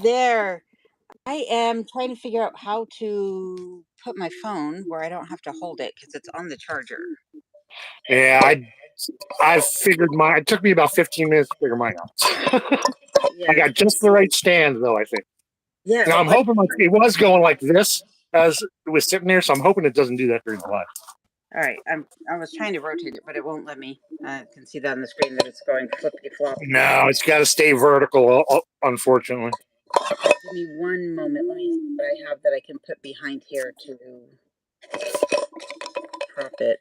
there. I am trying to figure out how to put my phone where I don't have to hold it because it's on the charger. Yeah, I figured mine. It took me about 15 minutes to figure mine out. Yeah. I got just the right stand, though, I think. Yeah. Now, I'm hoping it was going like this as it was sitting there, so I'm hoping it doesn't do that during the live. All right. I was trying to rotate it, but it won't let me. I can see that on the screen that it's going flippity flop. No, it's got to stay vertical, unfortunately. Give me one moment. Let me see what I have that I can put behind here to prop it.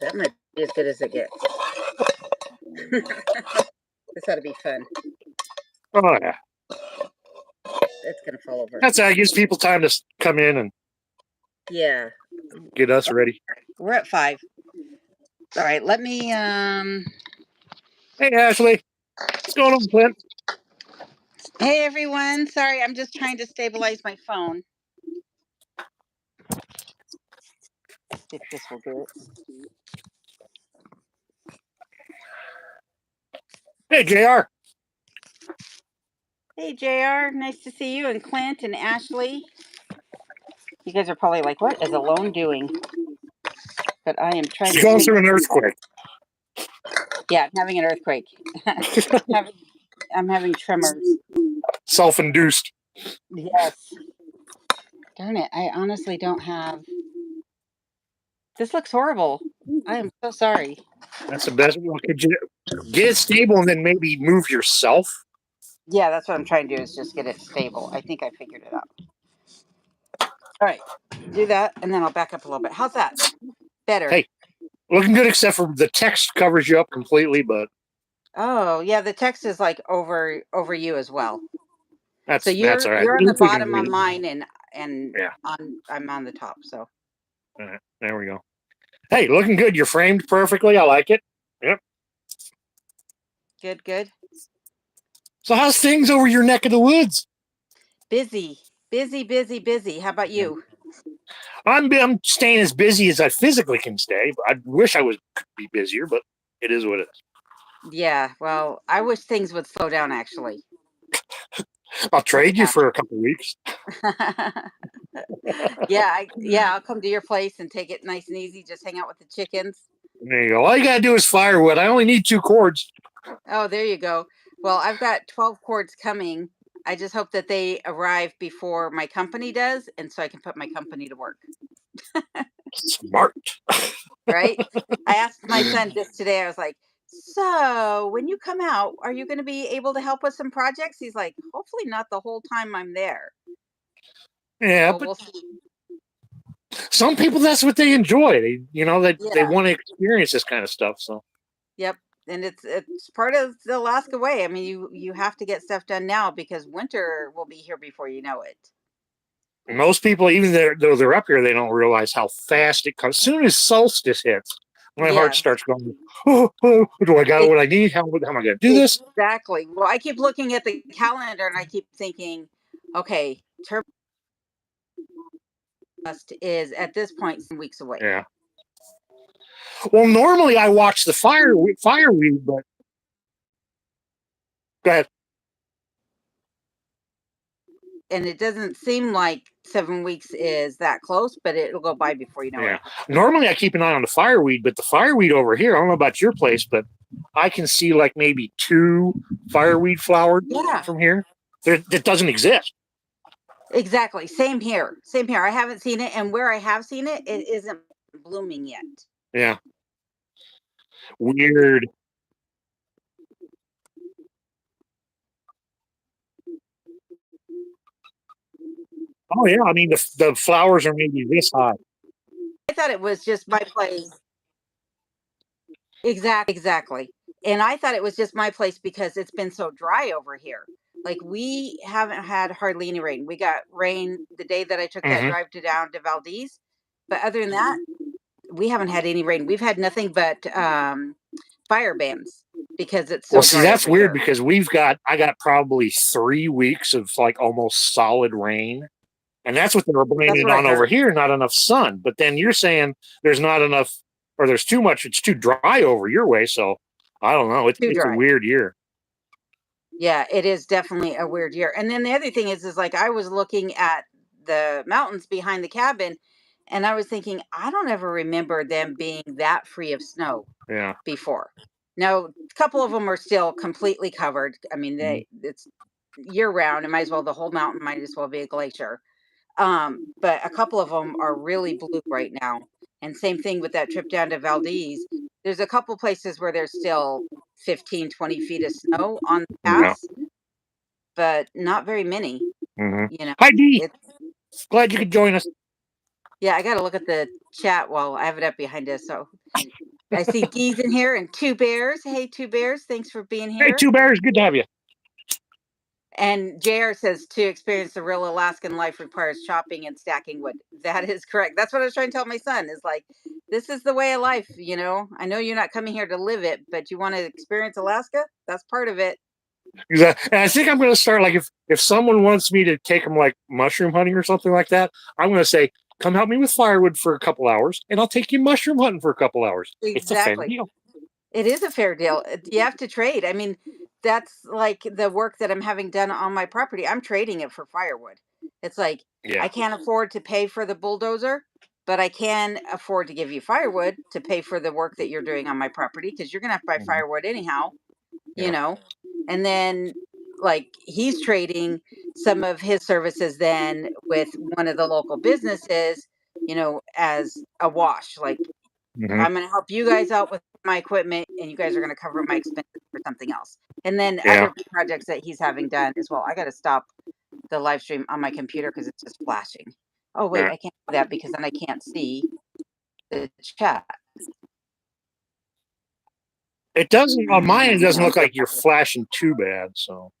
That might be as good as it gets. This ought to be fun. Oh, yeah. It's going to fall over. That's how it gives people time to come in and get us ready. We're at 5. All right, let me Hey, Ashley. What's going on, Clint? Hey, everyone. Sorry, I'm just trying to stabilize my phone. If this will do it. Hey, JR. Hey, JR. Nice to see you, and Clint and Ashley. You guys are probably like, what is Alone doing? But I am trying She's to... going through an earthquake. Yeah, I'm having an earthquake. I'm having tremors. Self-induced. Yes. Darn it. I honestly don't have... This looks horrible. I am so sorry. That's the best. Well, could you get it stable and then maybe move yourself? Yeah, that's what I'm trying to do, is just get it stable. I think I figured it out. All right. Do that, and then I'll back up a little bit. How's that? Better. Hey, looking good, except for the text covers you up completely, but... Oh, yeah, the text is like over you as well. That's all right. You're on the bottom on mine, and yeah. I'm on the top. So all right, there we go. Hey, looking good. You're framed perfectly. I like it. Yep. Good. So how's things over your neck of the woods? Busy. How about you? I'm staying as busy as I physically can stay. I wish I could be busier, but it is what it is. Yeah. Well, I wish things would slow down. Actually, I'll trade you for a couple of weeks. Yeah. I'll come to your place and take it nice and easy. Just hang out with the chickens. There you go. All you gotta do is firewood. I only need 2 cords. Oh, there you go. Well, I've got 12 cords coming. I just hope that they arrive before my company does, and so I can put my company to work. Smart. Right? I asked my son just today, I was like, so when you come out, are you going to be able to help with some projects? He's like, hopefully not the whole time I'm there. Yeah, well, but we'll see. Some people, that's what they enjoy. They want to experience this kind of stuff. So. Yep. And it's part of the Alaska way. I mean, you have to get stuff done now because winter will be here before you know it. Most people, even though they're up here, they don't realize how fast it comes. As soon as solstice hits, my heart starts going, oh, do I got what I need? How am I going to do this? Exactly. Well, I keep looking at the calendar and I keep thinking, okay, is at this point some weeks away. Yeah. Well, normally I watch the fireweed, but go ahead. And it doesn't seem like 7 weeks is that close, but it'll go by before you know it. Normally I keep an eye on the fireweed, but the fireweed over here, I don't know about your place, but I can see like maybe 2 fireweed flowers from here. That doesn't exist. Exactly. Same here. I haven't seen it, and where I have seen it, it isn't blooming yet. Yeah. Weird. Oh yeah, I mean the flowers are maybe this high. I thought it was just my place. Exactly. And I thought it was just my place because it's been so dry over here. Like, we haven't had hardly any rain. We got rain the day that I took that drive down to Valdez. But other than that, we haven't had any rain. We've had nothing but fire bans because it's so dry. See, that's weird because I got probably 3 weeks of like almost solid rain. And that's what they were blaming it on over here, not enough sun. But then you're saying there's not enough, or there's too much, it's too dry over your way. So I don't know. It's a weird year. Yeah, it is definitely a weird year. And then the other thing is like I was looking at the mountains behind the cabin, and I was thinking, I don't ever remember them being that free of snow Yeah. before. Now, a couple of them are still completely covered. I mean, it's year round. It might as well the whole mountain might as well be a glacier. But a couple of them are really blue right now. And same thing with that trip down to Valdez. There's a couple places where there's still 15, 20 feet of snow on the Yeah. pass, but not very many. You know, Hi, Dee. it's Glad you could join us. yeah. I got to look at the chat while I have it up behind us. So I see Dee's in here and Two Bears. Hey, Two Bears, thanks for being Hey, here. Two Bears. Good to have you. And JR says to experience the real Alaskan life requires chopping and stacking wood. That is correct. That's what I was trying to tell my son is like, this is the way of life. I know you're not coming here to live it, but you want to experience Alaska. That's part of it. Exactly. And I think I'm going to start like if someone wants me to take them like mushroom hunting or something like that, I'm going to say, come help me with firewood for a couple hours, and I'll take you mushroom hunting for a couple hours. It's a fair Exactly. deal. It is a fair deal. You have to trade. I mean, that's like the work that I'm having done on my property. I'm trading it for firewood. It's like Yeah. I can't afford to pay for the bulldozer, but I can afford to give you firewood to pay for the work that you're doing on my property because you're going to have to buy Mhm. firewood anyhow, you Yeah. know. And then like he's trading some of his services then with one of the local businesses, as a wash. Like Hmm. I'm going to help you guys out with my equipment, and you guys are going to cover my expenses for something else. And then Yeah. other projects that he's having done as well. I got to stop the live stream on my computer because it's just flashing. Oh, wait, Yeah. I can't do that because then I can't see the chat. It doesn't on mine. It doesn't Mm. look like you're flashing too bad. So.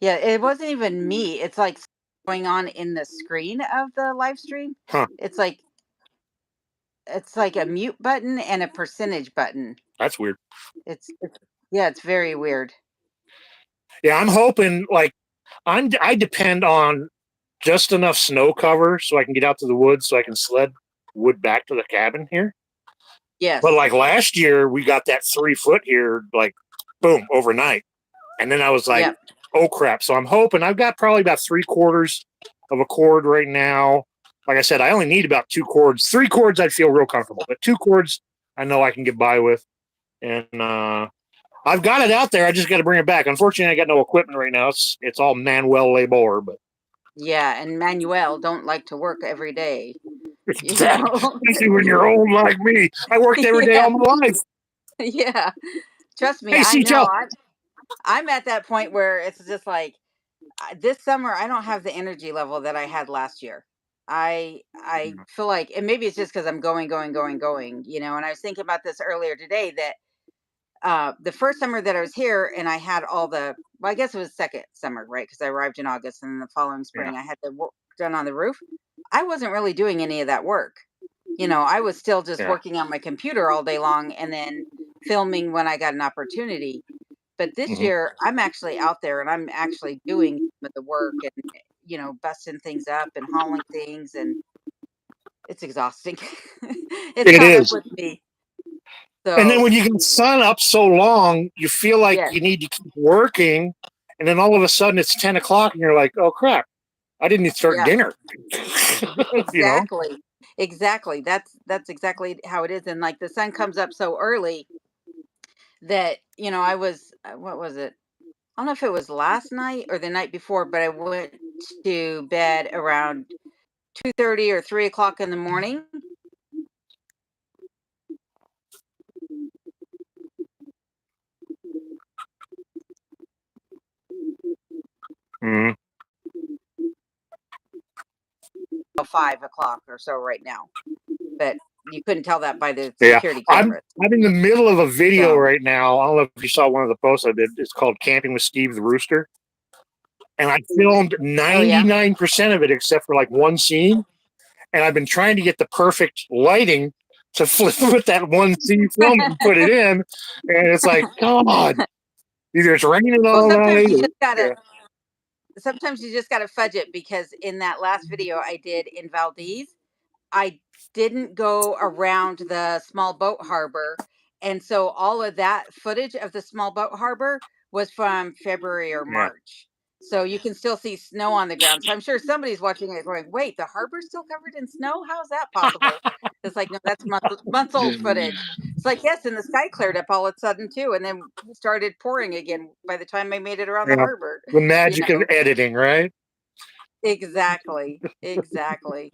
Yeah, it wasn't even me. It's like going on in the screen of the live stream. Huh. It's like a mute button and a percentage button. That's weird. It's yeah, it's very weird. Yeah, I'm hoping like I depend on just enough snow cover so I can get out to the woods so I can sled wood back to the cabin here. But Yes. like last year, we got that 3 foot here, like boom, overnight. And then I was like, Yep. oh crap. So I'm hoping I've got probably about 3/4 of a cord right now. Like I said, I only need about 2 cords. 3 cords, I'd feel real comfortable, but 2 cords, I know I can get by with. And I've got it out there. I just got to bring it back. Unfortunately, I got no equipment right now. It's all Manuel labor, but Yeah, and Manuel don't like to work every day, you exactly. know? Especially when you're old like me. I worked every day Yeah, all my life. yeah. Trust me, Hey, I know. Seashell. I'm at that point where it's just like this summer I don't have the energy level that I had last year. I feel like, and maybe it's just because I'm going, going, going, going, And I was thinking about this earlier today that the first summer that I was here and I had all well, I guess it was second summer, right? Because I arrived in August and then the following Yeah, spring I had the work done on the roof. I wasn't really doing any of that work. I was still just yeah. working on my computer all day long and then filming when I got an opportunity. But this Hmm. year, I'm actually out there and I'm actually doing some of the work and, busting things up and hauling things. And it's exhausting. It's It caught up is. with me. And then So, when you get sun up so long, you feel like yes, you need to keep working. And then all of a sudden it's 10 o'clock and you're like, oh crap, I didn't even start yeah, dinner. you know? exactly. Exactly. That's exactly how it is. And like the sun comes up so early that, I was, what was it? I don't know if it was last night or the night before, but I went to bed around 2:30 or 3 o'clock in the morning. Mhm. 5 o'clock or so right now, but you couldn't tell that by the Yeah. security I'm cameras. I'm in the middle of a video So, right now. I don't know if you saw one of the posts I did. It's called Camping with Steve the Rooster. And I filmed oh yeah, 99% of it except for like one scene. And I've been trying to get the perfect lighting to flip with that one scene film and put it in. And it's like, God, either it's raining well, all night or yeah. sometimes you just gotta fudge it because in that last video I did in Valdez, I didn't go around the small boat harbor. And so all of that footage of the small boat harbor was from February or Yeah. March. So you can still see snow on the ground. So I'm sure somebody's watching it going, wait, the harbor's still covered in snow? How's that possible? It's like, no, that's months old footage. It's like, yes, and the sky cleared up all of a sudden too, and then started pouring again by the time I made it around the Yeah. harbor. The You magic of know, editing, right? exactly, exactly.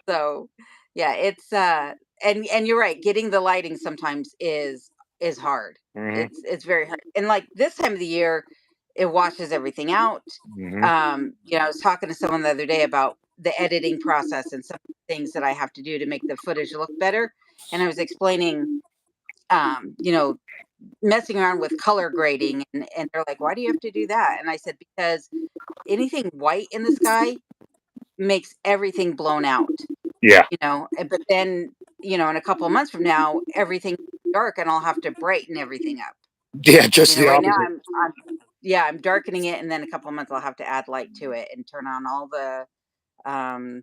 So, yeah, it's and you're right, getting the lighting sometimes is hard. Hmm. It's very hard. And like this time of the year, it washes everything out. Hmm. I was talking to someone the other day about the editing process and some things that I have to do to make the footage look better. And I was explaining you know, messing around with color grading and they're like, "Why do you have to do that?" And I said, "Because anything white in the sky makes everything blown out." Yeah. But then, in a couple of months from now, everything dark and I'll have to brighten everything up. Yeah. Just the Right now opposite. I'm darkening it, and then a couple of months I'll have to add light to it and turn on all the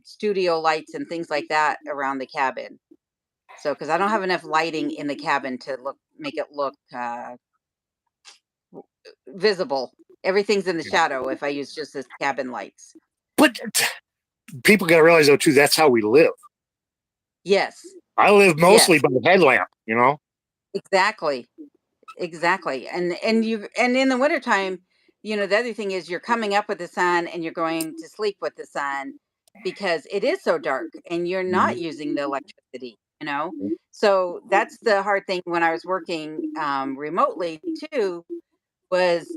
studio lights and things like that around the cabin. So, because I don't have enough lighting in the cabin to make it look visible. Everything's in the shadow if I use just the cabin lights. But people got to realize though too, that's how we live. Yes, I live mostly yes, by the headlamp, you know? exactly. Exactly. And in the wintertime, the other thing is you're coming up with the sun and you're going to sleep with the sun because it is so dark and you're not Mhm. using the electricity. So that's the hard thing when I was working remotely too, was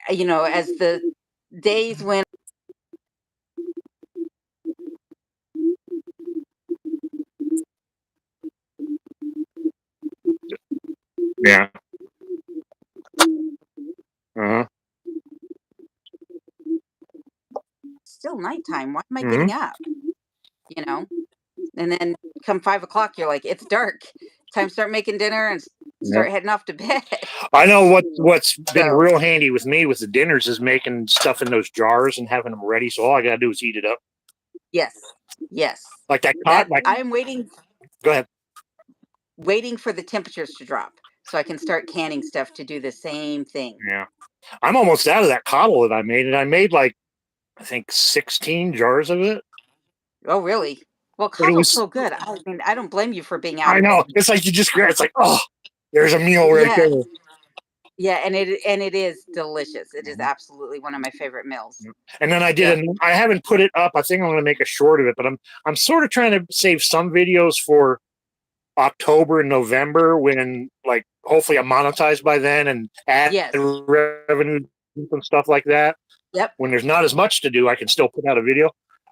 as the days went. Yeah. Uh-huh. Still nighttime. Why am I Hmm. getting up? You know? And then come 5 o'clock, you're like, it's dark. Time to start making dinner and Yeah. start heading off to bed. I know what's been So real handy with me with the dinners is making stuff in those jars and having them ready. So all I got to do is heat it up. yes, yes. Like that cot. That Like, I'm go ahead. waiting for the temperatures to drop so I can start canning stuff to do the same thing. Yeah. I'm almost out of that coddle that I made, and I made like I think 16 jars of it. Oh, really? Well, But it coddle's was, so good. I mean, I don't blame you for being out I of it. know, it's like you just grab. It's like, oh, there's a meal right Yeah, there. yeah, and it is delicious. It is Mhm. absolutely one of my favorite meals. And then I did, Yeah. I haven't put it up. I think I'm going to make a short of it, but I'm sort of trying to save some videos for October and November when, like, hopefully I'm monetized by then and add Yes. revenue and stuff like that. Yep. When there's not as much to do, I can still put out a video.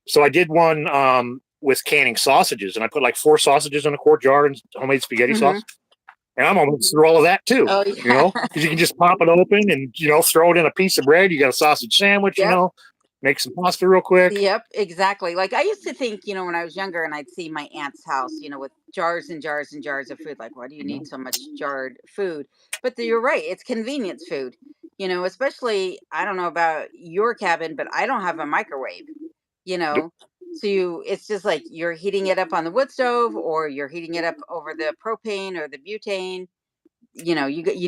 So I did one with canning sausages, and I put like 4 sausages in a quart jar and homemade spaghetti Hmm. sauce. And I'm almost through all of that too, Oh, yeah. because you can just pop it open and throw it in a piece of bread. You got a sausage sandwich, Yep. make some pasta real quick. Yep, exactly. Like I used to think, when I was younger and I'd see my aunt's house, with jars and jars and jars of food. Like, why do you need so much jarred food? But you're right, it's convenience food. Especially, I don't know about your cabin, but I don't have a microwave. You know, so it's just like you're heating it up on the wood stove, or you're heating it up over the propane or the butane. You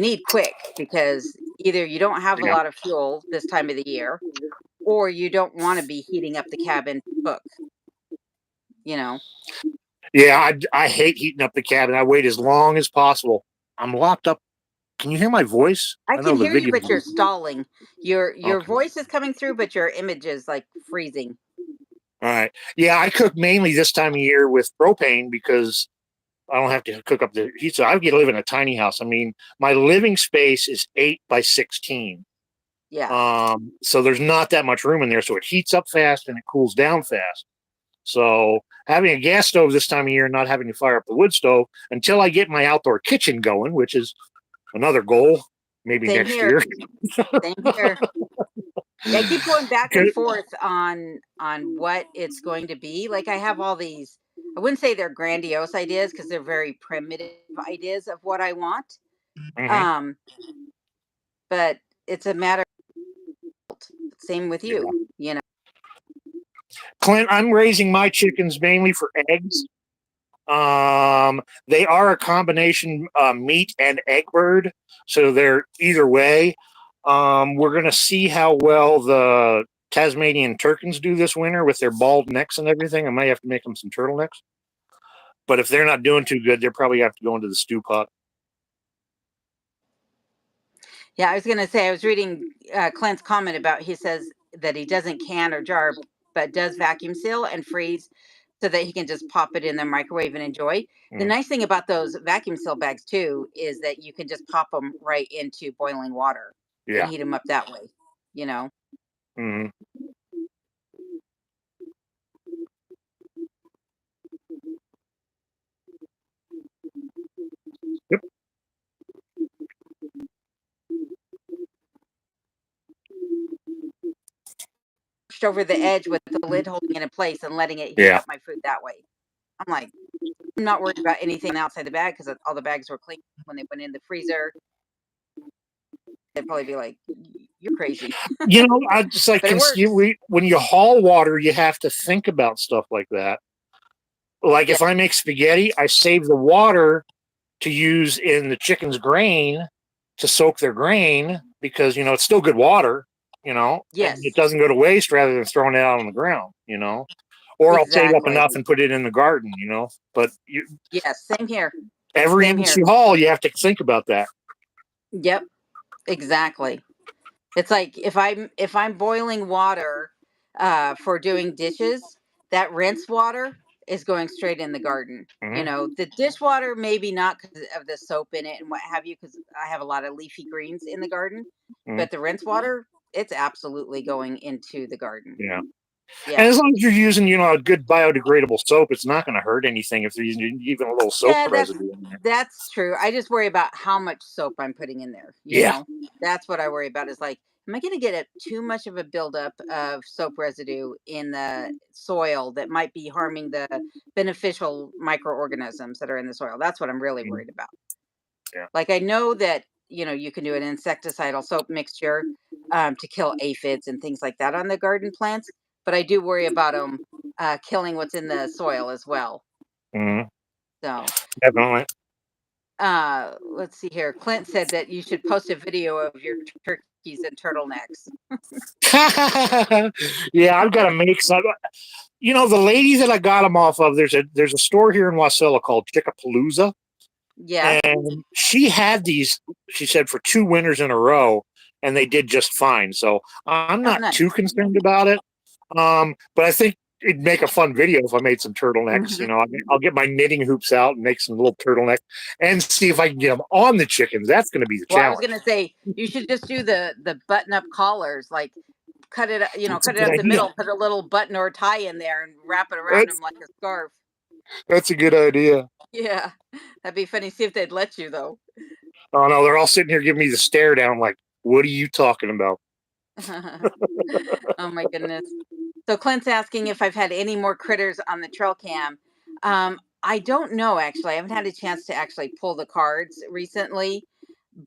need quick because either you don't have a Yeah, lot of fuel this time of the year, or you don't want to be heating up the cabin to cook, you know. yeah. I hate heating up the cabin. I wait as long as possible. I'm locked up. Can you hear my voice? I I know can the hear you, video. but you're stalling. Your Okay. voice is coming through, but your image is like freezing. All right. Yeah, I cook mainly this time of year with propane because I don't have to cook up the heat. So I get to live in a tiny house. I mean, my living space is 8 by 16. Yeah. So there's not that much room in there. So it heats up fast and it cools down fast. So having a gas stove this time of year and not having to fire up the wood stove until I get my outdoor kitchen going, which is another goal, maybe Same next here. year. Same here. Yeah, I keep going back and forth on what it's going to be. Like I have all these, I wouldn't say they're grandiose ideas because they're very primitive ideas of what I want. Mm-hmm. Um, but it's a matter. Same with Yeah. you. Clint, I'm raising my chickens mainly for eggs. They are a combination meat and egg bird, so they're either way. We're gonna see how well the Tasmanian Turkins do this winter with their bald necks and everything. I might have to make them some turtlenecks. But if they're not doing too good, they'll probably have to go into the stew pot. Yeah, I was gonna say I was reading Clint's comment about he says that he doesn't can or jar, but does vacuum seal and freeze so that he can just pop it in the microwave and enjoy. The nice thing about those vacuum seal bags too is that you can just pop them right into boiling water and Yeah. heat them up that way. You know. Mm-hmm. Yep. Over the edge with the lid holding it in place and letting it heat Yeah. up my food that way. I'm like, I'm not worried about anything outside the bag because all the bags were clean when they went in the freezer. They'd probably be like, "You're crazy," You know, I just like but it works. when you haul water, you have to think about stuff like that. Like Yeah. if I make spaghetti, I save the water to use in the chicken's grain to soak their grain because it's still good water, and it Yes. doesn't go to waste rather than throwing it out on the ground, or I'll save up Exactly. enough and put it in the garden, But Yes. Same here. every Same inch here. you haul, you have to think about that. Yep. Exactly. It's like if I'm boiling water for doing dishes, that rinse water is going straight in the garden. Mm-hmm. The dishwater maybe not because of the soap in it and what have you, because I have a lot of leafy greens in the garden. Mm-hmm. But the rinse water, it's absolutely going into the garden. Yeah. And Yeah. as long as you're using, a good biodegradable soap, it's not going to hurt anything if there's even a little soap Yeah, residue in there. that's true. I just worry about how much soap I'm putting in there, you Yeah. know? That's what I worry about is like, am I going to get too much of a buildup of soap residue in the soil that might be harming the beneficial microorganisms that are in the soil? That's what I'm really Mhm. worried about. Yeah. Like, I know that, you can do an insecticidal soap mixture to kill aphids and things like that on the garden plants, but I do worry about them killing what's in the soil as well. Mhm. So, Definitely. let's see here. Clint said that you should post a video of your turkeys and turtlenecks. Yeah, I've got to make some. The lady that I got them off of, there's a store here in Wasilla called Chickapalooza, Yeah. and she had these. She said for 2 winters in a row, and they did just fine. So I'm Oh, not too nice. concerned about it. But I think it'd make a fun video if I made some turtlenecks. Mhm. I'll get my knitting hoops out and make some little turtleneck, and see if I can get them on the chickens. That's going to be the Well, I was challenge. gonna say you should just do the button up collars, like That's a cut it good up the idea. middle, put a little button or tie in there, and wrap it around them That's like a scarf. that's a good idea. Yeah, that'd be funny. See if they'd let you though. Oh no, they're all sitting here giving me the stare down. Like, what are you talking about? Oh my goodness. So Clint's asking if I've had any more critters on the trail cam. I don't know actually. I haven't had a chance to actually pull the cards recently.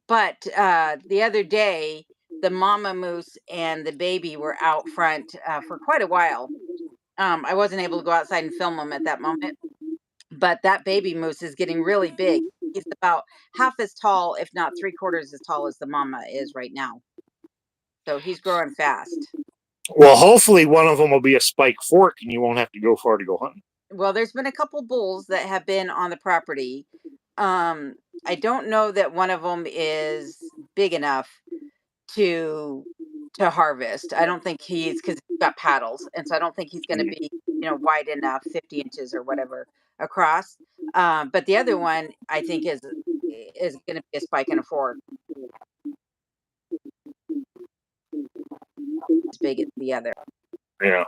But the other day, the mama moose and the baby were out front for quite a while. I wasn't able to go outside and film them at that moment, but that baby moose is getting really big. He's about half as tall, if not three-quarters as tall as the mama is right now. So he's growing fast. Well, hopefully one of them will be a spike fork, and you won't have to go far to go hunting. Well, there's been a couple bulls that have been on the property. Um, I don't know that one of them is big enough to harvest. I don't think he's because he's got paddles, and so I don't think he's going to Mm. be wide enough, 50 inches or whatever across. But the other one I think is going to be a spike and a fork as big as the other. Yeah.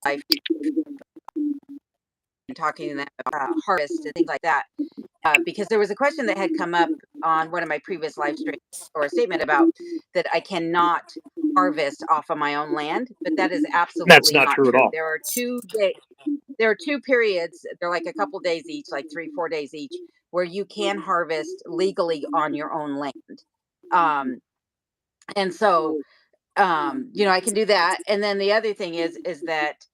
I've been talking to them about harvest and things like that because there was a question that had come up on one of my previous live streams or a statement about that I cannot harvest off of my own land, but that is That's absolutely not not true at true. all. There are two periods, they're like a couple days each, like 3 4 days each, where you can harvest legally on your own land. um and so I can do that. And then the other thing is that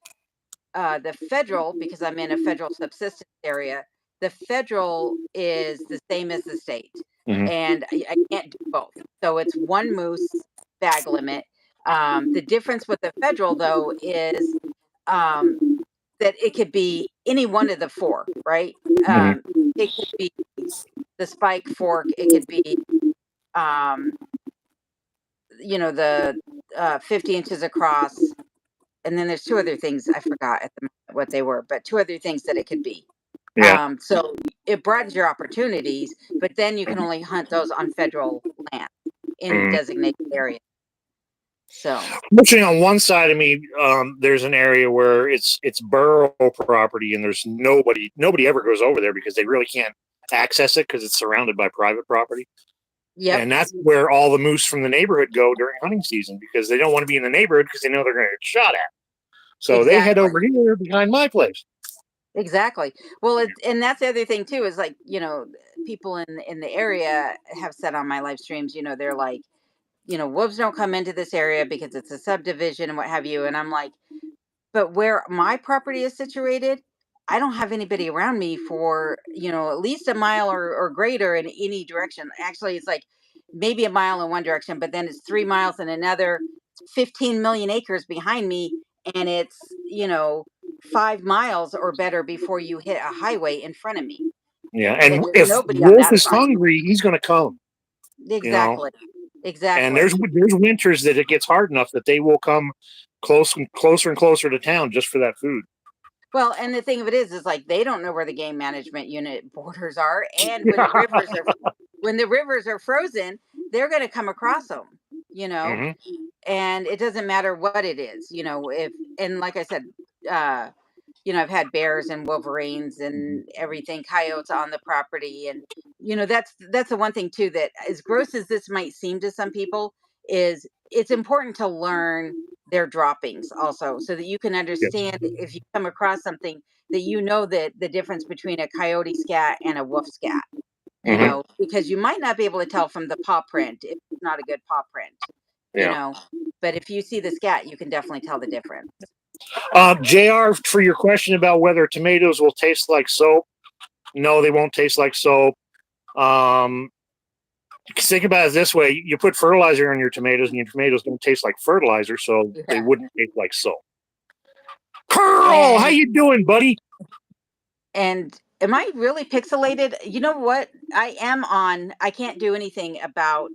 the federal, because I'm in a federal subsistence area, the federal is the same as the state, Mhm. and I can't do both. So it's one moose bag limit. The difference with the federal, though, is um, that it could be any one of the four, right? Mhm. It could be the spike fork. It could be, um, the 50 inches across. And then there's two other things I forgot at the moment what they were, but two other things that it could be. Yeah. So it broadens your opportunities, but then you can only hunt those on federal land in Mhm. designated areas. So, Fortunately, on one side of me, there's an area where it's borough property, and there's nobody ever goes over there because they really can't access it because it's surrounded by private property. yep, And that's where all the moose from the neighborhood go during hunting season because they don't want to be in the neighborhood because they know they're going to get shot at. So they head exactly. over here behind my place. Exactly. Well, and that's the other thing too is like, people in the area have said on my live streams, they're like, wolves don't come into this area because it's a subdivision and what have you. And I'm like, but where my property is situated, I don't have anybody around me for, at least a mile or greater in any direction. Actually, it's like maybe a mile in one direction, but then it's 3 miles in another, 15 million acres behind me. And it's, 5 miles or better before you hit a highway in front of me. Yeah, And and there's if nobody on wolf that is side. hungry, he's going to come. You know, Exactly. and Exactly. there's winters that it gets hard enough that they will come closer and closer to town just for that food. Well, and the thing of it is like they don't know where the game management unit borders are, and Yeah. when the rivers are frozen, they're going to come across them, you know, Hmm. and it doesn't matter what it is, if and like I said, uh, I've had bears and wolverines and everything, coyotes on the property, and that's the one thing too that as gross as this might seem to some people is it's important to learn their droppings also so that you can Yes. understand if you come across something that that the difference between a coyote scat and a wolf scat, Hmm. because you might not be able to tell from the paw print if it's not a good paw print, you Yeah. know, but if you see the scat, you can definitely tell the difference. Jr. For your question about whether tomatoes will taste like soap, no, they won't taste like soap. Um, think about it this way: you put fertilizer on your tomatoes, and your tomatoes don't taste like fertilizer, so they Yeah. wouldn't taste like soap. Carl, how And you doing, buddy? And am I really pixelated? You know what? I can't do anything about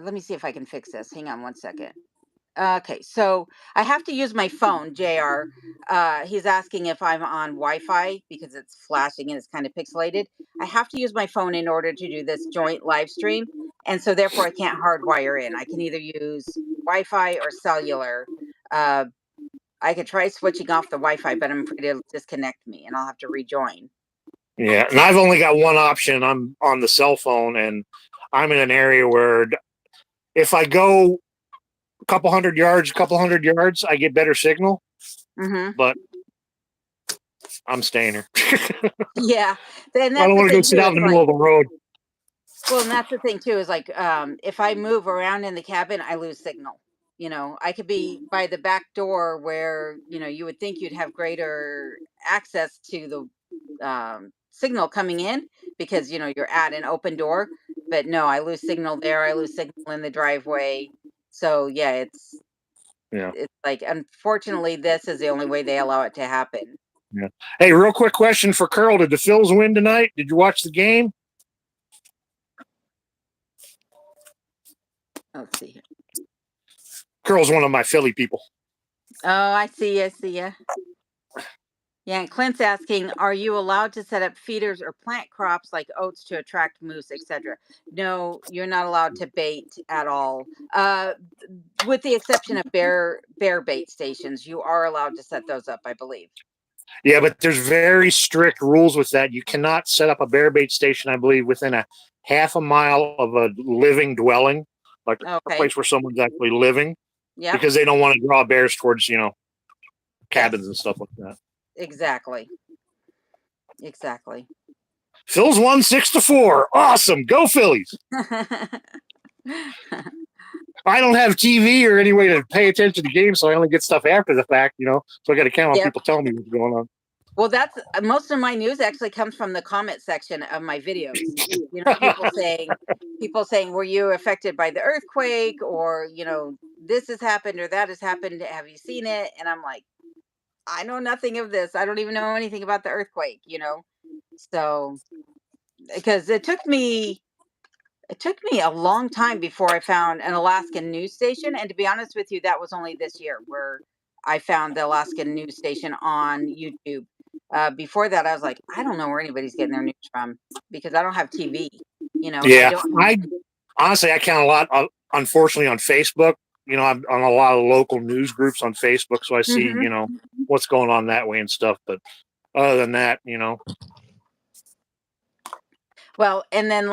let me see if I can fix this. Hang on one second. Okay, so I have to use my phone, JR. He's asking if I'm on Wi-Fi because it's flashing and it's kind of pixelated. I have to use my phone in order to do this joint live stream, and so therefore I can't hardwire in. I can either use Wi-Fi or cellular. Uh, I could try switching off the Wi-Fi, but I'm afraid it'll disconnect me and I'll have to rejoin. Yeah, and I've only got one option. I'm on the cell phone, and I'm in an area where if I go a couple hundred yards, I get better signal. Hmm. But I'm staying here. Yeah, and I that's don't the want to go thing sit too. out in Is the middle like, of the road. well, and that's the thing too. Is like, if I move around in the cabin, I lose signal. I could be by the back door where you would think you'd have greater access to the signal coming in because you're at an open door. But no, I lose signal there. I lose signal in the driveway. So yeah, Yeah, it's like unfortunately this is the only way they allow it to happen. yeah. Hey, real quick question for Curl: did the Phils win tonight? Did you watch the game? Let's see here. Curl's one of my Philly people. Oh, I see. I see. Yeah. Yeah, and Clint's asking, are you allowed to set up feeders or plant crops like oats to attract moose, etc.? No, you're not allowed to bait at all. With the exception of bear bait stations, you are allowed to set those up, I believe. Yeah, but there's very strict rules with that. You cannot set up a bear bait station, I believe, within a half a mile of a living dwelling, like a Okay. place where someone's actually living, Yep. because they don't want to draw bears towards, cabins Yes. and stuff like that. Exactly. Exactly. Phil's won 6-4. Awesome. Go Phillies. I don't have TV or any way to pay attention to games, so I only get stuff after the fact, So I got to count on Yep. people telling me what's going on. Well, that's most of my news actually comes from the comment section of my videos. People saying, "Were you affected by the earthquake?" Or, "This has happened or that has happened. Have you seen it?" And I'm like, "I know nothing of this. I don't even know anything about the earthquake." So, because it took me a long time before I found an Alaskan news station, and to be honest with you, that was only this year where I found the Alaskan news station on YouTube. Before that, I was like, I don't know where anybody's getting their news from because I don't have TV, and I Yeah, don't. I honestly I count a lot. Unfortunately, on Facebook, I'm on a lot of local news groups on Facebook, so I see Mhm. what's going on that way and stuff. But other than that. Well, and then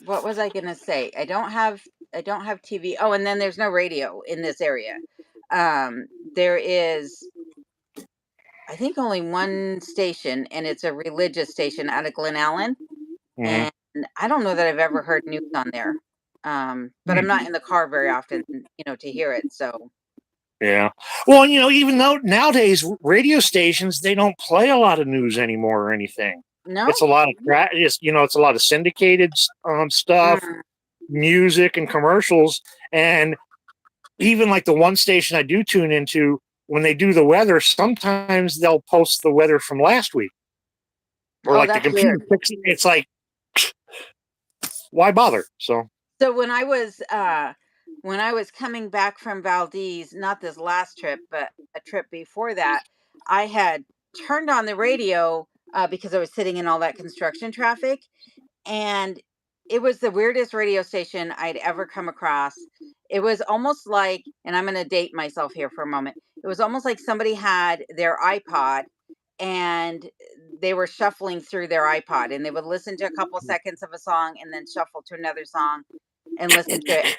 what was I gonna say? I don't have TV. Oh, and then there's no radio in this area. There is, I think, only one station, and it's a religious station out of Glen Allen. Mhm. And I don't know that I've ever heard news on there. But I'm not in the car very often, to hear it. So Yeah. Well, even though nowadays radio stations they don't play a lot of news anymore or anything. no. It's a lot of it's a lot of syndicated stuff, Mm. music and commercials, and even like the one station I do tune into when they do the weather, sometimes they'll post the weather from last week, or Oh, like the that's computer weird. picks it. It's like why bother? So So when I was coming back from Valdez, not this last trip, but a trip before that, I had turned on the radio because I was sitting in all that construction traffic, and it was the weirdest radio station I'd ever come across. It was almost like, and I'm going to date myself here for a moment. It was almost like somebody had their iPod and they were shuffling through their iPod, and they would listen to a couple seconds of a song and then shuffle to another song and listen to it.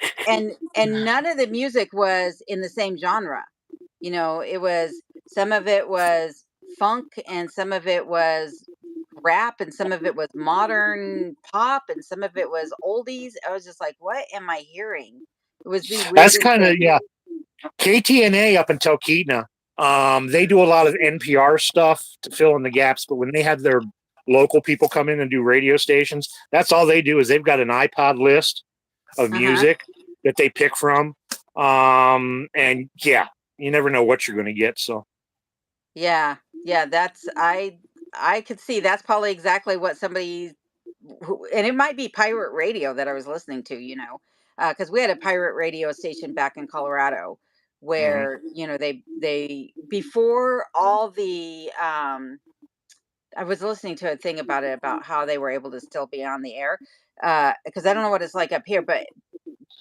And none of the music was in the same genre. It was, some of it was funk and some of it was rap and some of it was modern pop and some of it was oldies. I was just like, what am I hearing? It was the that's weirdest kind of thing. yeah. KTNA up until Keatna, they do a lot of NPR stuff to fill in the gaps. But when they have their local people come in and do radio stations, that's all they do is they've got an iPod list of Uh-huh. music that they pick from. And yeah, you never know what you're going to get. So Yeah. Yeah, I could see that's probably exactly what somebody and it might be pirate radio that I was listening to, because we had a pirate radio station back in Colorado mhm. where, they before all the I was listening to a thing about it, about how they were able to still be on the air. Because I don't know what it's like up here, but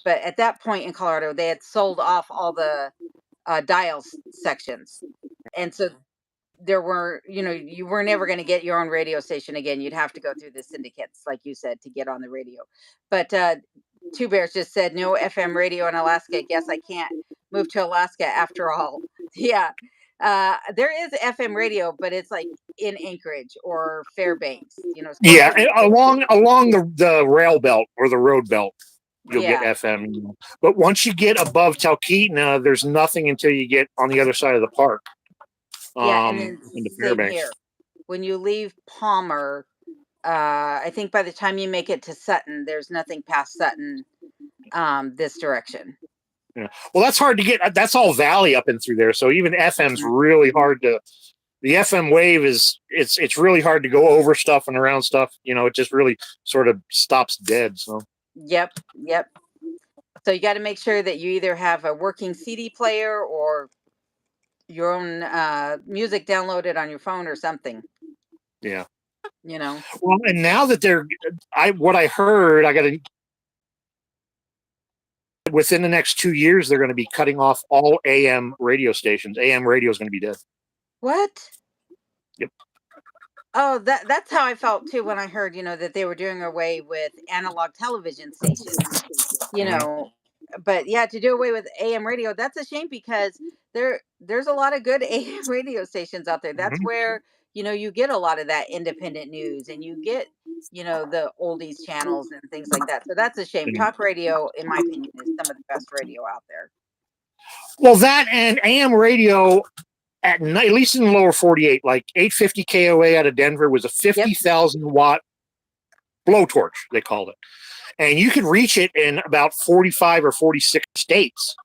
at that point in Colorado, they had sold off all the dials sections, and so you were never going to get your own radio station again. You'd have to go through the syndicates, like you said, to get on the radio. But Two Bears just said no FM radio in Alaska. Guess I can't move to Alaska after all. Yeah. There is FM radio, but it's like in Anchorage or Fairbanks, Yeah, closer to the along the rail belt or the road belt, you'll get yeah. FM. But once you get above Talkeetna, there's nothing until you get on the other side of the park, Yeah, and then in the same Fairbanks. here. When you leave Palmer, I think by the time you make it to Sutton, there's nothing past Sutton this direction. Yeah. Well, that's hard to get. That's all valley up and through there. So even FM's Mhm. really hard to. The FM wave it's really hard to go over stuff and around stuff. It just really sort of stops dead. So Yep, yep. So you got to make sure that you either have a working CD player or your own music downloaded on your phone or something. yeah. You know. Well, and now that what I heard, I got to within the next 2 years they're going to be cutting off all AM radio stations. AM radio is going to be dead. What? Yep. Oh, that's how I felt too when I heard, that they were doing away with analog television stations. You Hmm. know, but yeah, to do away with AM radio, that's a shame because there's a lot of good AM radio stations out there. That's Hmm. where, you get a lot of that independent news and you get the oldies channels and things like that. So that's a shame. Talk radio, in my opinion, is some of the best radio out there. Well, that and AM radio at night, at least in the lower 48, like 850 KOA out of Denver was a 50,000 watt blowtorch, they called it. And you could reach it in about 45 or 46 states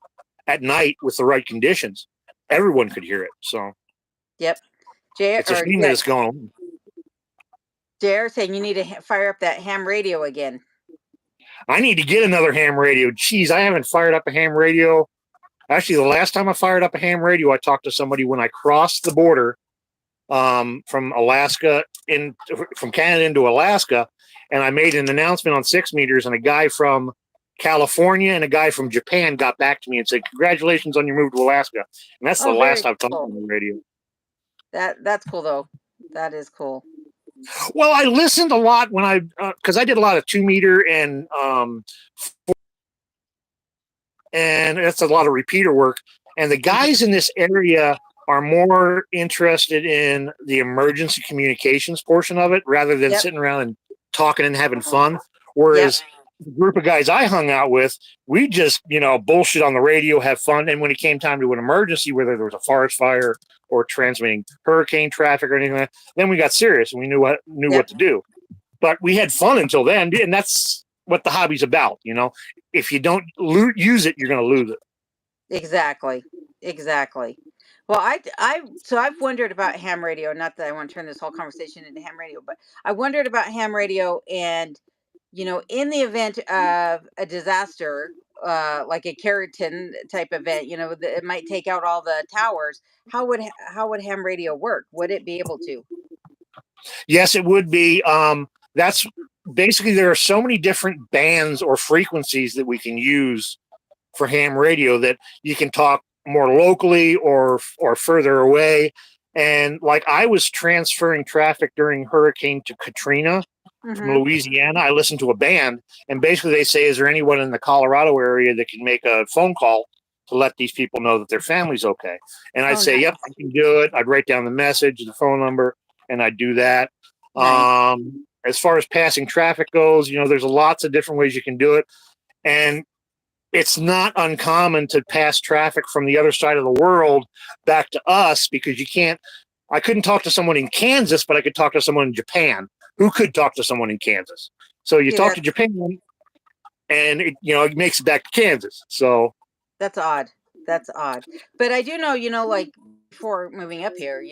at night with the right conditions. Everyone could hear it. So, yep. It's a shame that it's going on. JR saying you need to fire up that ham radio again. I need to get another ham radio. Geez, I haven't fired up a ham radio. Actually, the last time I fired up a ham radio, I talked to somebody when I crossed the border from Alaska from Canada into Alaska, and I made an announcement on 6 meters, and a guy from California and a guy from Japan got back to me and said, "Congratulations on your move to Alaska." And that's the last I've talked on the radio. That's cool though. That is cool. Well, I listened a lot when because I did a lot of 2 meter and that's a lot of repeater work. And the guys in this area are more interested in the emergency communications portion of it rather than sitting around and talking and having fun. Whereas the group of guys I hung out with, we just, bullshit on the radio, have fun. And when it came time to an emergency, whether there was a forest fire or transmitting hurricane traffic or anything like that, then we got serious and we knew what to do. But we had fun until then. And that's what the hobby's about. If you don't use it, you're going to lose it. Exactly. Well, I've wondered about ham radio. Not that I want to turn this whole conversation into ham radio, but I wondered about ham radio, and in the event of a disaster, like a Keratin type event, it might take out all the towers. How would ham radio work? Would it be able to? Yes, it would be. That's basically, there are so many different bands or frequencies that we can use for ham radio that you can talk more locally or further away. And like I was transferring traffic during Hurricane Katrina from Louisiana. I listened to a band, and basically they say, "Is there anyone in the Colorado area that can make a phone call to let these people know that their family's okay?" And I'd say, "Yep, I can do it." I'd write down the message, the phone number, and I'd do that. Nice. As far as passing traffic goes, there's lots of different ways you can do it. And it's not uncommon to pass traffic from the other side of the world back to us, because I couldn't talk to someone in Kansas, but I could talk to someone in Japan who could talk to someone in Kansas. So you talk to Japan and it makes it back to Kansas. So that's odd. But I do know, like before moving up here,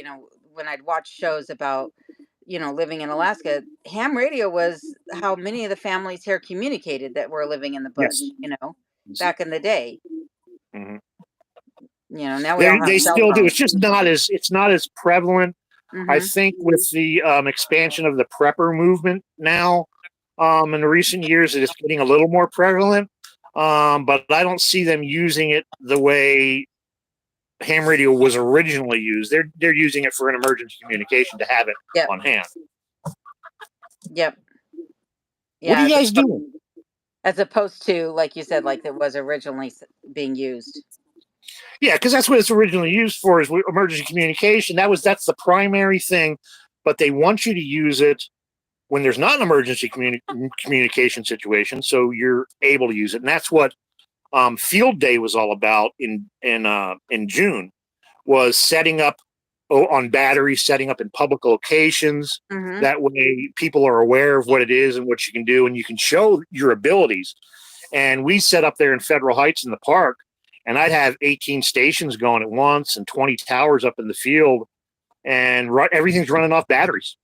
when I'd watch shows about living in Alaska, ham radio was how many of the families here communicated that were living in the bush, back in the day. Mm-hmm. Now they still do. It's just not as prevalent. I think with the expansion of the prepper movement now in the recent years, it is getting a little more prevalent. But I don't see them using it the way ham radio was originally used. They're using it for an emergency communication to have it on hand. Yep. Yeah, what are you guys doing? As opposed to, like you said, like it was originally being used. Yeah, because that's what it's originally used for, is emergency communication. That's the primary thing, but they want you to use it when there's not an emergency communication situation, so you're able to use it. And that's what Field Day was all about in June, was setting up on batteries, setting up in public locations. That way people are aware of what it is and what you can do, and you can show your abilities. And we set up there in Federal Heights in the park, and I'd have 18 stations going at once and 20 towers up in the field, and everything's running off batteries,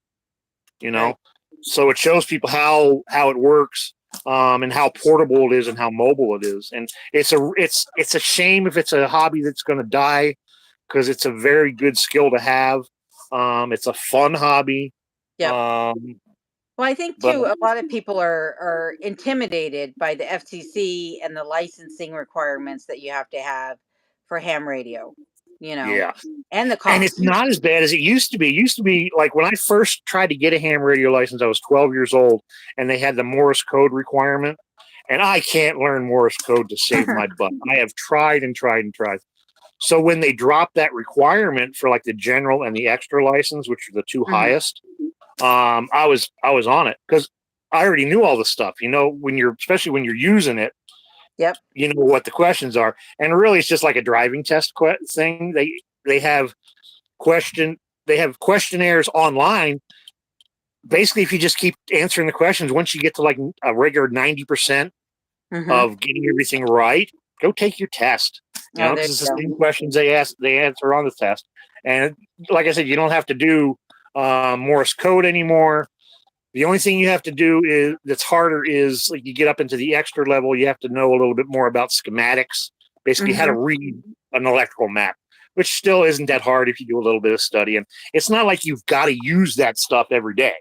Right. So it shows people how it works, and how portable it is and how mobile it is. And it's a shame if it's a hobby that's going to die, because it's a very good skill to have. It's a fun hobby. Yeah. Well, I think too, a lot of people are intimidated by the FCC and the licensing requirements that you have to have for ham radio, Yeah. And the cost. And it's not as bad as it used to be. It used to be like when I first tried to get a ham radio license, I was 12 years old, and they had the Morse code requirement. And I can't learn Morse code to save my butt. I have tried and tried and tried. So when they dropped that requirement for like the general and the extra license, which are the two highest, I was on it because I already knew all the stuff. Especially when you're using it, Yep. you know what the questions are, and really it's just like a driving test thing. They have question they have questionnaires online. Basically, if you just keep answering the questions, once you get to like a regular 90% Mm-hmm. of getting everything right, go take your test. Oh, there Because it's you the go. same questions they answer on the test. And like I said, you don't have to do Morse code anymore. The only thing you have to do is that's harder is like you get up into the extra level, you have to know a little bit more about schematics, basically how to Mm-hmm. read an electrical map, which still isn't that hard if you do a little bit of study. And it's not like you've got to use that stuff every day.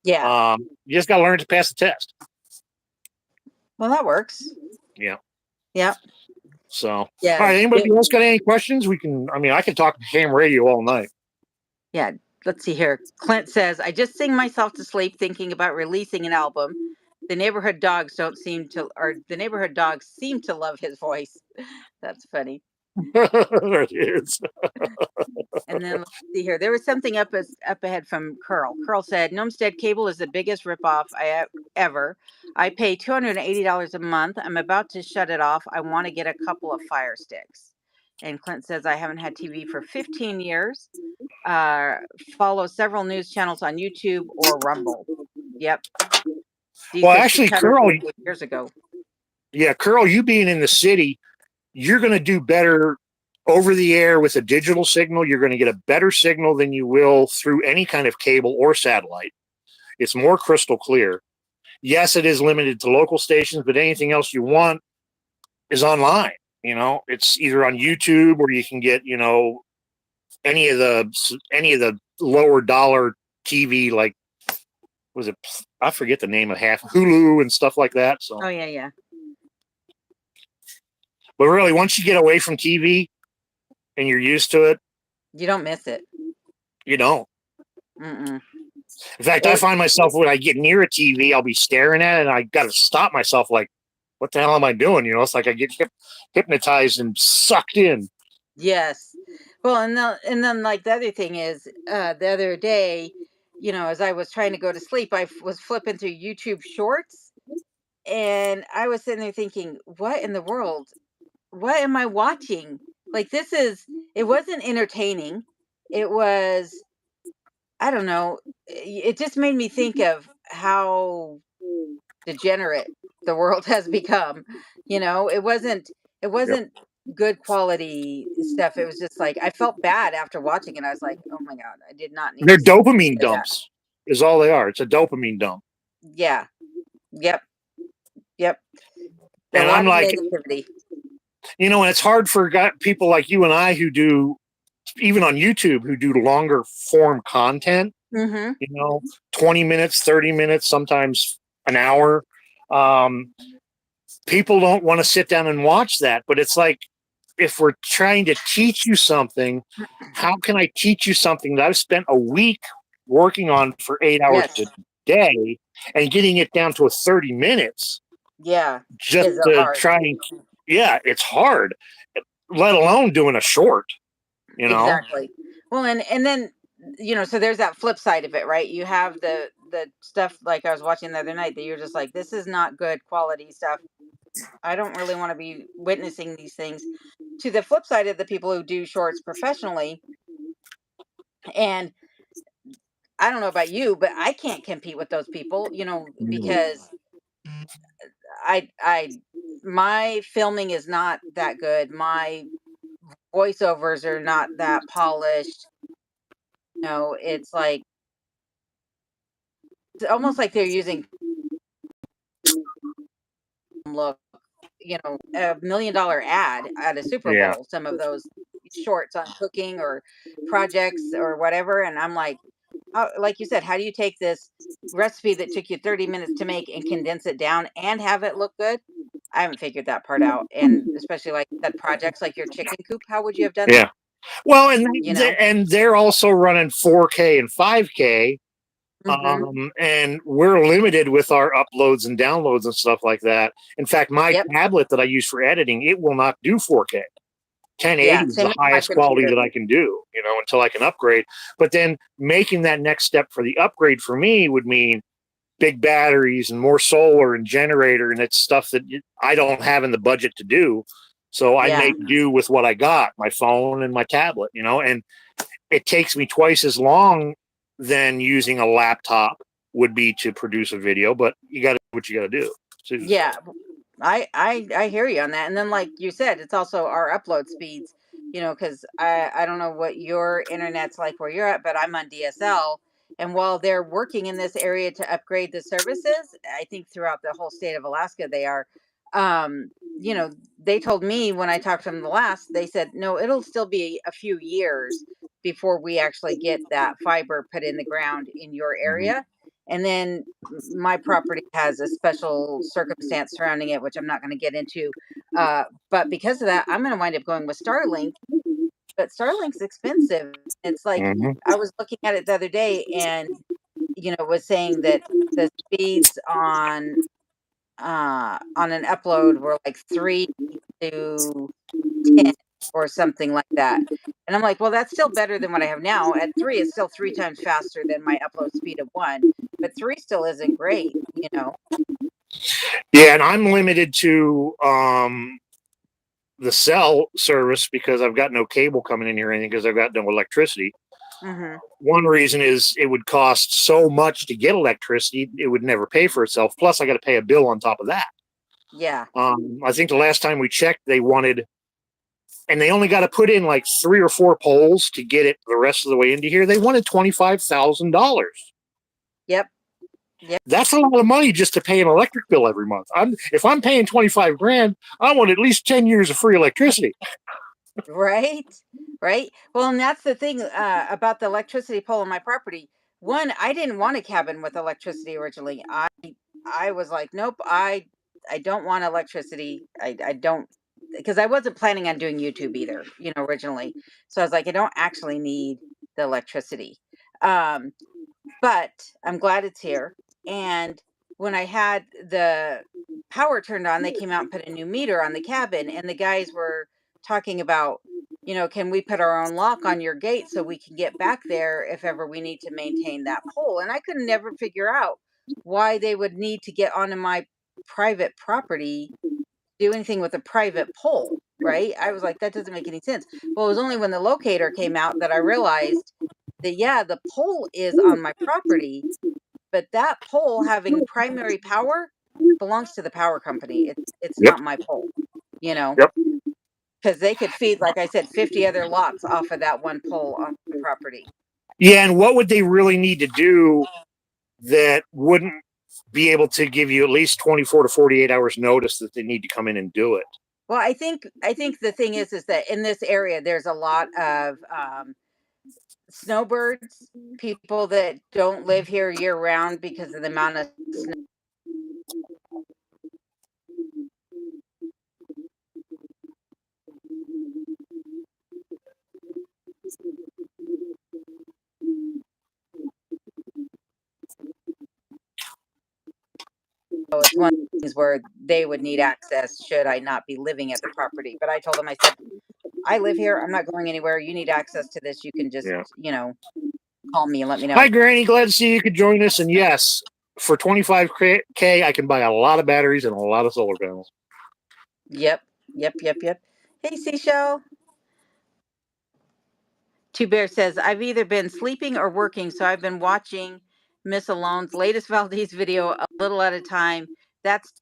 Yeah. You just got to learn to pass the test. Well, that works. Yeah. Yep. So, all Yeah. right. Anybody else got any questions? I can talk ham radio all night. Yeah. Let's see here. Clint says, I just sing myself to sleep thinking about releasing an album. The neighborhood dogs seem to love his voice. That's funny. There it is. And then let's see here. There was something up ahead from Curl. Curl said, Gnomestead cable is the biggest ripoff ever. I pay $280 a month. I'm about to shut it off. I want to get a couple of Fire Sticks. And Clint says, I haven't had TV for 15 years. Follow several news channels on YouTube or Rumble. Yep. Dee Well, says she actually, cut her Curl, cable years ago. yeah, Curl, you being in the city, you're going to do better over the air with a digital signal. You're going to get a better signal than you will through any kind of cable or satellite. It's more crystal clear. Yes, it is limited to local stations, but anything else you want is online. It's either on YouTube or you can get, any of the lower dollar TV, like was it? I forget the name of half Hulu and stuff like that. So, Oh, yeah. but really, once you get away from TV and you're used to it, You don't miss it. you don't. Mm-mm. In fact, I find myself when I get near a TV, I'll be staring at it, and I got to stop myself. Like, what the hell am I doing? It's like I get hypnotized and sucked in. Yes. Well, and then like the other thing is, the other day, as I was trying to go to sleep, was flipping through YouTube Shorts, and I was sitting there thinking, "What in the world? What am I watching? Like it wasn't entertaining. It was, I don't know. It just made me think of how degenerate the world has become. It wasn't good quality stuff. It was just like I felt bad after watching it. I was like, oh my god, I did not need They're to sit dopamine through that. dumps, is all they are. It's a dopamine dump. Yeah. Yep. Yep. A And lot I'm of like, negativity. and it's hard for people like you and I who do, even on YouTube, who do longer form content, Mm-hmm. 20 minutes, 30 minutes, sometimes an hour. People don't want to sit down and watch that. But it's like, if we're trying to teach you something, how can I teach you something that I've spent a week working on for 8 hours Yes. a day and getting it down to 30 minutes Yeah. just Is it to hard? try and, yeah, it's hard, let alone doing a short, Exactly. Well, and then so there's that flip side of it, right? You have the stuff like I was watching the other night that you're just like, this is not good quality stuff. I don't really want to be witnessing these things. To the flip side of the people who do shorts professionally, and I don't know about you, but I can't compete with those people, because I my filming is not that good. My voiceovers are not that polished. It's like it's almost like they're using look, $1 million ad at a Super Yeah. Bowl, some of those shorts on cooking or projects or whatever. And I'm like, like you said, how do you take this recipe that took you 30 minutes to make and condense it down and have it look good? I haven't figured that part out. And especially like that projects like your chicken coop, how would you have done Yeah. that? Well, You know? and they're also running 4K and 5K. Mm-hmm. And we're limited with our uploads and downloads and stuff like that. In fact, my Yep. tablet that I use for editing, it will not do 4K. 1080 Yeah, is same the with my highest quality computer. that I can do, until I can upgrade. But then making that next step for the upgrade for me would mean big batteries and more solar and generator, and it's stuff that I don't have in the budget to do. So I Yeah. make do with what I got, my phone and my tablet, and it takes me twice as long than using a laptop would be to produce a video, but you got to do what you got to do too. So. Yeah. I hear you on that. And then, like you said, it's also our upload speeds, because I don't know what your internet's like where you're at, but I'm on DSL. And while they're working in this area to upgrade the services, I think throughout the whole state of Alaska they are. Um, you know, they told me when I talked to them the last, they said no, it'll still be a few years before we actually get that fiber put in the ground in your Mhm. area. And then my property has a special circumstance surrounding it, which I'm not going to get into. But because of that, I'm going to wind up going with Starlink. But Starlink's expensive. It's like Mhm. I was looking at it the other day, and was saying that the speeds on an upload were like 3 to 10 or something like that. And I'm like, well, that's still better than what I have now. At 3, it's still 3 times faster than my upload speed of 1, but 3 still isn't great. Yeah, and I'm limited to the cell service because I've got no cable coming in here or anything because I've got no electricity. Hmm. One reason is it would cost so much to get electricity, it would never pay for itself. Plus, I got to pay a bill on top of that. Yeah. I think the last time we checked, they wanted, and they only got to put in like 3 or 4 poles to get it the rest of the way into here. They wanted $25,000. Yep. Yep. That's a lot of money just to pay an electric bill every month. If I'm paying 25 grand, I want at least 10 years of free electricity. Right. Right. Well, and that's the thing about the electricity pole on my property. One, I didn't want a cabin with electricity originally. I was like, nope, I don't want electricity. I don't, because I wasn't planning on doing YouTube either, originally. So I was like, I don't actually need the electricity. Um, but I'm glad it's here. And when I had the power turned on, they came out and put a new meter on the cabin, and the guys were talking about, can we put our own lock on your gate so we can get back there if ever we need to maintain that pole? And I could never figure out why they would need to get onto my private property, do anything with a private pole, right? I was like, that doesn't make any sense. Well, it was only when the locator came out that I realized that, yeah, the pole is on my property, but that pole having primary power belongs to the power company. It's Yep. not my pole, you know, Yep. because they could feed, like I said, 50 other lots off of that one pole on my property. Yeah. And what would they really need to do that wouldn't be able to give you at least 24 to 48 hours notice that they need to come in and do it? Well, I think the thing is that in this area there's a lot of snowbirds, people that don't live here year round because of the amount of snow. It's one of the things where they would need access should I not be living at the property. But I told them, I said, I live here. I'm not going anywhere. You need access to this. You can just, Yeah. call me and let me Hi, know. Granny. Glad to see you could join us. And yes, for 25K, I can buy a lot of batteries and a lot of solar panels. Yep. Yep. Yep. Yep. Hey, Seashell. Two Bear says, I've either been sleeping or working, so I've been watching Miss Alone's latest Valdez video a little at a time. That's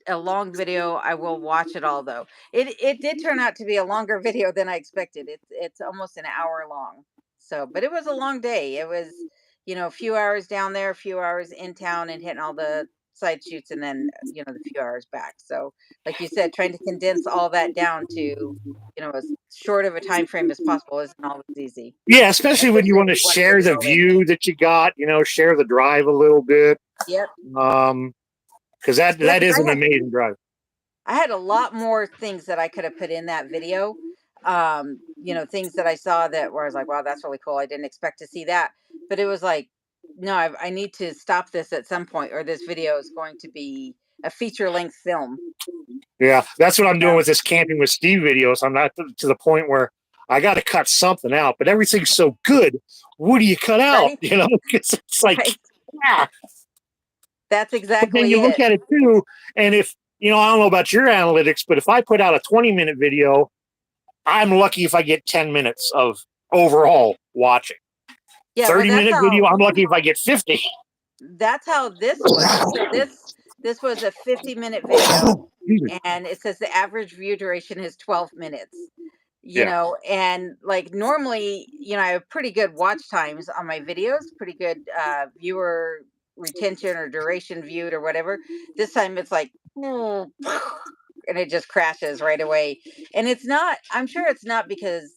a long video. I will watch it all though. It did turn out to be a longer video than I expected. It's almost an hour long. So, but it was a long day. It was, a few hours down there, a few hours in town and hitting all the side shoots, and then, the few hours back. So, like you said, trying to condense all that down to, as short of a time frame as possible isn't always easy, Yeah, especially when you especially want if to you want to share get it the all in. view that you got, share the drive a little bit. Yep. Um, because that Yeah, that because is an amazing drive. I had a lot more things that I could have put in that video. Things that I saw that where I was like, wow, that's really cool. I didn't expect to see that. But it was like, No, I need to stop this at some point, or this video is going to be a feature-length film, Yeah, that's what you I'm doing know? with this camping with Steve videos. I'm not to the point where I got to cut something out, but everything's so good. What do you cut out? Right? You know, it's like, Right. yeah. That's But then exactly you look it. at it too, and if you know, I don't know about your analytics, but if I put out a 20-minute video, I'm lucky if I get 10 minutes of overall watching. Yeah, well, 30-minute video, I'm lucky if I get 50. that's how this was. So this was a 50-minute video, and it says the average view duration is 12 minutes. Yeah. And like normally, I have pretty good watch times on my videos, pretty good viewer retention or duration viewed or whatever. This time it's like and it just crashes right away. And it's not, I'm sure it's not because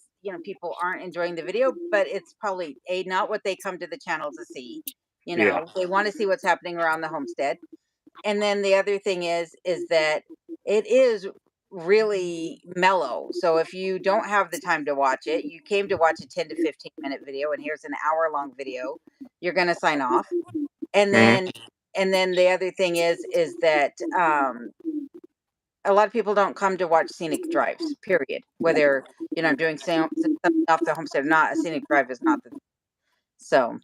people aren't enjoying the video, but it's probably not what they come to the channel to see. Yeah. They want to see what's happening around the homestead. And then the other thing is that it is really mellow. So if you don't have the time to watch it, you came to watch a 10 to 15-minute video and here's an hour-long video, you're going to sign off. And Mhm. then the other thing is that a lot of people don't come to watch scenic drives, period. Whether, I'm doing something off the homestead or not, a scenic drive is not the so.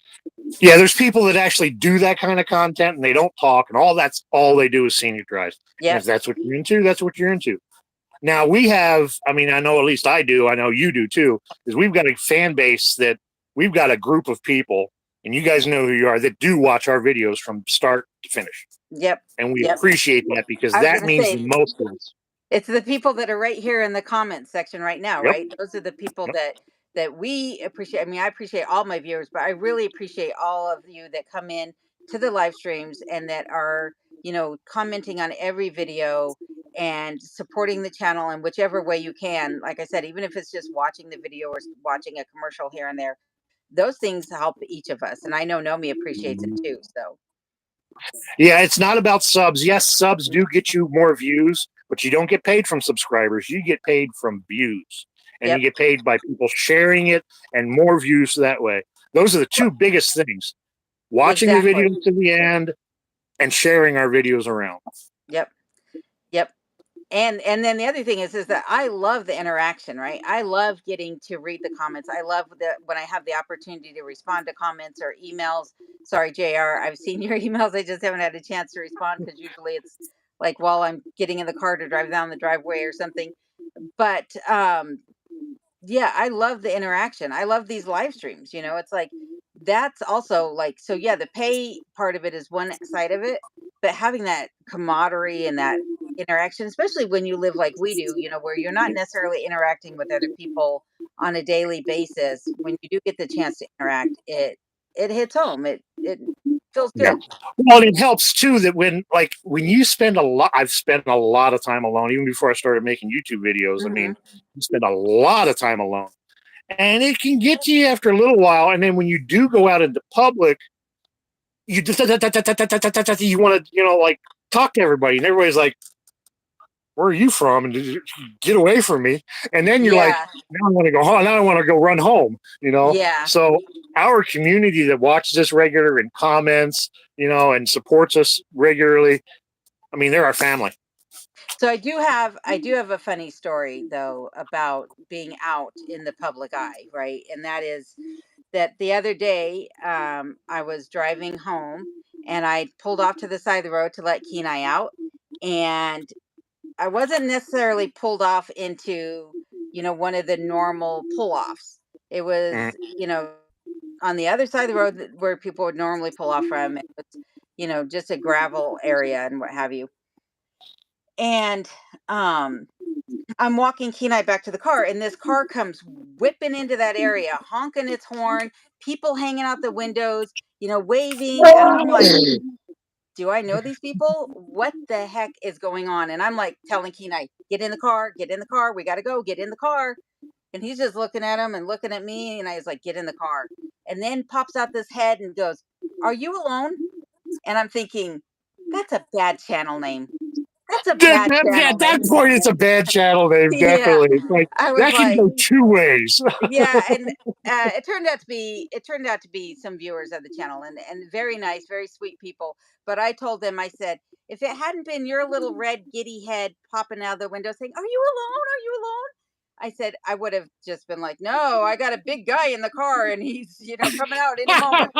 Yeah, there's people that actually do that kind of content and they don't talk and all that's all they do is scenic drives. And if Yep. that's what you're into, that's what you're into. Now we have, I mean, I know at least I do, I know you do too, is we've got a fan base that we've got a group of people, and you guys know who you are, that do watch our videos from start to finish. Yep. And we Yep. appreciate that because I was that gonna means the say, most to us. it's the people that are right here in the comments section right now, Yep. right? Those are the people Yep. that we appreciate. I mean, I appreciate all my viewers, but I really appreciate all of you that come in to the live streams and that are, commenting on every video and supporting the channel in whichever way you can. Like I said, even if it's just watching the video or watching a commercial here and there, those things help each of us. And I know Nomi appreciates it too. So, Yeah, it's not about subs. Yes, subs do get you more views, but you don't get paid from subscribers. You get paid from views. And you yep, get paid by people sharing it and more views that way. Those are the two biggest things. Watching the exactly. video to the end and sharing our videos around. Yep, yep. And then the other thing is that I love the interaction, right? I love getting to read the comments. I love that when I have the opportunity to respond to comments or emails. Sorry, JR, I've seen your emails. I just haven't had a chance to respond because usually it's like while I'm getting in the car to drive down the driveway or something. But yeah, I love the interaction. I love these live streams. It's like that's also like, so yeah, the pay part of it is one side of it, but having that camaraderie and that interaction, especially when you live like we do, where you're not necessarily interacting with other people on a daily basis, when you do get the chance to interact, it hits home. It feels Yeah. good. Well, it helps too that when you spend a lot, I've spent a lot of time alone, even before I started making YouTube videos. I mean, Hmm. you spend a lot of time alone. And it can get to you after a little while. And then when you do go out into public, you just you want to, like talk to everybody. And everybody's like, where are you from? And get away from me. And then you're like, Yeah. now I want to go home. Now I want to go run home. Yeah. So our community that watches us regular and comments, and supports us regularly, I mean, they're our family. So I do have a funny story though about being out in the public eye, right? And that is that the other day I was driving home and I pulled off to the side of the road to let Kenai out, and I wasn't necessarily pulled off into one of the normal pull offs. It was Mm. on the other side of the road where people would normally pull off from. It was just a gravel area and what have you. And I'm walking Kenai back to the car, and this car comes whipping into that area, honking its horn, people hanging out the windows, waving. And I'm like, do I know these people? What the heck is going on? And I'm like telling Kenai, get in the car, we got to go, get in the car. And he's just looking at him and looking at me. And I was like, get in the car. And then pops out this head and goes, are you alone? And I'm thinking, that's a bad channel name. That's a bad channel At that name. point, it's a bad channel name. Yeah. Definitely, it's like I was that can like, go two ways. yeah, and it turned out to be some viewers of the channel, and very nice, very sweet people. But I told them, I said, if it hadn't been your little red giddy head popping out of the window saying, "Are you alone? Are you alone?" I said I would have just been like, "No, I got a big guy in the car, and he's coming out any moment."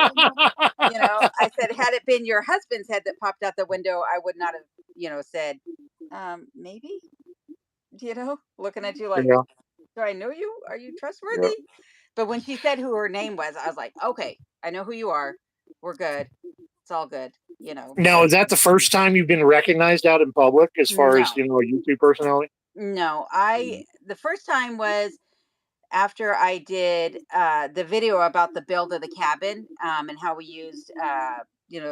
I said, had it been your husband's head that popped out the window, I would not have, said, maybe, looking at you like, Yeah, do I know you? Are you yeah. trustworthy? But when she said who her name was, I was like, okay, I know who you are. We're good. It's all good. Now, But is that the first time you've been recognized out in public as far as no, a YouTube personality? no. The first time was after I did the video about the build of the cabin, and how we used,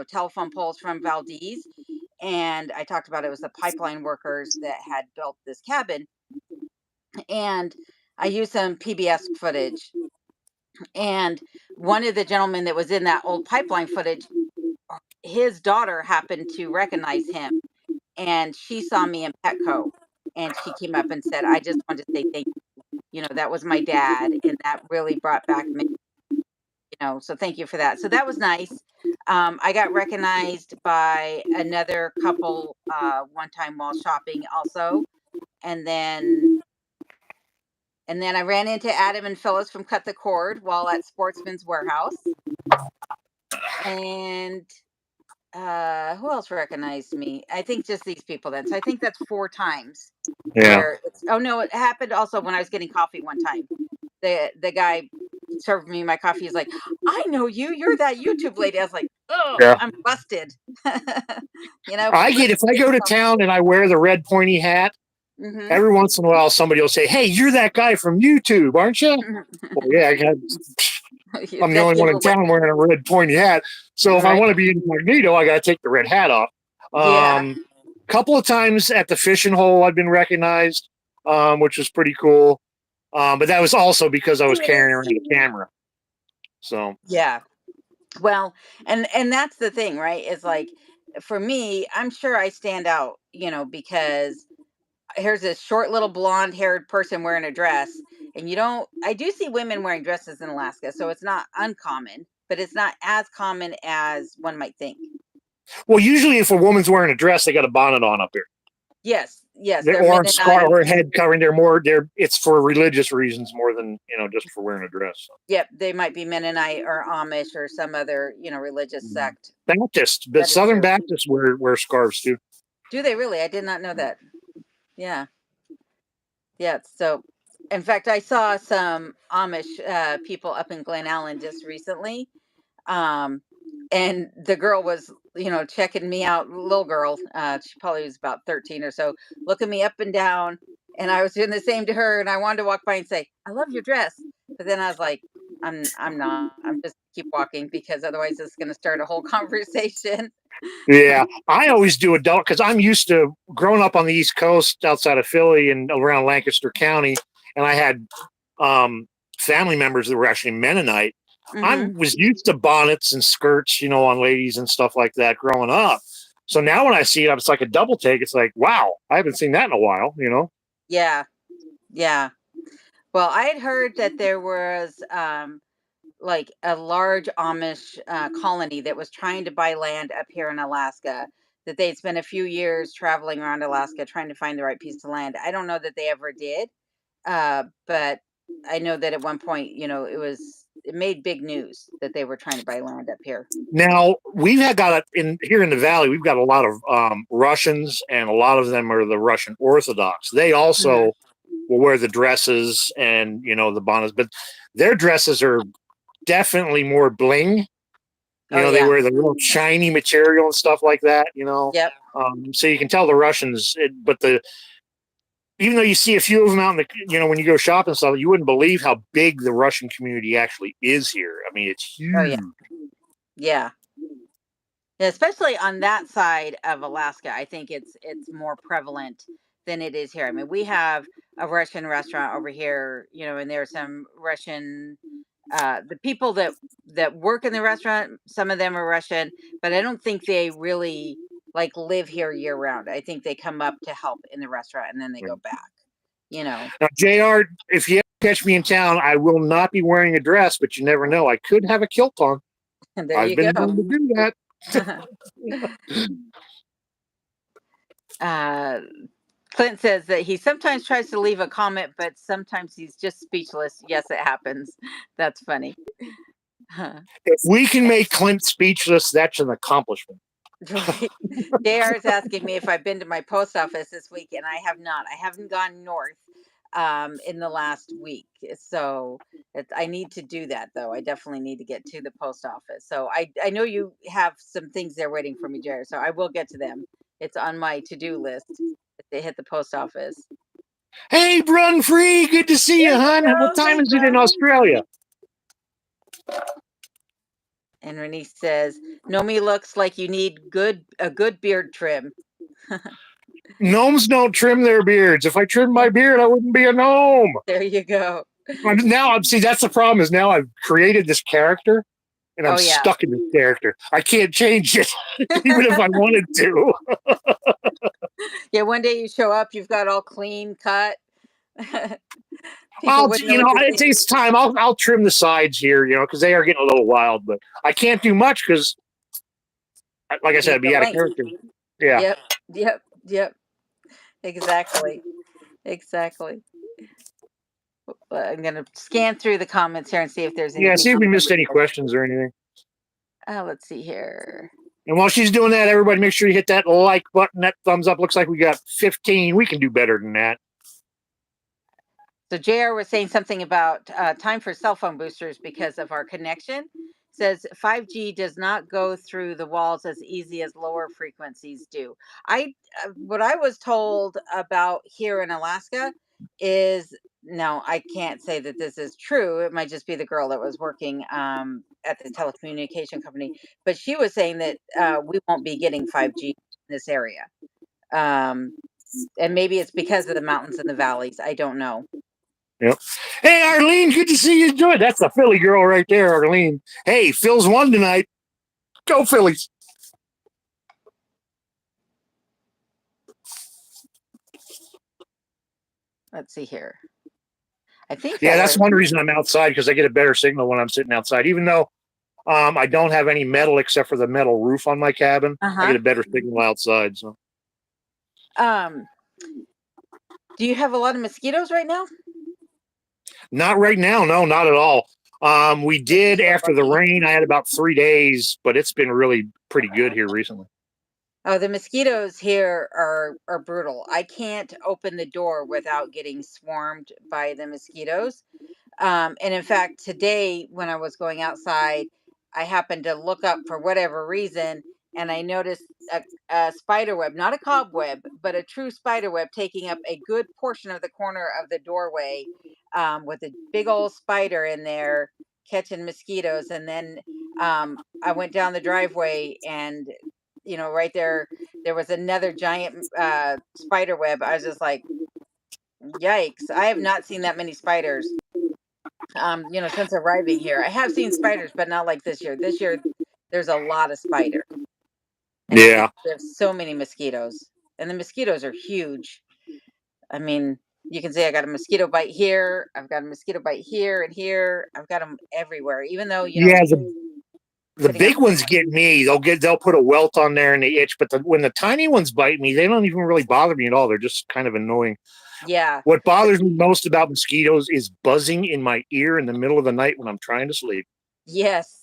telephone poles from Valdez. And I talked about it was the pipeline workers that had built this cabin. And I used some PBS footage. And one of the gentlemen that was in that old pipeline footage, his daughter happened to recognize him, and she saw me in Petco, and she came up and said, "I just wanted to say thank you. That was my dad, and that really brought back me. So thank you for that." So that was nice. I got recognized by another couple one time while shopping, also, and then I ran into Adam and Phyllis from Cut the Cord while at Sportsman's Warehouse, and who else recognized me? I think just these people then. So I think that's four times Yeah, where it's oh no, it happened also when I was getting coffee one time. The guy served me my coffee. He's like, "I know you. You're that YouTube lady." I was like, "Oh, yeah. I'm busted." I But get if I go to town and I wear the red pointy hat, hmm every once in a while somebody will say, "Hey, you're that guy from YouTube, aren't you?" Well, yeah, I'm the that only one in giveaway. town wearing a red pointy hat. So if I Right. want to be incognito, I got to take the red hat off. Yeah. Couple of times at the fishing hole, I've been recognized, which was pretty cool. But that was also because I was carrying around a camera. So Yeah. Well, and that's the thing, right? Is like, for me, I'm sure I stand out, because here's this short little blonde haired person wearing a dress, and I do see women wearing dresses in Alaska, so it's not uncommon, but it's not as common as one might think. well, usually if a woman's wearing a dress, they got a bonnet on up here. Yes, yes, They're they're or scarf Mennonite. or head covering. They're more. They're it's for religious reasons more than just for wearing a dress. Yep, they might be Mennonite or Amish or some other, religious sect. Baptists, but That is Southern true. Baptists wear scarves too. Do they really? I did not know that. Yeah. Yeah, so in fact, I saw some Amish people up in Glen Allen just recently. Um, and the girl was, checking me out, little girl. She probably was about 13 or so, looking me up and down. And I was doing the same to her. And I wanted to walk by and say, "I love your dress." But then I was like, I'm not. I'm just keep walking because otherwise it's going to start a whole conversation. Yeah, I always do adult because I'm used to growing up on the East Coast outside of Philly and around Lancaster County, and I had um, family members that were actually Mennonite. I hmm was used to bonnets and skirts, on ladies and stuff like that growing up. So now when I see it, it's like a double take. It's like, wow, I haven't seen that in a while. Yeah, yeah. Well, I had heard that there was like a large Amish colony that was trying to buy land up here in Alaska. That they'd spent a few years traveling around Alaska trying to find the right piece of land. I don't know that they ever did, but I know that at one point, it made big news that they were trying to buy land up here. Now we've had got in here in the valley. We've got a lot of Russians, and a lot of them are the Russian Orthodox. They hmm also will wear the dresses and the bonnets, but their dresses are definitely more bling. Oh They yeah. wear the real shiny material and stuff like that. Yep. So you can tell the Russians, but even though you see a few of them out in when you go shopping and stuff, you wouldn't believe how big the Russian community actually is here. I mean, it's Oh huge. yeah. Yeah. Yeah, especially on that side of Alaska, I think it's more prevalent than it is here. I mean, we have a Russian restaurant over here, and there's some Russian the people that work in the restaurant, some of them are Russian, but I don't think they really like live here year round. I think they come up to help in the restaurant and then they go back. Now, JR, if you catch me in town, I will not be wearing a dress, but you never know. I could have a kilt on. And there I've you been go. known to do that. Clint says that he sometimes tries to leave a comment, but sometimes he's just speechless. Yes, it happens. That's funny. If we can make Clint speechless, that's an accomplishment. Right. JR is asking me if I've been to my post office this week, and I have not. I haven't gone north in the last week. So I need to do that, though. I definitely need to get to the post office. So I know you have some things there waiting for me, JR. So I will get to them. It's on my to-do list if they hit the post office. Hey, Brun Free, good to see you, hon. What time is it in Australia? And Renee says, Nomi looks like you need a good beard trim. Gnomes don't trim their beards. If I trimmed my beard, I wouldn't be a gnome. There you go. See, that's the problem is now I've created this character and I'm stuck in this character. I can't change it, even if I wanted to. Yeah, one day you show up, you've got all clean cut. It takes time. I'll trim the sides here, because they are getting a little wild, but I can't do much because, like I said, I'd be out of character. Yeah. Yep. Exactly. I'm gonna scan through the comments here and see if there's anything. Yeah, see if we missed any questions or anything. Let's see here. And while she's doing that, everybody make sure you hit that like button, that thumbs up. Looks like we got 15. We can do better than that. So JR was saying something about time for cell phone boosters because of our connection. Says 5G does not go through the walls as easy as lower frequencies do. What I was told about here in Alaska is, no, I can't say that this is true. It might just be the girl that was working at the telecommunication company, but she was saying that we won't be getting 5G in this area. And maybe it's because of the mountains and the valleys. I don't know. Yep. Hey, Arlene, good to see you enjoy. That's the Philly girl right there, Arlene. Hey, Phil's won tonight. Go Phillies. Let's see here. I think. Yeah, that's one reason I'm outside, because I get a better signal when I'm sitting outside. Even though I don't have any metal except for the metal roof on my cabin, I get a better signal outside. So. Do you have a lot of mosquitoes right now? Not right now. No, not at all. We did after the rain. I had about 3 days, but it's been really pretty good here recently. Oh, the mosquitoes here are brutal. I can't open the door without getting swarmed by the mosquitoes. And in fact, today when I was going outside, I happened to look up for whatever reason, and I noticed a spider web, not a cobweb, but a true spider web taking up a good portion of the corner of the doorway, with a big old spider in there catching mosquitoes. And then I went down the driveway, and right there was another giant spider web. I was just like, yikes. I have not seen that many spiders since arriving here. I have seen spiders, but not like this year. This year there's a lot of spiders. And there's so many mosquitoes, and the mosquitoes are huge. I mean, you can say I got a mosquito bite here, I've got a mosquito bite here and here, I've got them everywhere, even though the big ones get me. They'll put a welt on there and they itch, but when the tiny ones bite me, they don't even really bother me at all. They're just kind of annoying. Yeah. What bothers me most about mosquitoes is buzzing in my ear in the middle of the night when I'm trying to sleep. Yes,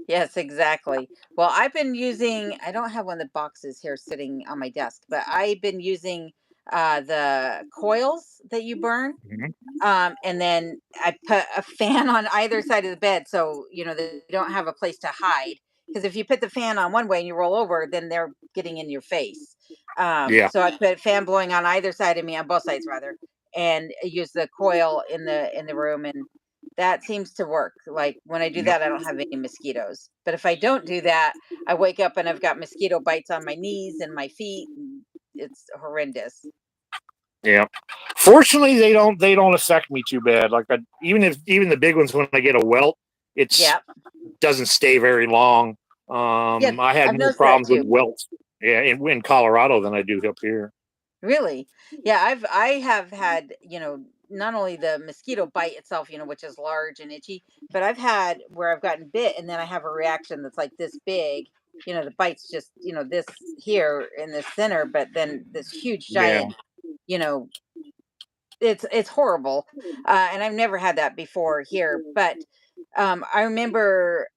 exactly. Well, I've been using, I don't have one of the boxes here sitting on my desk, but I've been using the coils that you burn. And then I put a fan on either side of the bed, so they don't have a place to hide. Because if you put the fan on one way and you roll over, then they're getting in your face. So I put a fan blowing on either side of me, on both sides rather, and use the coil in the room, and that seems to work. Like when I do that, I don't have any mosquitoes. But if I don't do that, I wake up and I've got mosquito bites on my knees and my feet. And it's horrendous. Yeah. Fortunately, they don't affect me too bad. Like even the big ones, when I get a welt, it doesn't stay very long. I had no problems with welts. Yeah, in Colorado than I do up here. Really? Yeah, I have had, not only the mosquito bite itself, which is large and itchy, but I've had where I've gotten bit and then I have a reaction that's like this big. The bite's just, this here in the center, but then this huge Yeah. giant, you know, it's horrible. And I've never had that before here, but I remember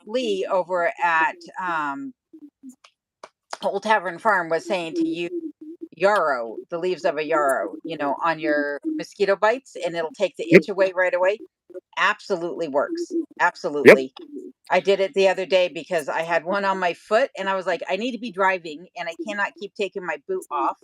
Lee over at Old Tavern Farm was saying to use yarrow, the leaves of a yarrow, on your mosquito bites, and it'll take the Yep. itch away right away. Absolutely works. Yep. Absolutely. I did it the other day because I had one on my foot and I was like, I need to be driving and I cannot keep taking my boot off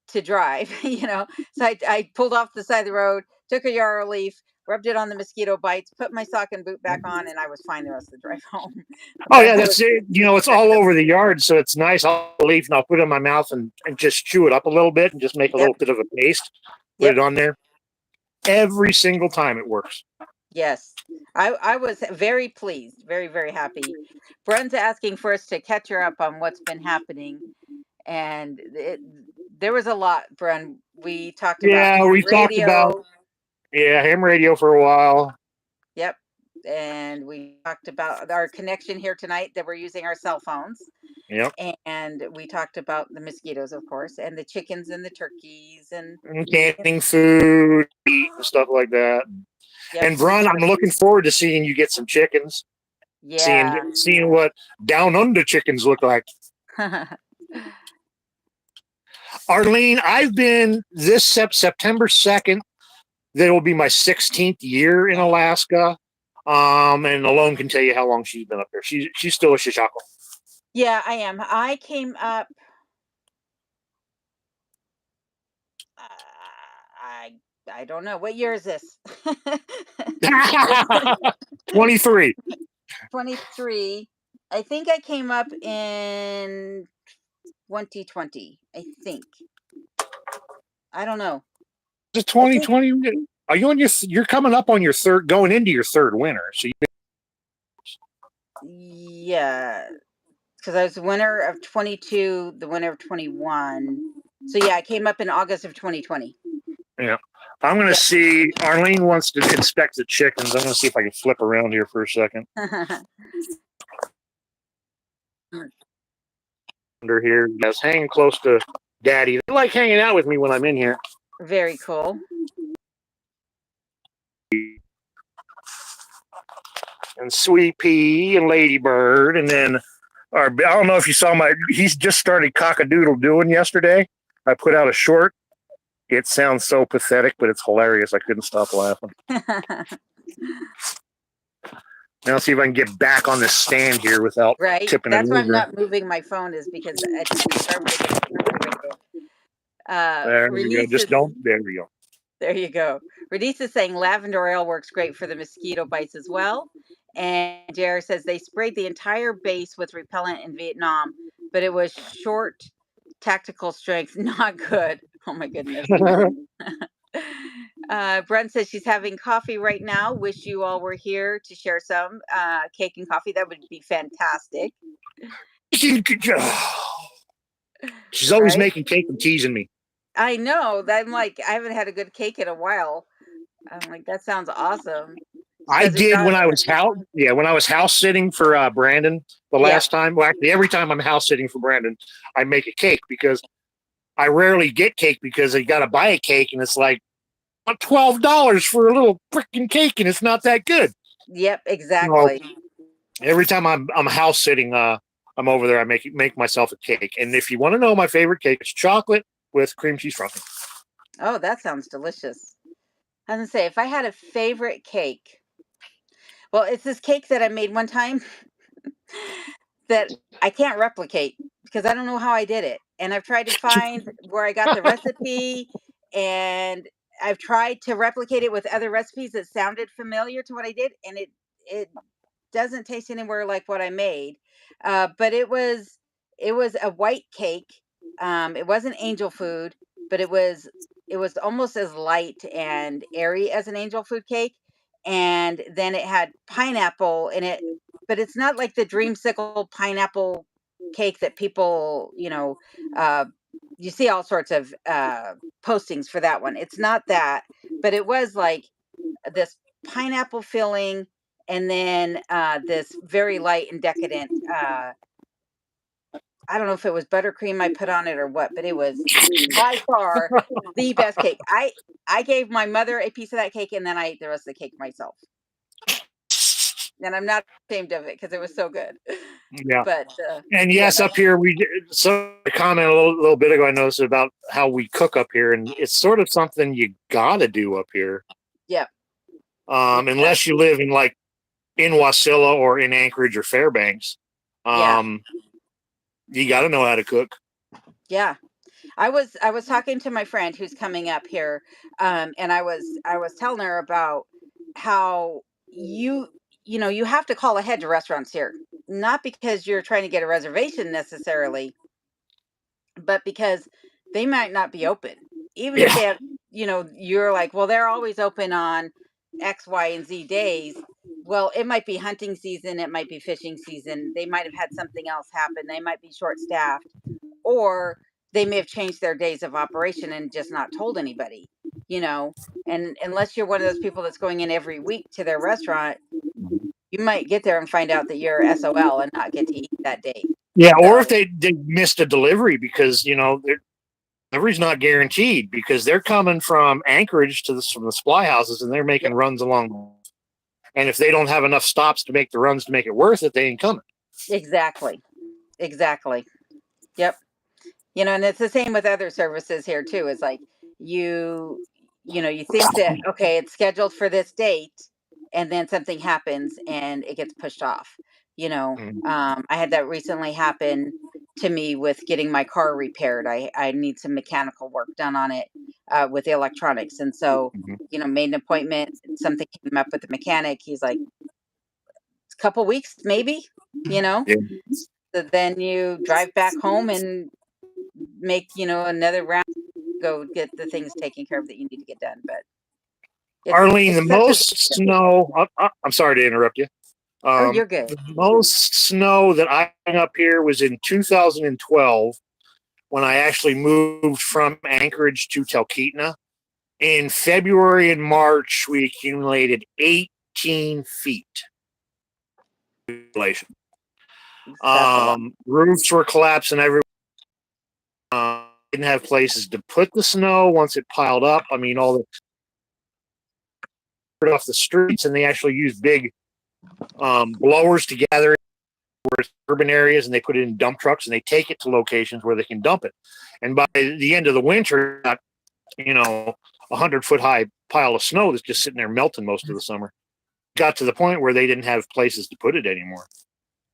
to drive, So I pulled off the side of the road, took a yarrow leaf, rubbed it on the mosquito bites, put my sock and boot back on, and I was fine the rest of the drive home. Oh But yeah, I that's was it. It's all over the yard, so it's nice. I'll leaf and I'll put it in my mouth and just chew it up a little bit and just make a yep, little bit of a paste. Put yep. it on there. Every single time it works. Yes. I was very pleased, very, very happy. Bren's asking for us to catch her up on what's been happening. And there was a lot, Bren. We talked about Yeah, ham we talked about radio. ham radio for a while. Yep. And we talked about our connection here tonight that we're using our cell phones. Yep. And we talked about the mosquitoes, of course, and the chickens and the turkeys And canning food, and stuff like that. yep, And Bron, I'm looking forward to seeing you get some chickens. Seeing yeah. seeing what down under chickens look like. Arlene, I've been this September 2nd. That will be my 16th year in Alaska. And alone can tell you how long she's been up there. She's still a shishako. Yeah, I am. I came up. Uh, I I don't know what year is this. 23. 23. I think I came up in 2020. I think. I don't know. Is it I think 2020? Are you on you're coming up on your third, going into your third winter. So yeah, because I was the winter of 22, the winter of 21. So yeah, I came up in August of 2020. yeah. I'm going to Yeah. see. Arlene wants to inspect the chickens. I'm going to see if I can flip around here for a second. Under here, guys, hanging close to Daddy. They like hanging out with me when I'm in here. Very cool. And Sweet Pea and Ladybird, and then I don't know if you saw he's just started cock-a-doodle doing yesterday. I put out a short. It sounds so pathetic, but it's hilarious. I couldn't stop laughing. Now let's see if I can get back on this stand here without Right. tipping it That's why I'm over. not moving my phone is because I think we started to get aggravated. There we go. Renice Just is don't. There we go. There you go. Renice is saying lavender oil works great for the mosquito bites as well. And Jared says they sprayed the entire base with repellent in Vietnam, but it was short tactical strength, not good. Oh my goodness. Brent says she's having coffee right now. Wish you all were here to share some cake and coffee. That would be fantastic. She's always Right? making cake and teasing me. I know. I'm like, I haven't had a good cake in a while. I'm like, that sounds awesome. I did when I was house sitting for Brandon the last time. Well, actually, every time I'm house sitting for Brandon, I make a cake because I rarely get cake because I got to buy a cake and it's like $12 for a little freaking cake and it's not that good. Yep, exactly. Every time I'm house sitting, I'm over there. I make myself a cake, and if you want to know my favorite cake, it's chocolate with cream cheese frosting. Oh, that sounds delicious. I was gonna say if I had a favorite cake, well, it's this cake that I made one time that I can't replicate because I don't know how I did it, and I've tried to find where I got the recipe, and I've tried to replicate it with other recipes that sounded familiar to what I did, and it doesn't taste anywhere like what I made. But it was a white cake. It wasn't angel food, but it was almost as light and airy as an angel food cake. And then it had pineapple in it, but it's not like the dreamsicle pineapple cake that people, you see all sorts of postings for that one. It's not that, but it was like this pineapple filling, and then this very light and decadent. I don't know if it was buttercream I put on it or what, but it was by far the best cake. I gave my mother a piece of that cake, and then I ate the rest of the cake myself. And I'm not ashamed of it because it was so good. Yeah. But And yeah, yes, up here so a comment a little bit ago I noticed about how we cook up here, and it's sort of something you gotta do up here. yeah, Unless you live in Wasilla or in Anchorage or Fairbanks. yeah, You gotta know how to cook. yeah. I was talking to my friend who's coming up here, and I was telling her about how you you have to call ahead to restaurants here, not because you're trying to get a reservation necessarily, but because they might not be open. Even if Yeah. they have, you're like, well, they're always open on X, Y, and Z days. Well, it might be hunting season, it might be fishing season. They might have had something else happen. They might be short staffed, or they may have changed their days of operation and just not told anybody, you know. And unless you're one of those people that's going in every week to their restaurant, you might get there and find out that you're SOL and not get to eat that day. Yeah, or if So, they missed a delivery because their delivery's not guaranteed because they're coming from Anchorage from the supply houses and they're making yep, runs along. And if they don't have enough stops to make the runs to make it worth it, they ain't coming. exactly. Exactly. Yep. And it's the same with other services here too. It's like you you think that, okay, it's scheduled for this date, and then something happens and it gets pushed off. Mhm. I had that recently happen to me with getting my car repaired. I need some mechanical work done on it, with the electronics, and so Mhm. made an appointment. Something came up with the mechanic. He's like, a couple weeks maybe. You know. Yeah. So then you drive back home and make another round, go get the things taken care of that you need to get done. But Arlene, it's the such a most snow. I'm sorry to interrupt you. oh, you're good. The most snow that I hung up here was in 2012 when I actually moved from Anchorage to Talkeetna. In February and March, we accumulated 18 feet. That's a lot. Roofs were collapsing everywhere. Didn't have places to put the snow once it piled up. I mean, all the off the streets, and they actually used big blowers to gather urban areas, and they put it in dump trucks, and they take it to locations where they can dump it. And by the end of the winter, got 100-foot high pile of snow that's just sitting there melting most of the summer. Got to the point where they didn't have places to put it anymore.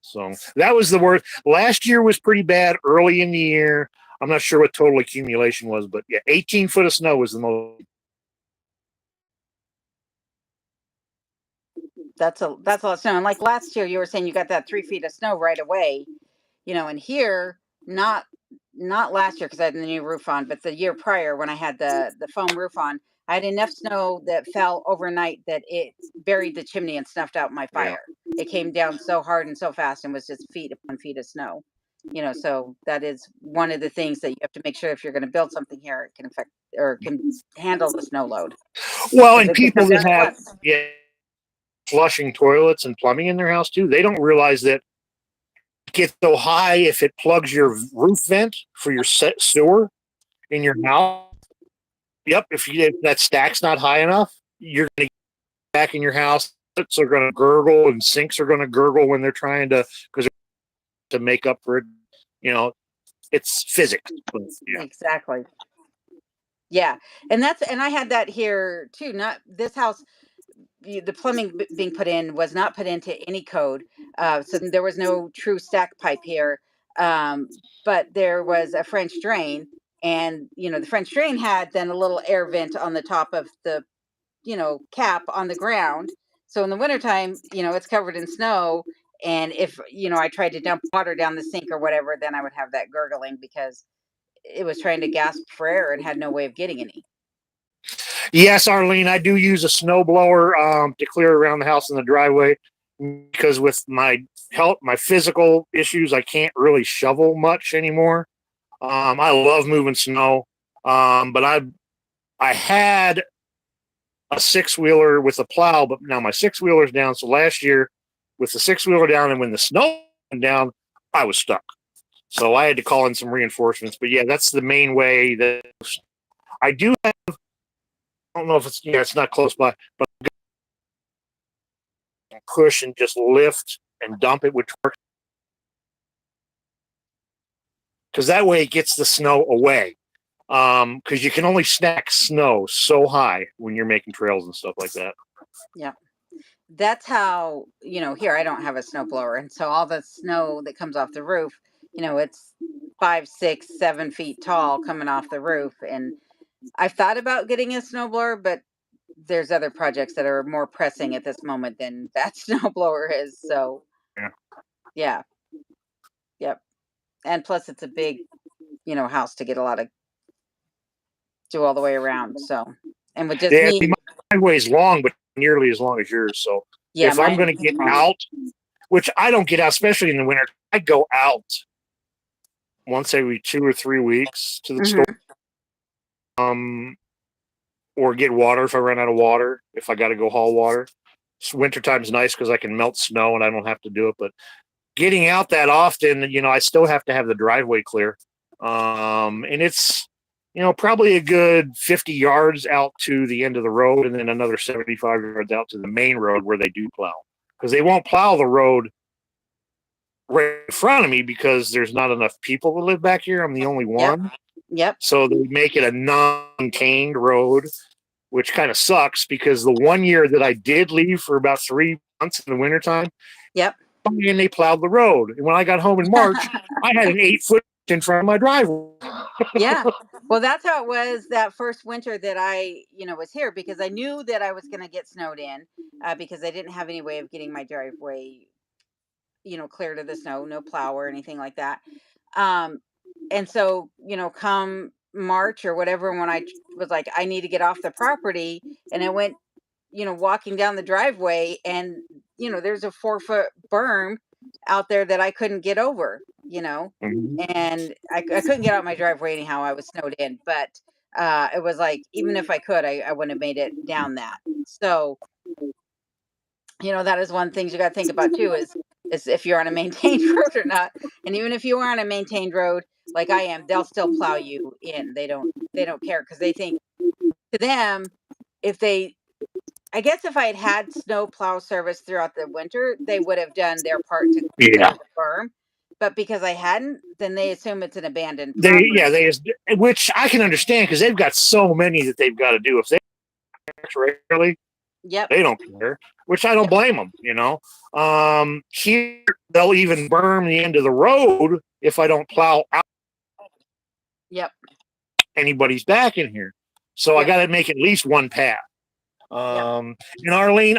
So that was the worst. Last year was pretty bad early in the year. I'm not sure what total accumulation was, but yeah, 18 foot of snow was the most. That's a lot of snow. And like last year, you were saying you got that 3 feet of snow right away. And here, not last year because I had the new roof on, but the year prior when I had the foam roof on, I had enough snow that fell overnight that it buried the chimney and snuffed out my Yeah. fire. It came down so hard and so fast and was just feet upon feet of snow. So that is one of the things that you have to make sure if you're going to build something here, it can affect or can handle the snow load Well, because and it can people come that down at have once. flushing toilets and plumbing in their house too, they don't realize that it gets so high if it plugs your roof vent for your sewer in your house. Yep, if that stack's not high enough, you're going to get back in your house. Toilets are going to gurgle, and sinks are going to gurgle when they're trying to make up for it. You know, it's physics. But yeah. Exactly. Yeah. And I had that here too. Not this house. The plumbing being put in was not put into any code, so there was no true stack pipe here. But there was a French drain, and the French drain had then a little air vent on the top of the cap on the ground. So in the wintertime, it's covered in snow. And if I tried to dump water down the sink or whatever, then I would have that gurgling because it was trying to gasp for air and had no way of getting any. Yes, Arlene, I do use a snow blower to clear around the house in the driveway because with my health, my physical issues, I can't really shovel much anymore. I love moving snow, but I had a six-wheeler with a plow, but now my six-wheeler's down. So last year, with the six-wheeler down, and when the snow went down, I was stuck. So I had to call in some reinforcements. But yeah, that's the main way that I do have. I don't know if it's it's not close by, but push and just lift and dump it, which works because that way it gets the snow away. Because you can only stack snow so high when you're making trails and stuff like that. Yeah. That's how, here I don't have a snow blower. And so all the snow that comes off the roof, it's 5, 6, 7 feet tall coming off the roof. And I've thought about getting a snow blower, but there's other projects that are more pressing at this moment than that snow blower is. So Yeah. yeah. Yep. And plus it's a big, house to get a lot of do all the way around. So, and with just Yeah, me, my driveway's long, but nearly as long as yours. So yeah, if I'm mine going to get out, which I don't get out, especially in the winter, I go out once every 2 or 3 weeks to the store, Mhm. or get water if I run out of water. If I got to go haul water, wintertime's nice because I can melt snow and I don't have to do it. But getting out that often, I still have to have the driveway clear, and it's probably a good 50 yards out to the end of the road, and then another 75 yards out to the main road where they do plow, because they won't plow the road right in front of me because there's not enough people to live back here. I'm the only Yep. one. Yep. So they make it a non-contained road, which kind of sucks because the one year that I did leave for about 3 months in the wintertime, Yep. and they plowed the road. And when I got home in March, I had an 8 foot in front of my driveway. Yeah. Well, that's how it was that first winter that I, was here, because I knew that I was going to get snowed in, because I didn't have any way of getting my driveway, clear to the snow, no plow or anything like that. Um, and so, come March or whatever, when I was like, I need to get off the property, and I went, walking down the driveway, and, there's a 4 foot berm out there that I couldn't get over, Mhm. and I couldn't get out my driveway anyhow. I was snowed in, but it was like, even if I could, I wouldn't have made it down that. So, that is one thing you got to think about too, is if you're on a maintained road or not. And even if you are on a maintained road like I am, they'll still plow you in. They don't care, because they think, to them, if they I guess if I had had snow plow service throughout the winter, they would have done their part to Yeah, clear the berm. But because I hadn't, then they assume it's an abandoned yeah, property. which I can understand because they've got so many that they've got to do. If they regularly, Yep. they don't care, which I don't Yep. blame them. Here they'll even berm the end of the road if I don't plow out Yep. anybody's back in here. So I Yep. got to make at least one path. Yep. And Arlene,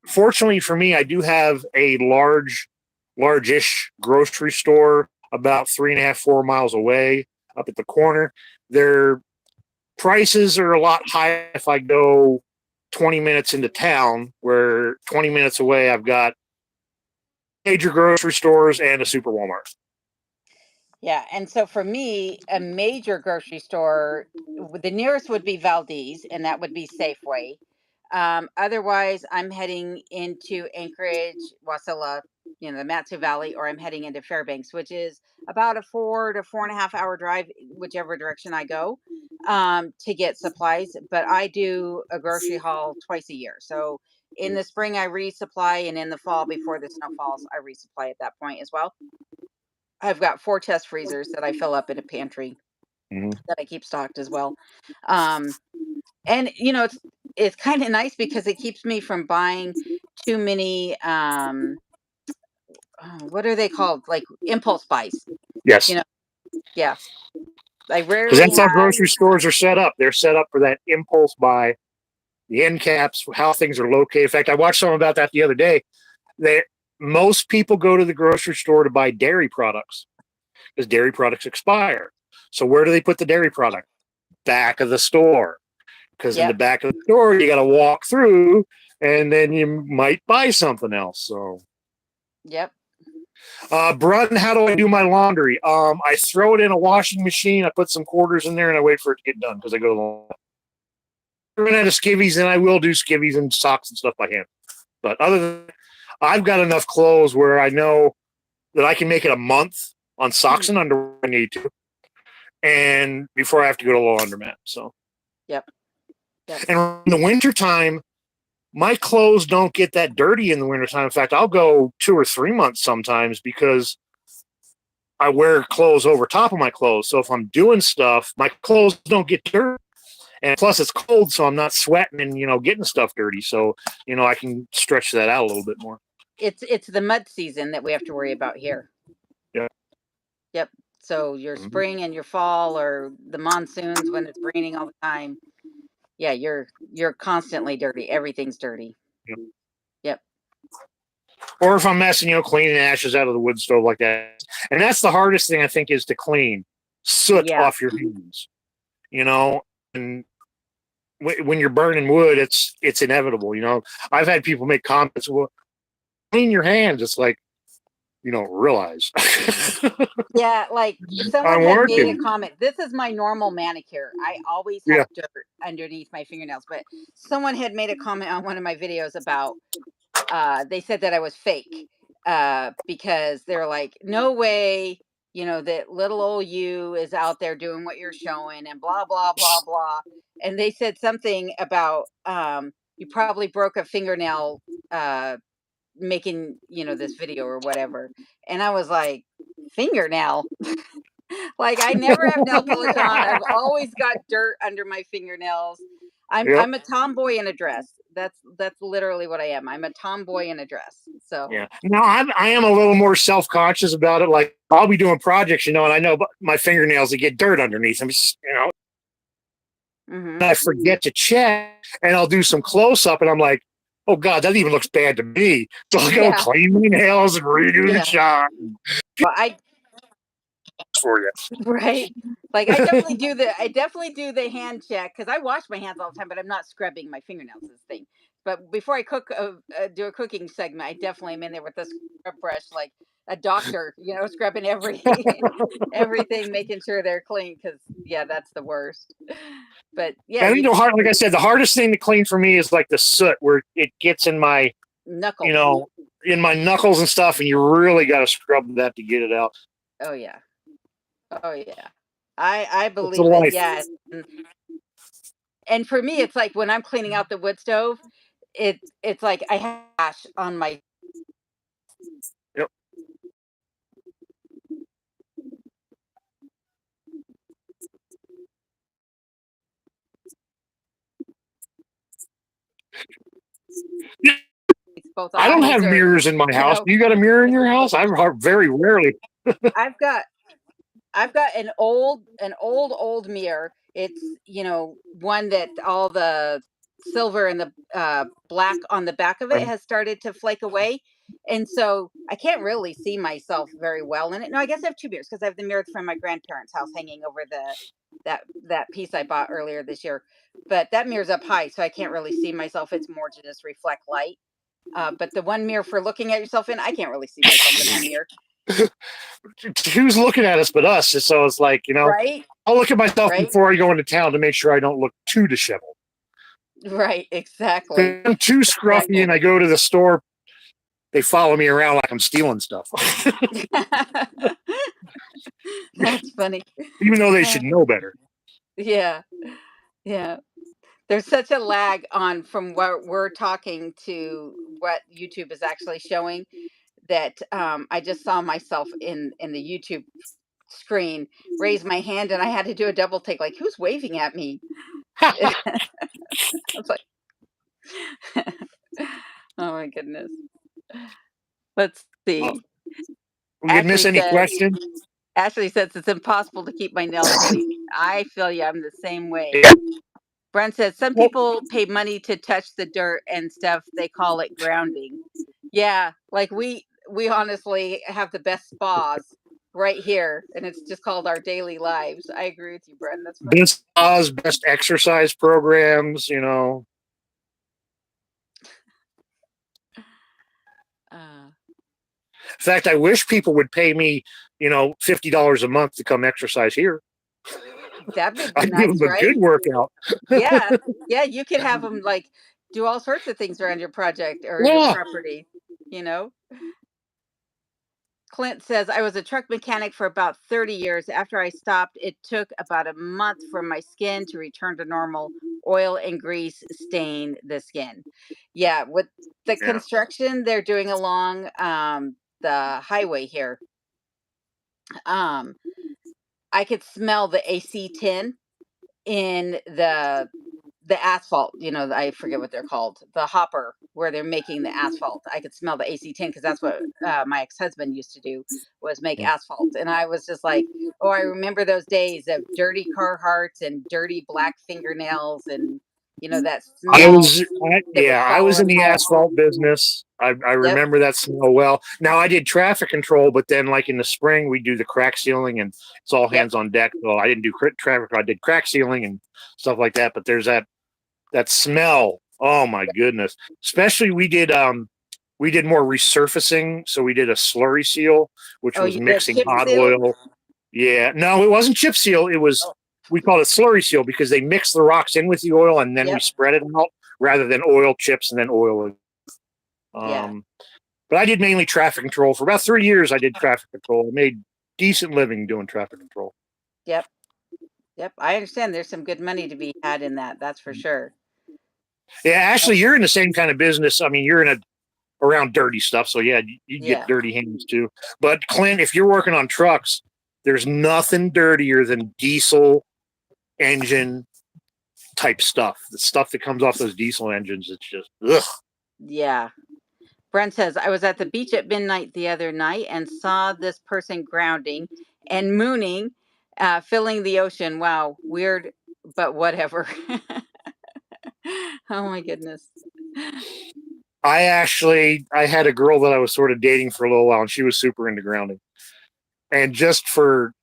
fortunately for me, I do have a large-ish grocery store about 3.5, 4 miles away up at the corner. Their prices are a lot higher if I go 20 minutes into town, where 20 minutes away, I've got major grocery stores and a super Walmart. Yeah, and so for me, a major grocery store, the nearest would be Valdez, and that would be Safeway. Otherwise, I'm heading into Anchorage, Wasilla, the Matsu Valley, or I'm heading into Fairbanks, which is about a 4 to 4.5 hour drive, whichever direction I go, to get supplies. But I do a grocery haul twice a year. So in the spring, I resupply, and in the fall, before the snow falls, I resupply at that point as well. I've got 4 chest freezers that I fill up in a pantry Mm-hmm. that I keep stocked as well. Um, and it's kind of nice because it keeps me from buying too many, what are they called? Like impulse buys. You Yes, know, yeah. I because rarely that's how have. grocery stores are set up. They're set up for that impulse buy, the end caps, how things are located. In fact, I watched something about that the other day. That most people go to the grocery store to buy dairy products because dairy products expire. So where do they put the dairy product? Back of the store. Because in the Yep. back of the store, you got to walk through, and then you might buy something else. So Yep. Brun, how do I do my laundry? I throw it in a washing machine. I put some quarters in there, and I wait for it to get done because I go to the run out of skivvies, and I will do skivvies and socks and stuff by hand. But other than that, I've got enough clothes where I know that I can make it a month on socks and underwear I need to, and before I have to go to the laundromat. So, Yep. Yep. and in the wintertime, my clothes don't get that dirty in the wintertime. In fact, I'll go 2 or 3 months sometimes because I wear clothes over top of my clothes. So if I'm doing stuff, my clothes don't get dirty. And plus it's cold, so I'm not sweating and, getting stuff dirty. So, I can stretch that out a little bit more. It's the mud season that we have to worry about here. Yeah. Yep. So your spring and your fall, or the monsoons when it's raining all the time. Yeah, you're constantly dirty. Everything's dirty. Yep. Yep. Or if I'm messing, cleaning ashes out of the wood stove like that. And that's the hardest thing I think is to clean soot off your hands. And when you're burning wood, it's inevitable. I've had people make comments, well, clean your hands. It's like, you don't realize. Yeah, like someone I'm had made a working. comment. This is my normal manicure. I always have dirt underneath my fingernails, but someone had made a comment on one of my videos about they said that I was fake because they're like, no way, that little old you is out there doing what you're showing and blah blah blah blah. And they said something about you probably broke a fingernail making this video or whatever. And I was like, fingernail? Like, I never have nail polish on. I've always got dirt under my fingernails. I'm a tomboy in a dress. That's literally what I am. I'm a tomboy in a dress. So yeah. Now I am a little more self conscious about it. Like I'll be doing projects, and I know my fingernails that get dirt underneath them. And I forget to check, and I'll do some close up, and I'm like, oh god, that even looks bad to me. So I'll go clean my nails and redo the shot. But I For you. right. Like I definitely do the hand check because I wash my hands all the time, but I'm not scrubbing my fingernails. This thing. But before I cook, do a cooking segment, I definitely am in there with the scrub brush, like a doctor, scrubbing everything, making sure they're clean. Because yeah, that's the worst. But yeah, And like I said, the hardest thing to clean for me is like the soot where it gets in my knuckles, in my knuckles and stuff, and you really got to scrub that to get it out. Oh yeah. Oh yeah. I It's a believe it. life. Yeah. And for me, it's like when I'm cleaning out the wood stove, it's like I have ash on my Yep. both I don't eyes, have or mirrors in my house. You got a mirror in your house? I've very rarely. I've got I've got an old mirror. It's, one that all the silver and the black on the back of it has started to flake away. And so I can't really see myself very well in it. No, I guess I have two mirrors because I have the mirror from my grandparents' house hanging over that piece I bought earlier this year. But that mirror's up high, so I can't really see myself. It's more to just reflect light. But the one mirror for looking at yourself in, I can't really see myself in that mirror. Who's looking at us but us? So it's like, Right? I'll look at myself Right? before I go into town to make sure I don't look too disheveled. Right, exactly. If I'm too scruffy Exactly. and I go to the store, they follow me around like I'm stealing stuff. That's funny. Even though they should know better. Yeah, yeah. There's such a lag on from what we're talking to what YouTube is actually showing that I just saw myself in the YouTube screen raise my hand, and I had to do a double take, like, who's waving at me? I was like, oh my goodness. Let's Well, see. we didn't miss Ashley any says, questions. it's impossible to keep my nails clean. I feel you. I'm the same way. Yeah. Brent says some Well, people pay money to touch the dirt and stuff. They call it grounding. Yeah, like we honestly have the best spas right here, and it's just called our daily lives. I agree with you, Brent. That's funny. best exercise programs, Uh, fact, I wish people would pay me, $50 a month to come exercise here. That would be I'd give nice, them a good right? workout. Yeah. Yeah, you could have them like do all sorts of things around your project or your Yeah. property, you know? Clint says, I was a truck mechanic for about 30 years. After I stopped, it took about a month for my skin to return to normal. Oil and grease stain the skin. Yeah, with the Yeah. construction they're doing along the highway here, um, I could smell the AC tin in the asphalt, I forget what they're called, the hopper where they're making the asphalt. I could smell the AC tin because that's what my ex-husband used to do, was make asphalt. And I was just like, oh, I remember those days of dirty Carhartts and dirty black fingernails and that smell that would I follow was in us the home. asphalt business. I Yep, remember that smell well. Now I did traffic control, but then like in the spring we do the crack sealing and it's all yep. hands on deck. So I didn't do traffic. I did crack sealing and stuff like that. But there's that smell. Oh my goodness! Especially we did more resurfacing. So we did a slurry seal, which Oh, was you did mixing chip hot seal? oil. Yeah, no, it wasn't chip seal. It was, Oh, we called it slurry seal because they mix the rocks in with the oil and then we yep, spread it out rather than oil chips and then oil. yeah, Um, but I did mainly traffic control for about 3 years. I did traffic control. I made decent living doing traffic control. yep, yep. I understand there's some good money to be had in that. That's for sure. Yeah, Ashley, you're in the same kind of business. I mean, you're in a around dirty stuff, so yeah, you get Yeah, dirty hands too. But Clint, if you're working on trucks, there's nothing dirtier than diesel engine type stuff. The stuff that comes off those diesel engines, it's just ugh. yeah. Brent says, I was at the beach at midnight the other night and saw this person grounding and mooning, filling the ocean. Wow, weird, but whatever. Oh my goodness. I had a girl that I was sort of dating for a little while, and she was super into grounding. And just for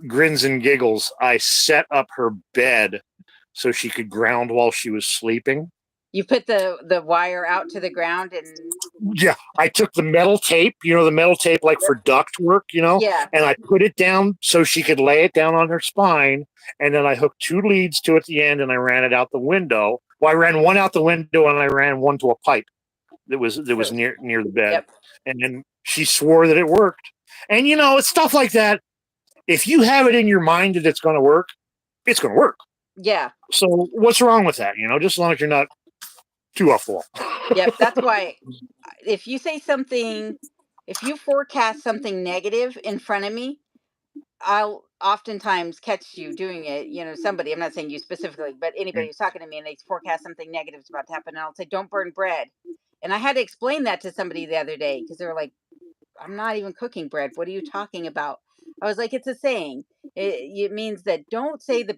grins and giggles, I set up her bed so she could ground while she was sleeping. You put the wire out to the ground and Yeah, I took the metal tape, the metal tape like yep. for duct work, Yeah. and I put it down so she could lay it down on her spine. And then I hooked two leads to it at the end and I ran it out the window. Well, I ran one out the window and I ran one to a pipe that was So, near the bed. yep. And then she swore that it worked. And it's stuff like that. If you have it in your mind that it's going to work, it's going to work. Yeah. So what's wrong with that? Just as long as you're not too off the wall. Yep. That's why if you say something, if you forecast something negative in front of me, I'll oftentimes catch you doing it. Somebody, I'm not saying you specifically, but anybody who's talking to me and they forecast something negative is about to happen, and I'll say, don't burn bread. And I had to explain that to somebody the other day because they were like, I'm not even cooking bread. What are you talking about? I was like, it's a saying. It means that don't say the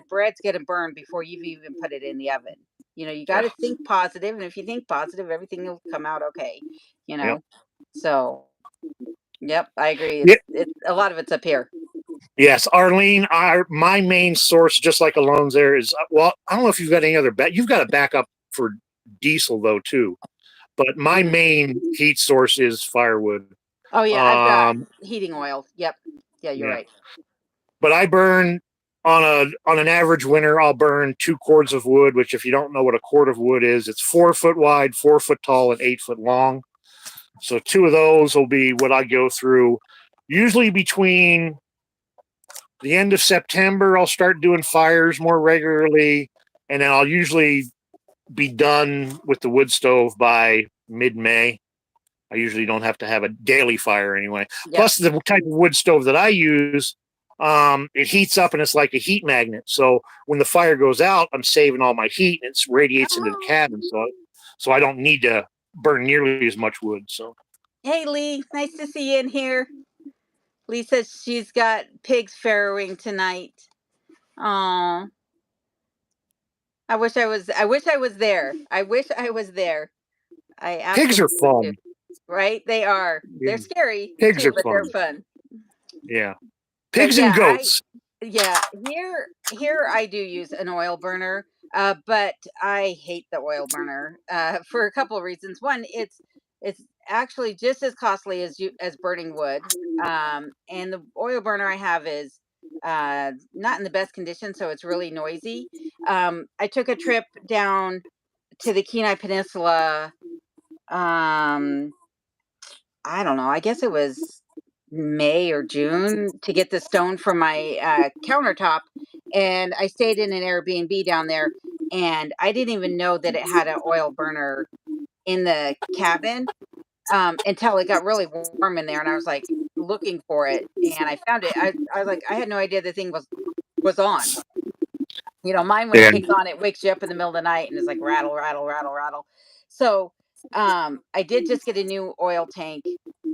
bread's gonna burn before you've even put it in the oven. You got Yeah. to think positive, and if you think positive, everything will come out okay. You Yeah. know. So, yep, I agree. Yeah. It's a lot of it's up here. Yes, Arlene, my main source, just like Alone's there, is well, I don't know if you've got any other you've got a backup for diesel though too, but my Mm. main heat source is firewood. Oh yeah, I've got Um, heating oil. Yep. Yeah, you're yeah, right. but I burn on an average winter, I'll burn 2 cords of wood, which if you don't know what a cord of wood is, it's 4 foot wide, 4 foot tall, and 8 foot long. So two of those will be what I go through. Usually between the end of September, I'll start doing fires more regularly, and then I'll usually be done with the wood stove by mid-May. I usually don't have to have a daily fire anyway. Yep. Plus, the type of wood stove that I use, it heats up and it's like a heat magnet. So when the fire goes out, I'm saving all my heat and it radiates into the Oh. cabin. So I don't need to burn nearly as much wood. So Hey Lee, nice to see you in here. Lee says she's got pigs farrowing tonight. Oh, I wish I was there. I wish I was there. I pigs are absolutely do. fun. Right? They are. Yeah, They're scary pigs too, are but they're fun. fun. Yeah, But pigs and yeah, goats. here I do use an oil burner, but I hate the oil burner for a couple of reasons. One, it's actually just as costly as burning wood. And the oil burner I have is not in the best condition, so it's really noisy. I took a trip down to the Kenai Peninsula. Um, I don't know. I guess it was May or June to get the stone from my countertop, and I stayed in an Airbnb down there, and I didn't even know that it had an oil burner in the cabin until it got really warm in there, and I was like looking for it, and I found it. I was like, I had no idea the thing was on. You know, mine when it And kicks on, it wakes you up in the middle of the night and it's like rattle, rattle, rattle, rattle. So I did just get a new oil tank.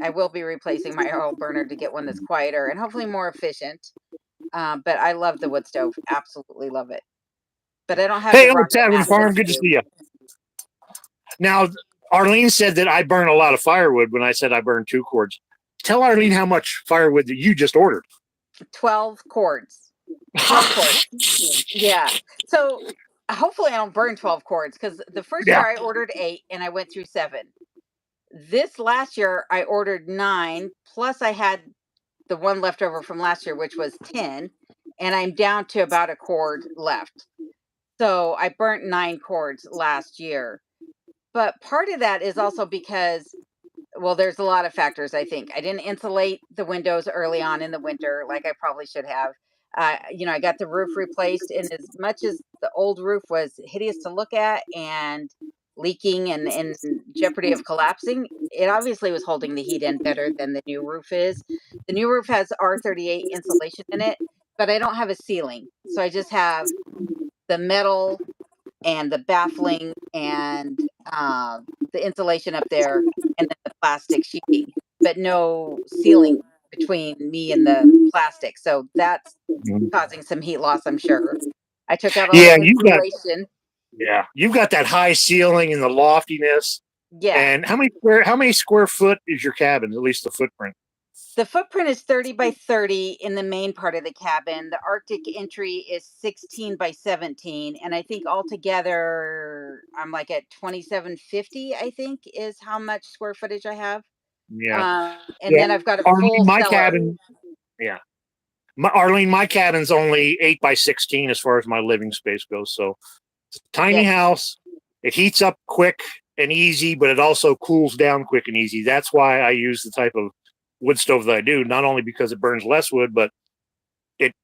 I will be replacing my oil burner to get one that's quieter and hopefully more efficient. But I love the wood stove. Absolutely love it. But I don't have the hey, old rocket Tavern mass that Farm, good you to do. see you. Now, Arlene said that I burn a lot of firewood when I said I burn 2 cords. Tell Arlene how much firewood that you just ordered. 12 cords. 12 cords. Yeah. So hopefully I don't burn 12 cords because the first year Yeah. I ordered 8 and I went through 7. This last year I ordered 9, plus I had the one left over from last year, which was 10, and I'm down to about a cord left. So I burnt 9 cords last year. But part of that is also because, well, there's a lot of factors, I think. I didn't insulate the windows early on in the winter like I probably should have. I got the roof replaced, and as much as the old roof was hideous to look at and leaking and in jeopardy of collapsing, it obviously was holding the heat in better than the new roof is. The new roof has R38 insulation in it, but I don't have a ceiling. So I just have the metal and the baffling and the insulation up there and then the plastic sheeting, but no ceiling between me and the plastic. So that's causing some heat loss, I'm sure. I took out all the Yeah, insulation. you've got that high ceiling and the loftiness. Yeah. And how many square foot is your cabin? At least the footprint. The footprint is 30 by 30 in the main part of the cabin. The Arctic entry is 16 by 17. And I think altogether, I'm like at 2750, I think is how much square footage I have. Yeah, And yeah. then I've got a Arlene, full my cellar. cabin. Yeah, Arlene, my cabin's only 8 by 16 as far as my living space goes. So it's a tiny Yes. house. It heats up quick and easy, but it also cools down quick and easy. That's why I use the type of wood stove that I do. Not only because it burns less wood, but it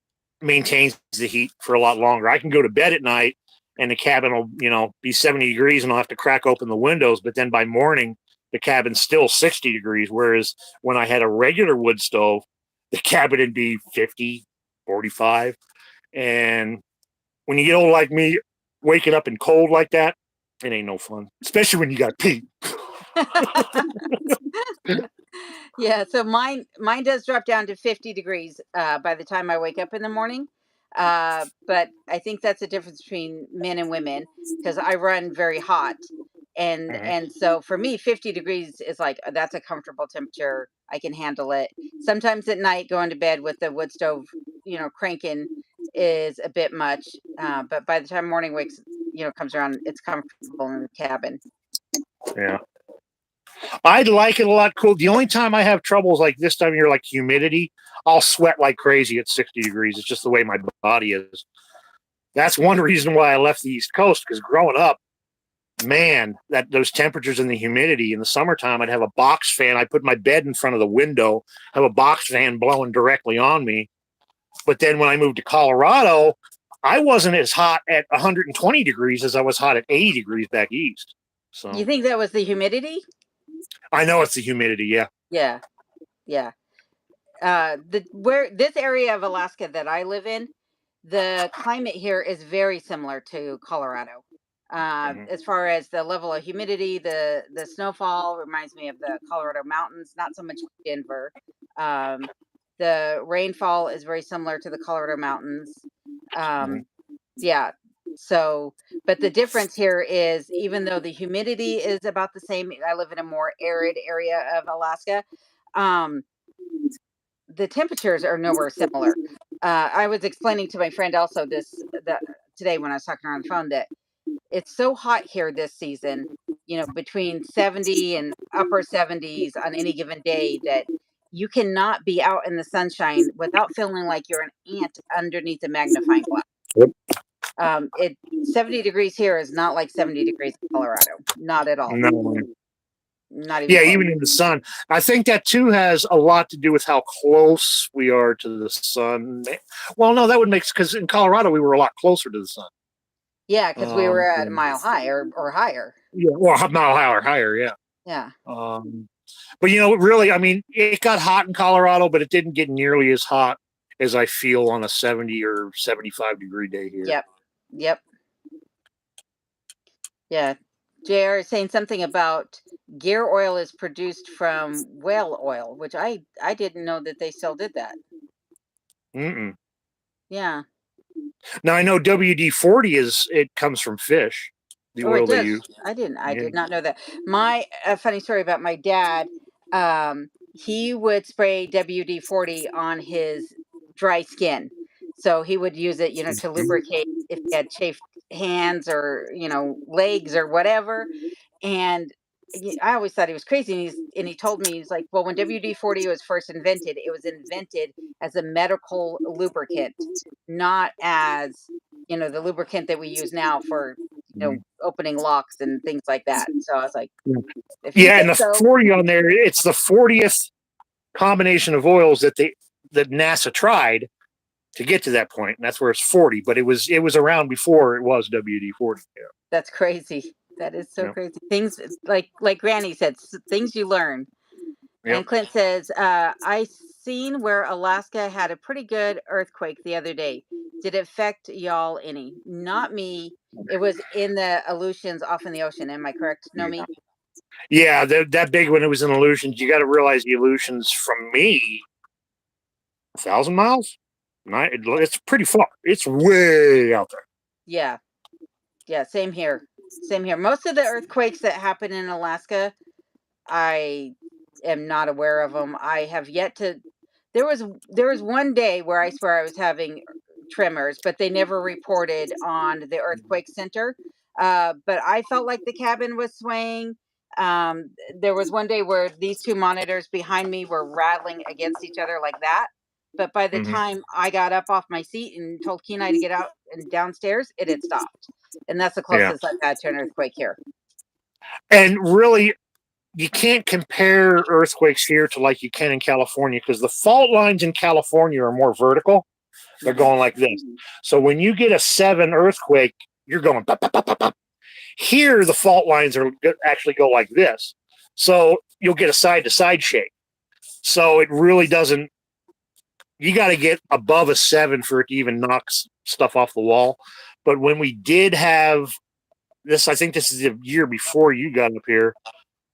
maintains the heat for a lot longer. I can go to bed at night and the cabin will, be 70 degrees and I'll have to crack open the windows. But then by morning, the cabin's still 60 degrees. Whereas when I had a regular wood stove, the cabin would be 50, 45. And when you get old like me, waking up in cold like that, it ain't no fun, especially when you got Pete. Yeah, so mine does drop down to 50 degrees by the time I wake up in the morning. But I think that's the difference between men and women because I run very hot. And Mhm. and so for me 50 degrees is like that's a comfortable temperature. I can handle it. Sometimes at night going to bed with the wood stove, cranking is a bit much. But by the time morning wakes, comes around, it's comfortable in the cabin. Yeah. I'd like it a lot cool. The only time I have trouble is like this time of year, like humidity. I'll sweat like crazy at 60 degrees. It's just the way my body is. That's one reason why I left the East Coast because growing up, man, that those temperatures and the humidity in the summertime, I'd have a box fan. I put my bed in front of the window, have a box fan blowing directly on me. But then when I moved to Colorado, I wasn't as hot at 120 degrees as I was hot at 80 degrees back east. You So think that was the humidity? I know it's the humidity. Yeah. Yeah, yeah. The where this area of Alaska that I live in, the climate here is very similar to Colorado. Mhm. As far as the level of humidity, the snowfall reminds me of the Colorado mountains, not so much Denver. Um, the rainfall is very similar to the Colorado mountains. Mhm. Um, yeah. So, but the difference here is even though the humidity is about the same, I live in a more arid area of Alaska. Um, the temperatures are nowhere similar. I was explaining to my friend also that today when I was talking to her on the phone that it's so hot here this season. between 70 and upper 70s on any given day, that you cannot be out in the sunshine without feeling like you're an ant underneath a magnifying glass. Yep. It 70 degrees here is not like 70 degrees in Colorado. Not at all. No. Not even Yeah, close. even in the sun. I think that too has a lot to do with how close we are to the sun. Well, no, that would make, because in Colorado we were a lot closer to the sun. Yeah, because we were at a mile high or higher. Yeah, well, a mile higher, yeah. Yeah. But really, I mean, it got hot in Colorado, but it didn't get nearly as hot as I feel on a 70 or 75-degree day here. Yep. Yeah. JR is saying something about gear oil is produced from whale oil, which I didn't know that they still did that. Mm-mm. Yeah. Now I know WD-40 it comes from fish. The oil they use. I did not know that. A funny story about my dad. He would spray WD-40 on his dry skin, so he would use it, to lubricate if he had chafed hands or legs or whatever. And I always thought he was crazy. And he told me, he's like, well, when WD-40 was first invented, it was invented as a medical lubricant, not as the lubricant that we use now for opening locks and things like that. So I was like, if you Yeah, say and the so. 40 on there, it's the 40th combination of oils that NASA tried to get to that point, and that's where it's 40. But it was around before it was WD-40. Yeah. That's crazy. That is so crazy. Things like Granny said, things you learn. Yep. And Clint says, I seen where Alaska had a pretty good earthquake the other day. Did it affect y'all any? Not me. It was in the Aleutians off in the ocean. Am I correct? No, me? Yeah, that big one, it was in Aleutians. You got to realize the Aleutians from me, 1,000 miles? It's pretty far. It's way out there. Yeah. Yeah, same here. Same here. Most of the earthquakes that happen in Alaska, I am not aware of them. I have yet to. There was one day where I swear I was having tremors, but they never reported on the earthquake center. But I felt like the cabin was swaying. There was one day where these two monitors behind me were rattling against each other like that. But by the time I got up off my seat and told Kenai to get out and downstairs, it had stopped. And that's the closest I've had to an earthquake here. And really, you can't compare earthquakes here to like you can in California, because the fault lines in California are more vertical. They're going like this. So when you get a 7 earthquake, you're going bop, bop, bop, bop, bop. Here, the fault lines actually go like this. So you'll get a side-to-side shake. So it really doesn't. You got to get above a 7 for it to even knock stuff off the wall. But when we did have this, I think this is the year before you got up here,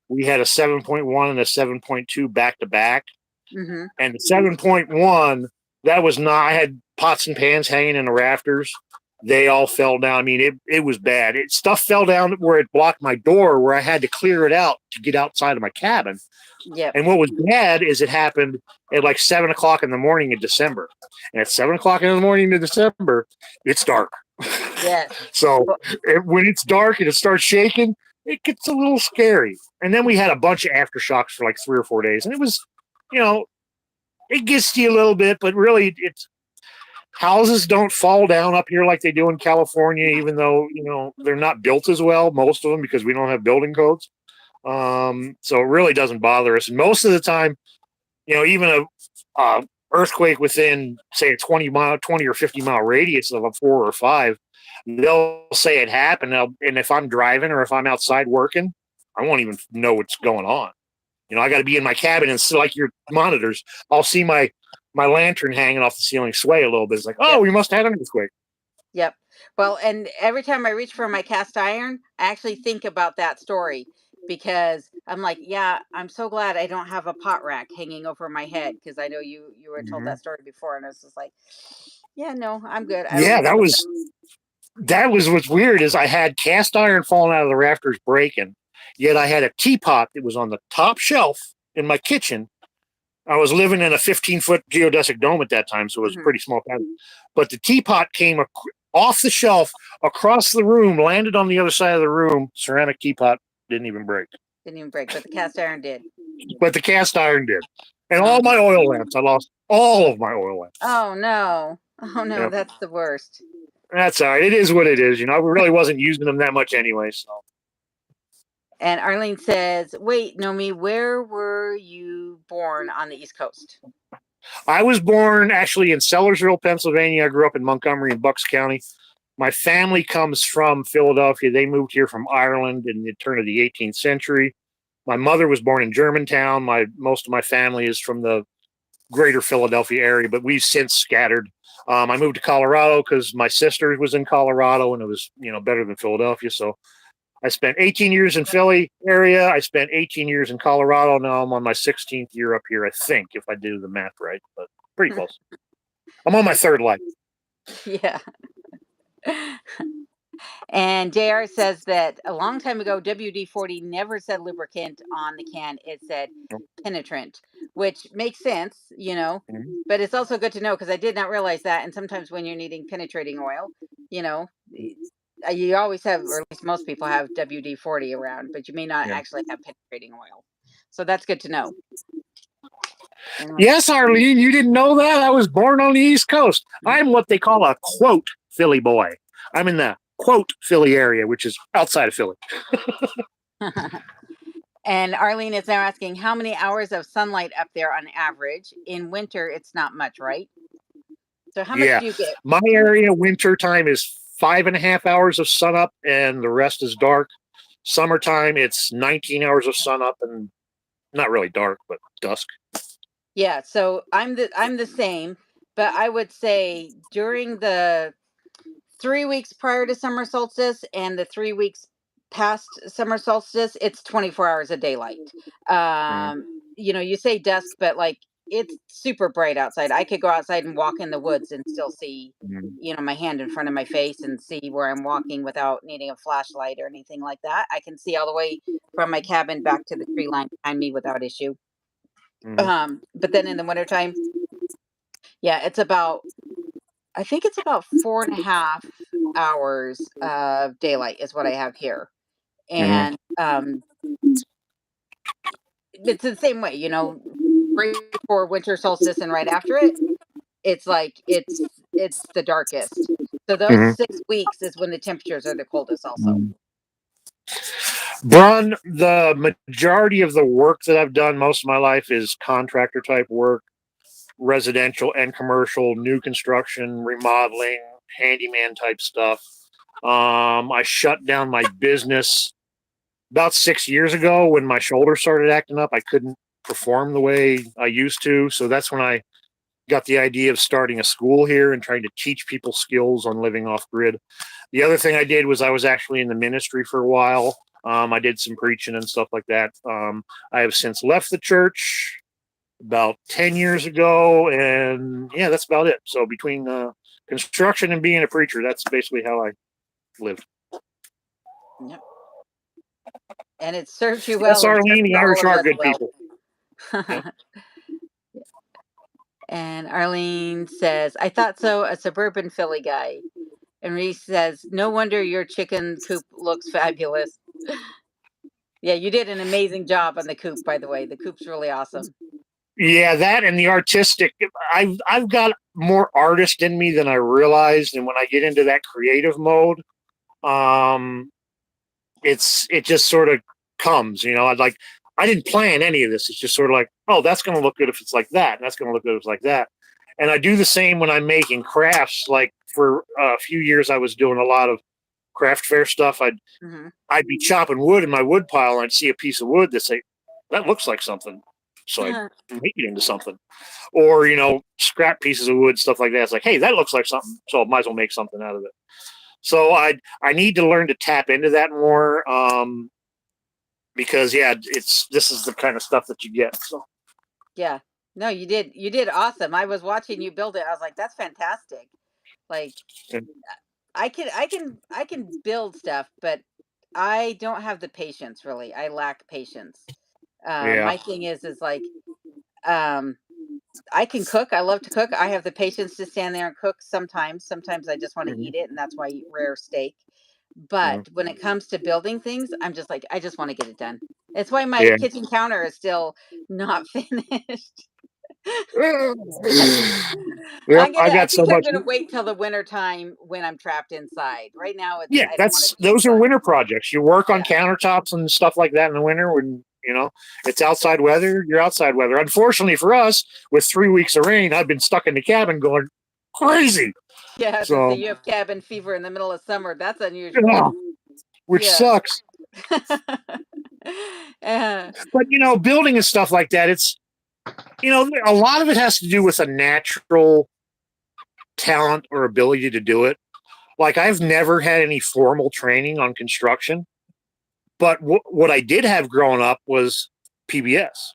we had a 7.1 and a 7.2 back to back. And the 7.1, that was not, I had pots and pans hanging in the rafters. They all fell down. I mean, it was bad. Stuff fell down where it blocked my door, where I had to clear it out to get outside of my cabin. Yeah. And what was bad is it happened at like 7 o'clock in the morning in December. And at 7 o'clock in the morning in December, it's dark. Yeah. So when it's dark and it starts shaking, it gets a little scary. And then we had a bunch of aftershocks for like 3 or 4 days. And it was, it gets to you a little bit, but really houses don't fall down up here like they do in California, even though, they're not built as well, most of them, because we don't have building codes. So it really doesn't bother us. And most of the time, even a earthquake within, say, a 20 or 50 mile radius of a 4 or 5, they'll say it happened. And if I'm driving or if I'm outside working, I won't even know what's going on. I got to be in my cabin, and so, like your monitors, I'll see my lantern hanging off the ceiling sway a little bit. It's like, oh, we must have had an earthquake. Yep. Well, and every time I reach for my cast iron, I actually think about that story, because I'm like, yeah, I'm so glad I don't have a pot rack hanging over my head, because I know you were told that story before, and I was just like, yeah, no, I'm good. That was what's weird, is I had cast iron falling out of the rafters breaking, yet I had a teapot that was on the top shelf in my kitchen. I was living in a 15-foot geodesic dome at that time, so it was a pretty small cabin. But the teapot came off the shelf, across the room, landed on the other side of the room, ceramic teapot, Didn't even break. Didn't even break, but the cast iron did. But the cast iron did. And all my oil lamps, I lost all of my oil lamps. Oh no. Oh no, Yep. that's the worst. That's all right. It is what it is. I really wasn't using them that much anyway. So. And Arlene says, "Wait, Nomi, where were you born on the East Coast?" I was born actually in Sellersville, Pennsylvania. I grew up in Montgomery and Bucks County. My family comes from Philadelphia. They moved here from Ireland in the turn of the 18th century. My mother was born in Germantown. Most of my family is from the greater Philadelphia area, but we've since scattered. I moved to Colorado because my sister was in Colorado, and it was better than Philadelphia. So I spent 18 years in Philly area. I spent 18 years in Colorado. Now I'm on my 16th year up here, I think, if I do the math right, but pretty close. I'm on my third life. Yeah. And JR says that a long time ago, WD-40 never said lubricant on the can. It said penetrant, which makes sense, Mhm. but it's also good to know because I did not realize that. And sometimes when you're needing penetrating oil, you always have, or at least most people have WD-40 around, but you may not Yeah. actually have penetrating oil. So that's good to know. Yes, Arlene, you didn't know that? I was born on the East Coast. I'm what they call a quote Philly boy. I'm in the quote Philly area, which is outside of Philly. And Arlene is now asking, how many hours of sunlight up there on average? In winter, it's not much, right? So how much do you get? My area winter time is 5.5 hours of sun up, and the rest is dark. Summertime, it's 19 hours of sun up, and not really dark, but dusk. Yeah, so I'm the same, but I would say during the 3 weeks prior to summer solstice and the 3 weeks past summer solstice, it's 24 hours of daylight. You say dusk, but like it's super bright outside. I could go outside and walk in the woods and still see, my hand in front of my face and see where I'm walking without needing a flashlight or anything like that. I can see all the way from my cabin back to the tree line behind me without issue. But then in the wintertime, yeah, I think it's about 4.5 hours of daylight is what I have here. And it's the same way, right before winter solstice and right after it, it's like it's the darkest. So those 6 weeks is when the temperatures are the coldest also. Brun, the majority of the work that I've done most of my life is contractor type work, residential and commercial, new construction, remodeling, handyman type stuff. I shut down my business about 6 years ago when my shoulder started acting up. I couldn't perform the way I used to. So that's when I got the idea of starting a school here and trying to teach people skills on living off grid. The other thing I did was I was actually in the ministry for a while. I did some preaching and stuff like that. I have since left the church about 10 years ago. And yeah, that's about it. So between construction and being a preacher, that's basically how I lived. Yep. And it served you Yes, well and Arlene, served the all Irish of are us good well. people. Yep. And Arlene says, I thought so, a suburban Philly guy. And Reese says, no wonder your chicken coop looks fabulous. Yeah, you did an amazing job on the coop, by the way. The coop's really awesome. Yeah, that and the artistic. I've got more artist in me than I realized, and when I get into that creative mode, it just sort of comes. I didn't plan any of this. It's just sort of like, oh, that's going to look good if it's like that, and that's going to look good if it's like that. And I do the same when I'm making crafts. Like for a few years, I was doing a lot of craft fair stuff. I'd be chopping wood in my wood pile, and I'd see a piece of wood that say that looks like something, so I'd make it into something. Or scrap pieces of wood, stuff like that. It's like, hey, that looks like something, so I might as well make something out of it. So I need to learn to tap into that more, because this is the kind of stuff that you get. So Yeah. No, you did awesome. I was watching you build it. I was like, that's fantastic. Like I can build stuff, but I don't have the patience really. I lack patience. yeah. My thing is like um I can cook. I love to cook. I have the patience to stand there and cook sometimes. Sometimes I just want to eat it, and that's why I eat rare steak. But when it comes to building things, I'm just like, I just want to get it done. That's why my Yeah. kitchen counter is still not finished. Yep, I I got so think I'm much. gonna wait till the winter time when I'm trapped inside. Right now, it's Yeah, I don't want to that's be those are inside. winter projects. You work on Yeah. countertops and stuff like that in the winter when it's outside weather. You're outside weather. Unfortunately for us, with 3 weeks of rain, I've been stuck in the cabin going crazy. Yeah, I was gonna say So, you have cabin fever in the middle of summer. That's yeah, unusual. which Yeah. sucks. uh, But building and stuff like that, it's a lot of it has to do with a natural talent or ability to do it. Like I've never had any formal training on construction, but what I did have growing up was PBS,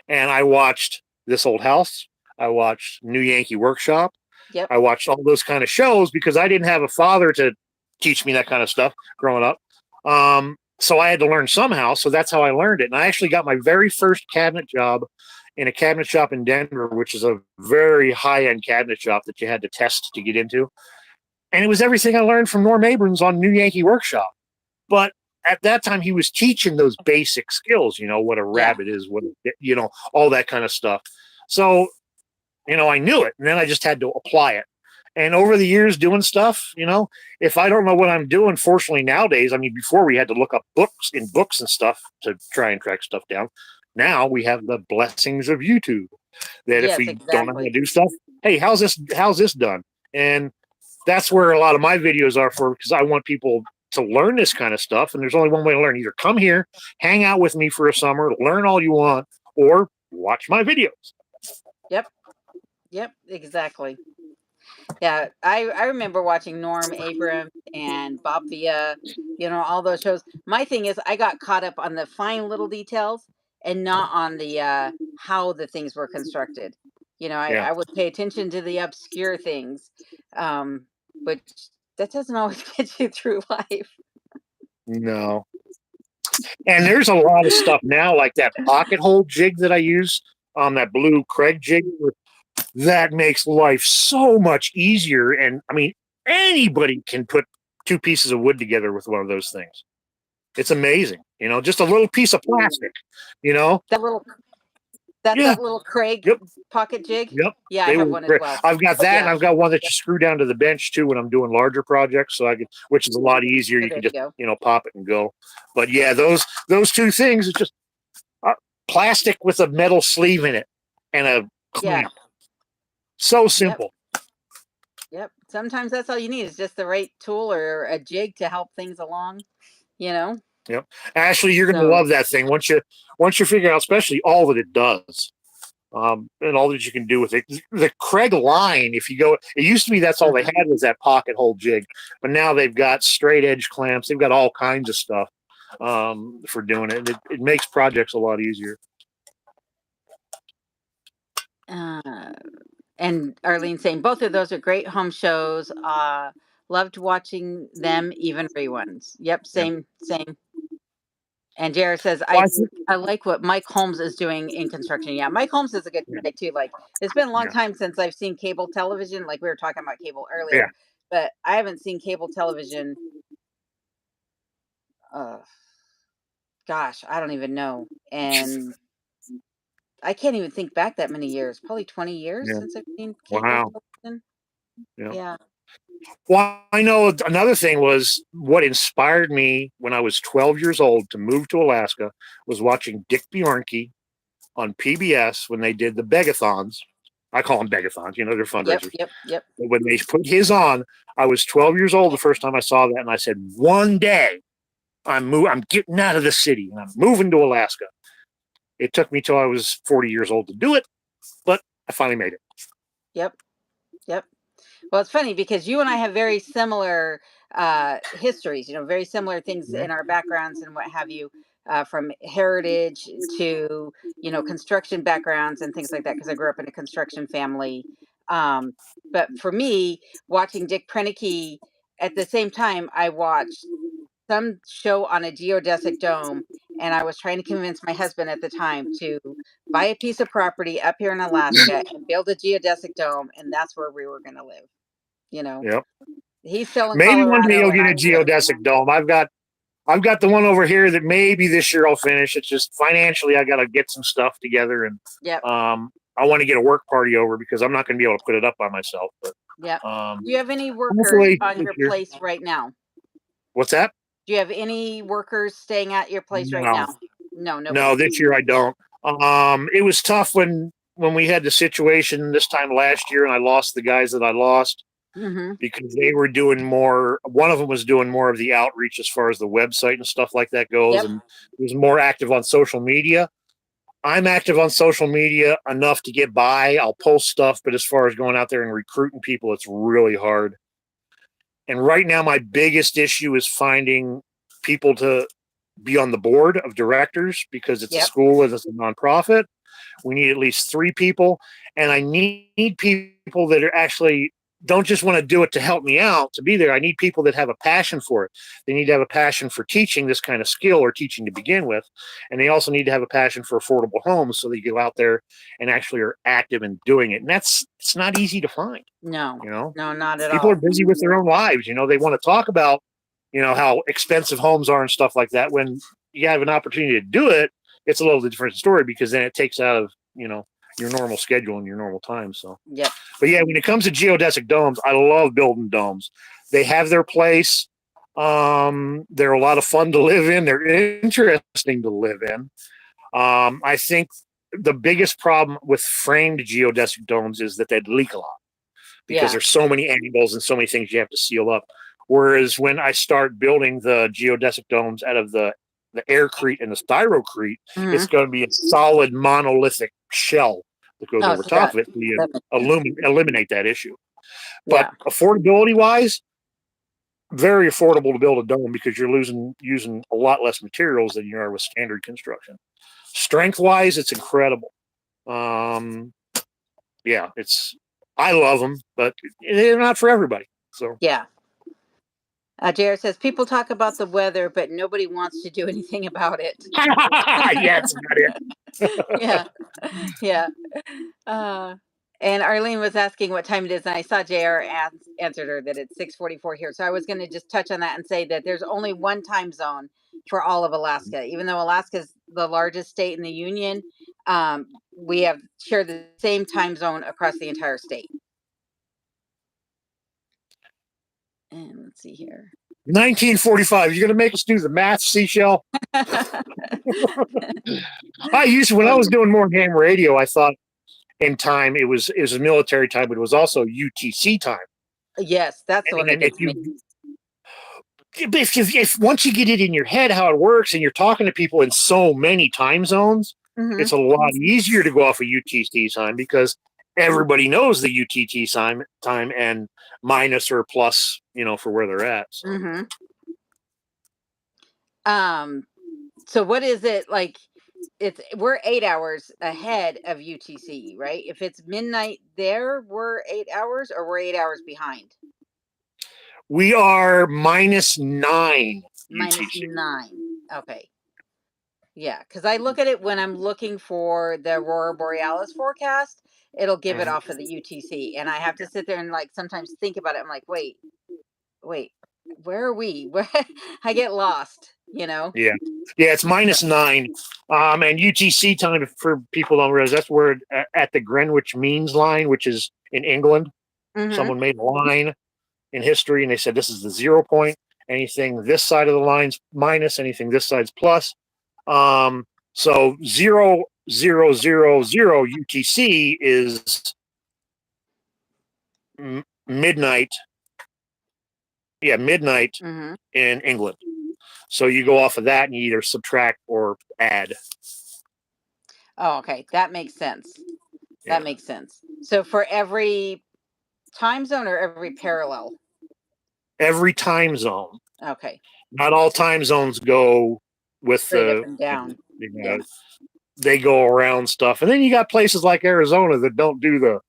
and I watched This Old House. I watched New Yankee Workshop. yep. I watched all those kind of shows because I didn't have a father to teach me that kind of stuff growing up. So I had to learn somehow. So that's how I learned it. And I actually got my very first cabinet job in a cabinet shop in Denver, which is a very high end cabinet shop that you had to test to get into. And it was everything I learned from Norm Abrams on New Yankee Workshop. But at that time, he was teaching those basic skills, what a Yeah. rabbit is, all that kind of stuff. So, I knew it. And then I just had to apply it. And over the years doing stuff, if I don't know what I'm doing, fortunately nowadays, I mean, before we had to look up books and stuff to try and track stuff down. Now we have the blessings of YouTube that if Yes, we don't know how to exactly. do stuff, hey, how's this done? And that's where a lot of my videos are for, because I want people to learn this kind of stuff. And there's only one way to learn. Either come here, hang out with me for a summer, learn all you want, or watch my videos. Yep. Yep. Exactly. Yeah, I remember watching Norm Abrams and Bob Villa, all those shows. My thing is I got caught up on the fine little details and not on the how the things were constructed. Yeah. I would pay attention to the obscure things. But that doesn't always get you through life. No. And there's a lot of stuff now, like that pocket hole jig that I use, that blue Craig jig, that makes life so much easier. And I mean, anybody can put two pieces of wood together with one of those things. It's amazing, just a little piece of plastic, you know? That little that's Yeah. that little Craig Yep. pocket jig. Yep. Yeah, I They have were one as great. well. I've got that, and Yeah. I've got one that you screw down to the bench too when I'm doing larger projects. So which is a lot easier. You There can you just go. pop it and go. But yeah, those two things, it's just plastic with a metal sleeve in it and a Yeah. clamp. So Yep. simple. Yep. Sometimes that's all you need is just the right tool or a jig to help things along, you know? Yep. Ashley, you're gonna So, love that thing once you figure out, especially all that it does. And all that you can do with it. The Craig line, if you go, it used to be that's all they mhm. had was that pocket hole jig, but now they've got straight edge clamps. They've got all kinds of stuff for doing it. It makes projects a lot easier. uh, and Arlene saying both of those are great home shows. Loved watching them, even reruns. Yep, Yeah. same. And Jared says, Well, I like what Mike Holmes is doing in construction. Yeah, Mike Holmes is a good yeah, guy too. Like it's been a long yeah, time since I've seen cable television. Like we were talking about cable yeah. earlier, but I haven't seen cable television. Uh, gosh, I don't even know. And I can't even think back that many years. Probably 20 years Yeah. since I've seen cable Wow. television. Yeah. Yeah. Well, I know another thing was what inspired me when I was 12 years old to move to Alaska was watching Dick Bjornke on PBS when they did the Begathons. I call them Begathons, they're Yep. fundraisers. Yep. Yep. But when they put his on, I was 12 years old the first time I saw that, and I said, one day I'm getting out of the city and I'm moving to Alaska. It took me till I was 40 years old to do it, but I finally made it. Yep. Yep. Well, it's funny because you and I have very similar histories, very similar things Yeah. in our backgrounds and what have you, from heritage to, construction backgrounds and things like that, because I grew up in a construction family. Um, but for me, watching Dick Prenneke at the same time, I watched some show on a geodesic dome, and I was trying to convince my husband at the time to buy a piece of property up here in Alaska and build a geodesic dome, and that's where we were going to live. You know, Yep. He's still in Maybe one day Colorado, you'll and get a I'm here. geodesic dome. I've got the one over here that maybe this year I'll finish. It's just financially I got to get some stuff together, and Yep. I want to get a work party over because I'm not going to be able to put it up by myself. But Yep. Do you have any workers hopefully on this your year. place right now? What's that? Do you have any workers staying at your place right No, now? No, no, nobody. this year I don't. It was tough when we had the situation this time last year, and I lost the guys that I lost Mm-hmm. because they were doing more. One of them was doing more of the outreach as far as the website and stuff like that goes, Yep. and was more active on social media. I'm active on social media enough to get by. I'll post stuff, but as far as going out there and recruiting people, it's really hard. And right now, my biggest issue is finding people to be on the board of directors because it's a Yep. school and it's a nonprofit. We need at least 3 people, and I need people that are actually don't just want to do it to help me out to be there. I need people that have a passion for it. They need to have a passion for teaching this kind of skill or teaching to begin with, and they also need to have a passion for affordable homes so they go out there and actually are active in doing it. And it's not easy to find. No, You know, no, not at people all. are busy with their own lives. You know, they want to talk about how expensive homes are and stuff like that. When you have an opportunity to do it, it's a little different story because then it takes out of your normal schedule and your normal time. So, Yep. but yeah, when it comes to geodesic domes, I love building domes. They have their place. They're a lot of fun to live in. They're interesting to live in. I think the biggest problem with framed geodesic domes is that they leak a lot because Yeah. there's so many angles and so many things you have to seal up. Whereas when I start building the geodesic domes out of the aircrete and the styrocrete, Mm-hmm. it's going to be a solid monolithic shell that goes Oh, over so top of it. So you that eliminate that issue. But yeah. affordability wise, very affordable to build a dome because you're using a lot less materials than you are with standard construction. Strength wise, it's incredible. Yeah, I love them, but they're not for everybody. So Yeah. Jared says people talk about the weather, but nobody wants to do anything about it. yeah, it's not it. Yeah. Yeah. Uh, and Arlene was asking what time it is, and I saw JR answered her that it's 6:44 here. So I was going to just touch on that and say that there's only one time zone for all of Alaska. Even though Alaska is the largest state in the union, we have share the same time zone across the entire state. And let's see here. 1945. You're gonna make us do the math, Seashell. When I was doing more ham radio, I thought in time it was military time, but it was also UTC time. Yes, that's the one that And gets me. if once you get it in your head how it works, and you're talking to people in so many time zones, Mm-hmm. it's a lot easier to go off of UTC time because everybody knows the UTC time and minus or plus, for where they're at. So. Mm-hmm. So what is it like? We're 8 hours ahead of UTC, right? If it's midnight there, we're 8 hours, or we're 8 hours behind. We are -9 UTC. -9. Okay. Yeah, because I look at it when I'm looking for the Aurora Borealis forecast, it'll give it off of the UTC, and I have to sit there and like sometimes think about it. I'm like, wait, where are we? Where I get lost, Yeah, it's -9. And UTC time, for people don't realize, that's where at the Greenwich Means line, which is in England. Mm-hmm. Someone made a line in history, and they said this is the 0 point. Anything this side of the line's minus. Anything this side's plus. So 0000 UTC is midnight. Yeah, midnight Mm-hmm. in England. So you go off of that and you either subtract or add. Oh, okay. That makes sense. Yeah. That makes sense. So for every time zone or every parallel? Every time zone. Okay. Not all time zones go with Straight up and down. Yeah. They go around stuff. And then you got places like Arizona that don't do the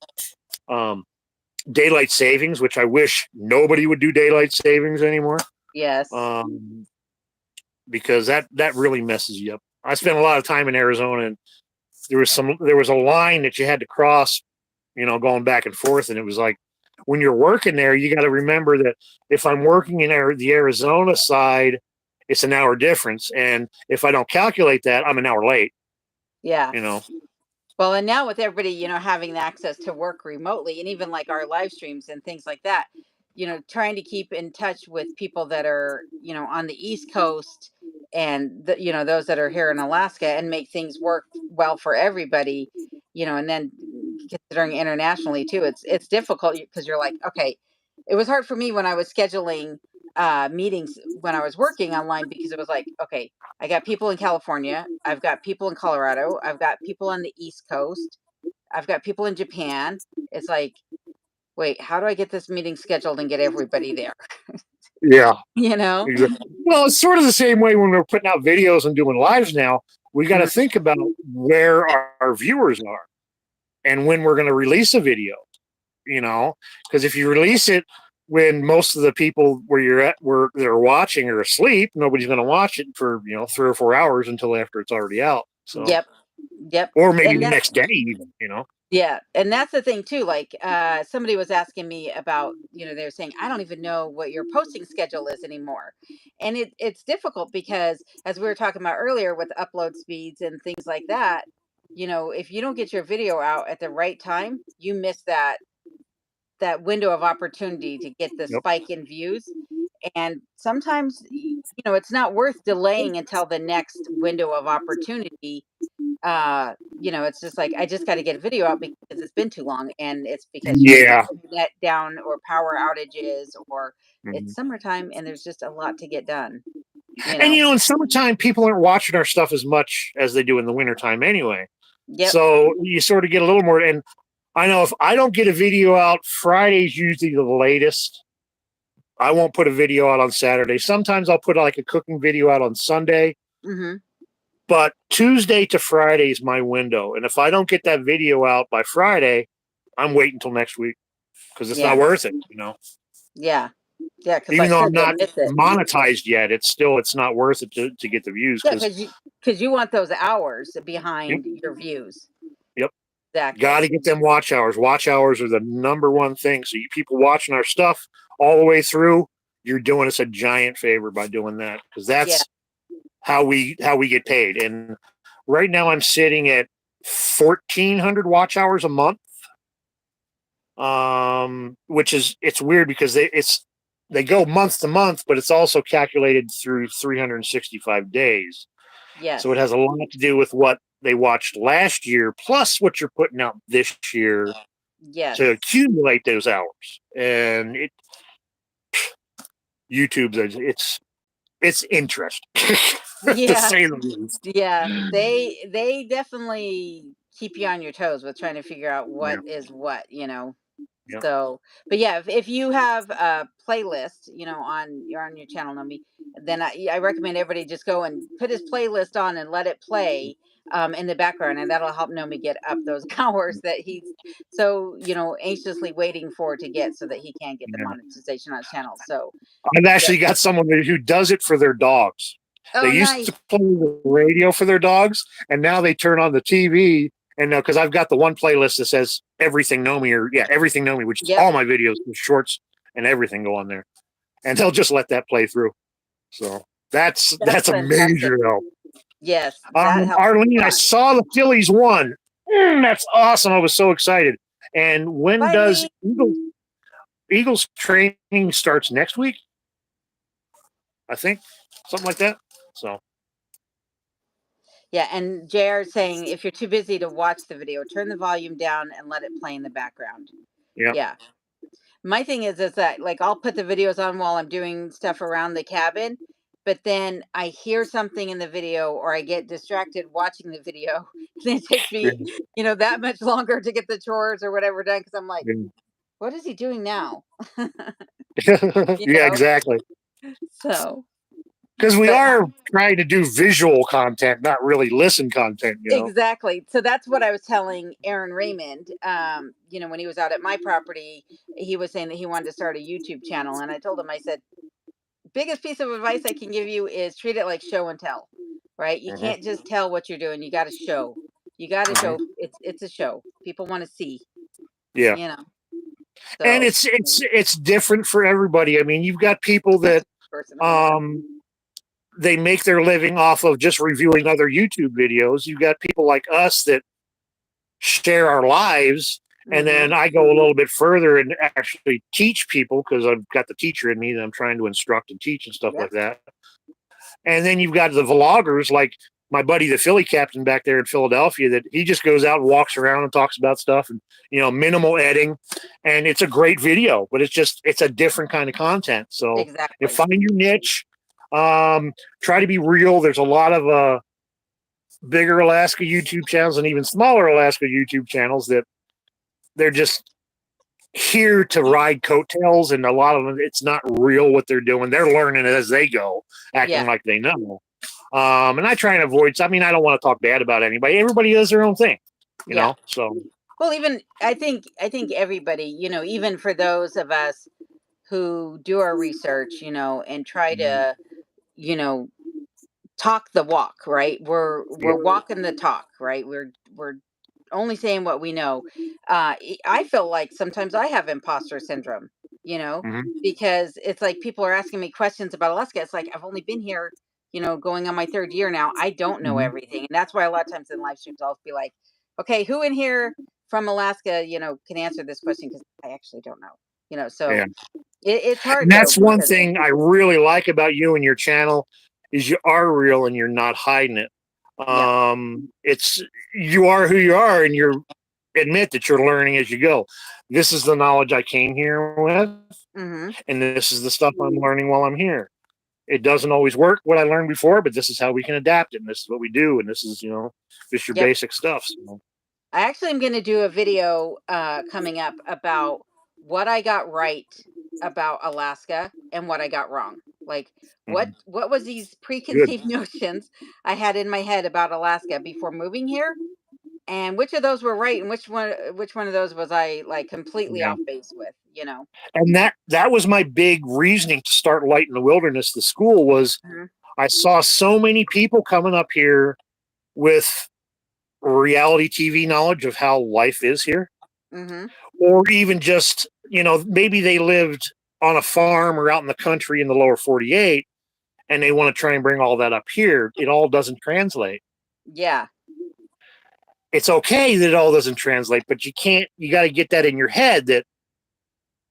daylight savings, which I wish nobody would do daylight savings anymore. Yes. Because that really messes you up. I spent a lot of time in Arizona, and there was a line that you had to cross, going back and forth, and it was like when you're working there, you got to remember that if I'm working in the Arizona side, it's an hour difference. And if I don't calculate that, I'm an hour late, Yeah. you know? Well, and now with everybody, having the access to work remotely and even like our live streams and things like that, trying to keep in touch with people that are, on the East Coast and those that are here in Alaska and make things work well for everybody, and then considering internationally too, it's difficult because you're like, okay, it was hard for me when I was scheduling meetings when I was working online because it was like, okay, I got people in California. I've got people in Colorado. I've got people on the East Coast. I've got people in Japan. It's like, wait, how do I get this meeting scheduled and get everybody there? Yeah. You know? Well, it's sort of the same way when we're putting out videos and doing lives now. We got to Mhm. think about where our viewers are and when we're going to release a video, because if you release it when most of the people where you're at where they're watching are asleep, nobody's going to watch it for 3 or 4 hours until after it's already out. So, Yep. Yep. or maybe And the that's next day, even. Yeah, and that's the thing too. Like, somebody was asking me about, they were saying, I don't even know what your posting schedule is anymore, and it's difficult because, as we were talking about earlier, with upload speeds and things like that, if you don't get your video out at the right time, you miss that window of opportunity to get the Yep. spike in views. And sometimes, it's not worth delaying until the next window of opportunity. It's just like I just got to get a video out because it's been too long, and it's because we got Yeah. internet down or power outages or Mhm. it's summertime and there's just a lot to get done. And in summertime, people aren't watching our stuff as much as they do in the wintertime anyway. Yep. So you sort of get a little more. And I know if I don't get a video out, Friday's usually the latest. I won't put a video out on Saturday. Sometimes I'll put like a cooking video out on Sunday, Hmm. but Tuesday to Friday is my window. And if I don't get that video out by Friday, I'm waiting until next week because it's not Yeah. worth it. Yeah. Yeah. Because Even like I though said, I'm you'll not miss it. monetized yet, it's not worth it to get the views Yeah, because because you want those hours yep, behind your views. yep. Got Exactly. to get them watch hours. Watch hours are the number one thing. So you people watching our stuff all the way through, you're doing us a giant favor by doing that because Yeah. that's how we get paid. And right now I'm sitting at 1,400 watch hours a month, which is it's weird because they go month to month, but it's also calculated through 365 days. So it Yes. has a lot to do with what they watched last year, plus what you're putting out this year to Yes. accumulate those hours. And YouTube's it's interesting to Yeah. say the least. Yeah. They definitely keep you on your toes with trying to figure out Yeah, what is what. yeah, So, but yeah, if you have a playlist, on your channel, Nomi, then I recommend everybody just go and put his playlist on and let it play in the background, and that'll help Nomi get up those hours that he's so anxiously waiting for to get, so that he can get the yeah. monetization on his channel. So, I've yeah. actually got someone who does it for their dogs. They Oh, used nice. to play the radio for their dogs, and now they turn on the TV. And now, because I've got the one playlist that says everything Nomi, or yeah, everything Nomi, which is Yep, all my videos, the shorts and everything go on there, and they'll just let that play through. So that's that's a fantastic. major help. Yes, that helps a Arlene, I lot. saw the Phillies won. That's awesome. I was so excited. And when Bye, does Lee. Eagles training starts next week? I think something like that. So Yeah, and JR is saying if you're too busy to watch the video, turn the volume down and let it play in the background. yeah, Yeah. My thing is that like I'll put the videos on while I'm doing stuff around the cabin, but then I hear something in the video or I get distracted watching the video. And it takes yeah, me, that much longer to get the chores or whatever done because I'm like, yeah. what is he doing now? you Yeah, know? exactly. So, Because we but are trying to do visual content, not really listen content. exactly. So that's what I was telling Aaron Raymond. When he was out at my property, he was saying that he wanted to start a YouTube channel. And I told him, I said, biggest piece of advice I can give you is treat it like show and tell, right? You Hmm. can't just tell what you're doing. You got to show. You got to Hmm. show it's a show. People want to see, Yeah. you know. And So it's different for everybody. I mean, you've got people that personal, yeah. um they make their living off of just reviewing other YouTube videos. You've got people like us that share our lives. And Mm-hmm. then I go a little bit further and actually teach people because I've got the teacher in me that I'm trying to instruct and teach and stuff Yep. like that. And then you've got the vloggers like my buddy, the Philly captain back there in Philadelphia, that he just goes out and walks around and talks about stuff and, minimal editing. And it's a great video, but it's a different kind of content. So Exactly. find your niche, try to be real. There's a lot of bigger Alaska YouTube channels and even smaller Alaska YouTube channels that they're just here to ride coattails, and a lot of them, it's not real what they're doing. They're learning it as they go, acting Yeah. like they know. And I try and avoid. I mean, I don't want to talk bad about anybody. Everybody does their own thing, Yeah. So Well, even I think everybody, even for those of us who do our research, and try to, you know, talk the walk, right? We're yeah. walking the talk, right? We're only saying what we know. I feel like sometimes I have imposter syndrome, you know, Mm-hmm. because it's like people are asking me questions about Alaska. It's like I've only been here, going on my third year now. I don't know Mm-hmm. everything, and that's why a lot of times in live streams I'll be like, "Okay, who in here from Alaska, can answer this question?" Because I actually don't know, Yeah. So it's And hard though that's one because thing I really like about you and your channel is you are real and you're not hiding it. yeah. It's you are who you are, and you're admit that you're learning as you go. This is the knowledge I came here with, Hmm. and this is the stuff I'm learning while I'm here. It doesn't always work what I learned before, but this is how we can adapt it, and this is what we do, and this is just your Yep. basic stuff. So, I actually am going to do a video coming up about what I got right about Alaska and what I got wrong. Like what mhm. what was these Good. preconceived notions I had in my head about Alaska before moving here, and which of those were right, and which one of those was I like completely Yeah. off base with. And that was my big reasoning to start Light in the Wilderness. The school was Hmm. I saw so many people coming up here with reality TV knowledge of how life is here, Hmm. or even just maybe they lived on a farm or out in the country in the lower 48, and they want to try and bring all that up here. It all doesn't translate. Yeah. It's okay that it all doesn't translate, but you got to get that in your head that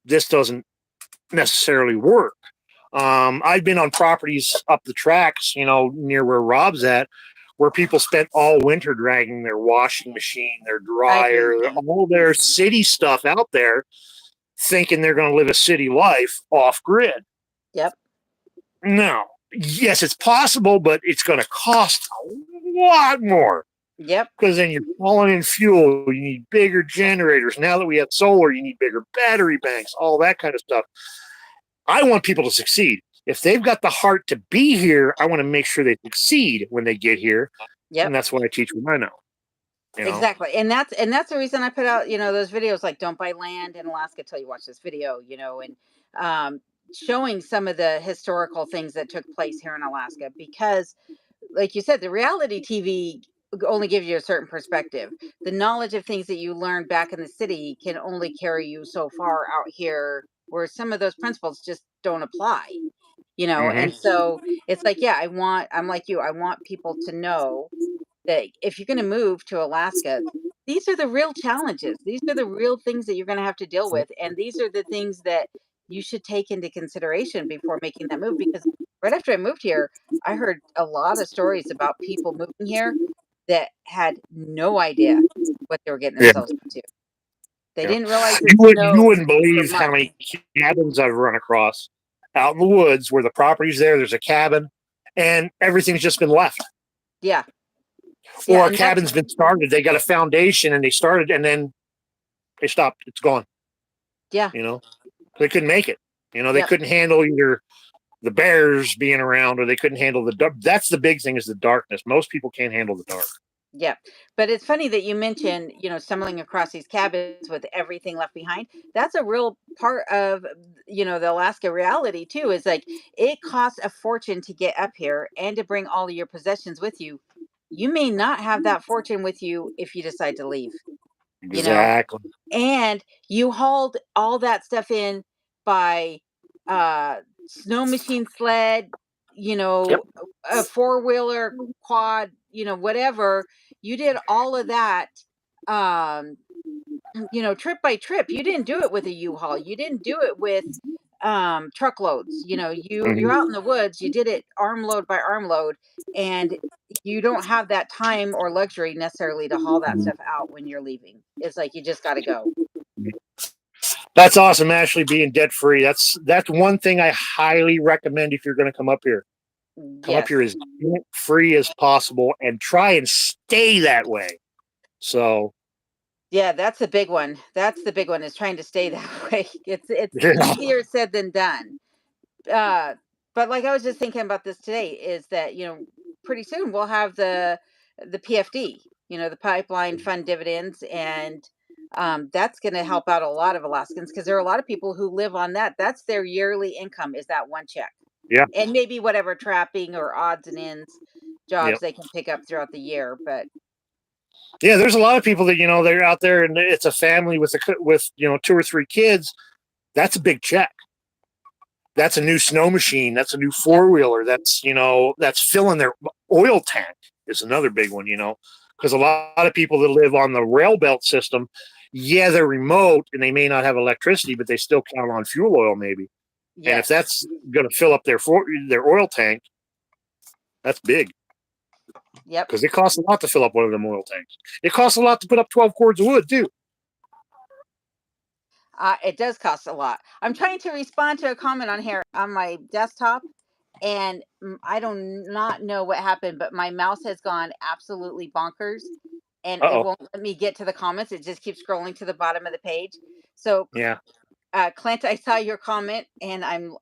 this doesn't necessarily work. I've been on properties up the tracks, near where Rob's at, where people spent all winter dragging their washing machine, their I agree dryer, with you. all their city stuff out there, thinking they're going to live a city life off grid. Yep. No. Yes, it's possible, but it's going to cost a lot more Yep. because then you're calling in fuel. You need bigger generators. Now that we have solar, you need bigger battery banks, all that kind of stuff. I want people to succeed. If they've got the heart to be here, I want to make sure they succeed when they get here. And Yep. that's what I teach what I know, you know? Exactly. And that's the reason I put out, those videos like don't buy land in Alaska till you watch this video, and um showing some of the historical things that took place here in Alaska because like you said, the reality TV only gives you a certain perspective. The knowledge of things that you learned back in the city can only carry you so far out here where some of those principles just don't apply. And Mm-hmm. so it's like, yeah, I'm like you, I want people to know that if you're going to move to Alaska, these are the real challenges. These are the real things that you're going to have to deal with. And these are the things that you should take into consideration before making that move. Because right after I moved here, I heard a lot of stories about people moving here that had no idea what they were getting Yeah. themselves into. They Yeah. didn't realize You that wouldn't you snow wouldn't or believe how mud. many cabins I've run across out in the woods where the property's there. There's a cabin, and everything's just been left, Yeah. Yeah. or a And that's, cabin's been started. They got a foundation and they started, and then they stopped. It's gone. yeah. You know, they couldn't make it. They Yep. couldn't handle either the bears being around, or they couldn't handle the dark. That's the big thing is the darkness. Most people can't handle the dark. Yeah. But it's funny that you mentioned, stumbling across these cabins with everything left behind. That's a real part of, the Alaska reality too, is like it costs a fortune to get up here and to bring all of your possessions with you. You may not have that fortune with you if you decide to leave. you know, Exactly. and you hauled all that stuff in by uh snow machine sled, Yep. a four-wheeler, quad, whatever. You did all of that, um trip by trip. You didn't do it with a U-Haul. You didn't do it with truckloads. You're out Mhm. in the woods. You did it armload by armload, and you don't have that time or luxury necessarily to haul that stuff out when you're leaving. It's like you just got to go. That's awesome, Ashley, being debt free. That's one thing I highly recommend if you're going to come up here. Come up here Yes. as debt free as possible and try and stay that way. So, Yeah, that's the big one. That's the big one, is trying to stay that way. It's yeah. easier said than done. Uh, but like I was just thinking about this today, is that pretty soon we'll have the PFD, the pipeline fund dividends, and that's going to help out a lot of Alaskans, because there are a lot of people who live on that. That's their yearly income, is that one check, Yeah. and maybe whatever trapping or odds and ends jobs Yep. they can pick up throughout the year. But Yeah, there's a lot of people that they're out there and it's a family with two or three kids. That's a big check. That's a new snow machine. That's a new yep, four wheeler. That's filling their oil tank is another big one. Because a lot of people that live on the rail belt system, yeah, they're remote and they may not have electricity, but they still count on fuel oil maybe. And if yes, that's going to fill up their oil tank, that's big yep. because it costs a lot to fill up one of them oil tanks. It costs a lot to put up 12 cords of wood too. It does cost a lot. I'm trying to respond to a comment on here on my desktop, and I do not know what happened, but my mouse has gone absolutely bonkers, and it Uh oh. won't let me get to the comments. It just keeps scrolling to the bottom of the page. So, Yeah. Clint, I saw your comment, and I'm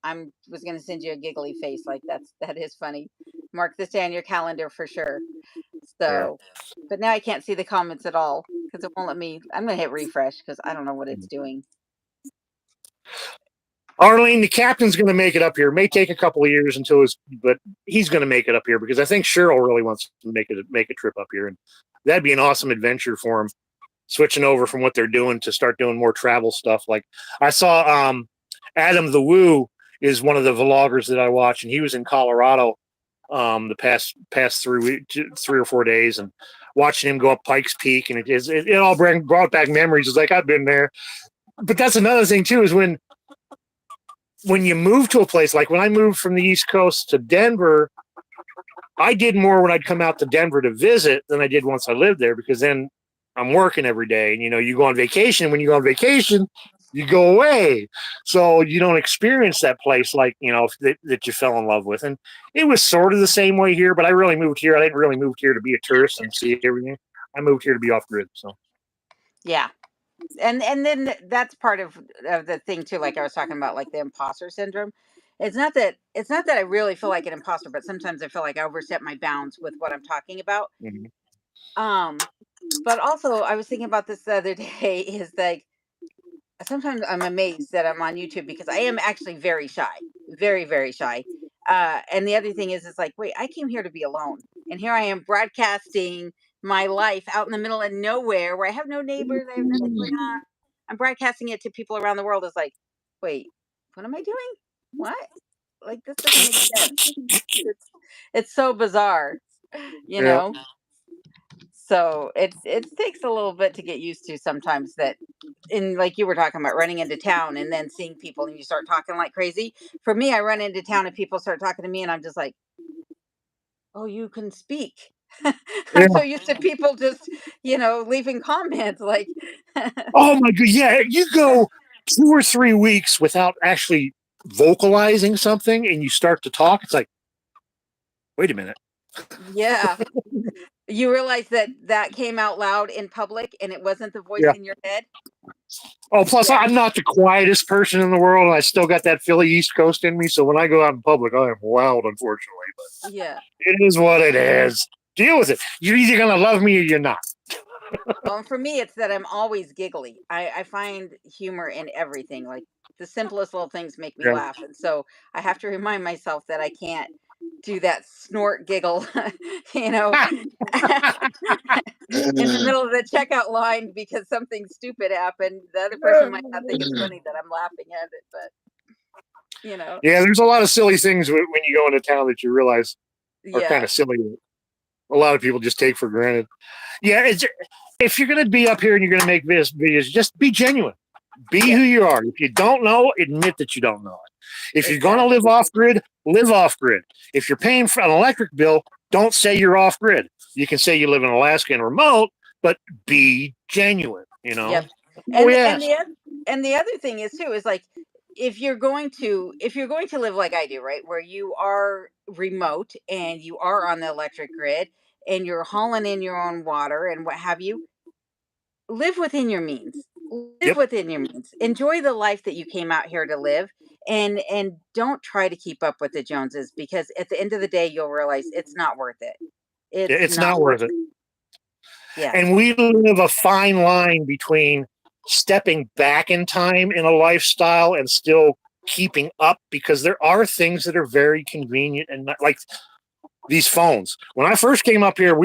was going to send you a giggly face. Like, that is funny. Mark this down your calendar for sure. Yeah. So, but now I can't see the comments at all because it won't let me. I'm going to hit refresh because I don't know what it's doing. Arlene, the captain's going to make it up here. It may take a couple of years but he's going to make it up here because I think Cheryl really wants to make a trip up here, and that'd be an awesome adventure for him. Switching over from what they're doing to start doing more travel stuff. Like I saw, Adam the Woo is one of the vloggers that I watch, and he was in Colorado the past 3 or 4 days, and watching him go up Pikes Peak, and it all brought back memories. It's like I've been there, but that's another thing too is when you move to a place, like when I moved from the East Coast to Denver, I did more when I'd come out to Denver to visit than I did once I lived there, because then I'm working every day, and you go on vacation. When you go on vacation, you go away, so you don't experience that place like that you fell in love with. And it was sort of the same way here, but I really moved here. I didn't really move here to be a tourist and see everything. I moved here to be off grid. So Yeah. And then that's part of the thing too, like I was talking about, like the imposter syndrome. It's not that I really feel like an imposter, but sometimes I feel like I overstep my bounds with what I'm talking about. mhm. um but also I was thinking about this the other day, is like sometimes I'm amazed that I'm on YouTube, because I am actually very shy, very, very shy. And the other thing is like, wait, I came here to be alone, and here I am broadcasting my life out in the middle of nowhere, where I have no neighbors, I have nothing going on. I'm broadcasting it to people around the world. It's like, wait, what am I doing? What? Like, this doesn't make sense. It's so bizarre, you Yeah. know. So it takes a little bit to get used to sometimes, that in, like you were talking about, running into town and then seeing people and you start talking like crazy. For me, I run into town and people start talking to me and I'm just like, "Oh, you can speak." I'm Yeah. so used to people just, leaving comments like Oh my god, yeah. You go 2 or 3 weeks without actually vocalizing something, and you start to talk. It's like, wait a minute. yeah. You realize that that came out loud in public and it wasn't the voice Yeah. in your head? Oh, plus Yeah. I'm not the quietest person in the world, and I still got that Philly East Coast in me. So when I go out in public, I am loud, unfortunately. But Yeah. it is what it is. Deal with it. You're either gonna love me or you're not. Well, and for me, it's that I'm always giggly. I find humor in everything. Like, the simplest little things make me Yeah. laugh. And so I have to remind myself that I can't do that snort giggle, you know, in the middle of the checkout line because something stupid happened. The other person might not think it's funny that I'm laughing at it, but you know, Yeah, there's a lot of silly things when you go into town that you realize are kind yeah, of silly. A lot of people just take for granted. Yeah, if you're going to be up here and you're going to make this videos, just be genuine. Be yeah, who you are. If you don't know, admit that you don't know it. If you're going to live exactly. off grid, live off grid. If you're paying for an electric bill, don't say you're off grid. You can say you live in Alaska and remote, but be genuine. Yep. Oh And yes, the other thing is too is like if you're going to live like I do, right, where you are remote and you are on the electric grid and you're hauling in your own water and what have you, live within your means. Live yep. within your means. Enjoy the life that you came out here to live and don't try to keep up with the Joneses because at the end of the day you'll realize it's not worth it. It's It's not not worth worth it. it. Yeah. And we live a fine line between stepping back in time in a lifestyle and still keeping up because there are things that are very convenient and not, like these phones. When I first came up here,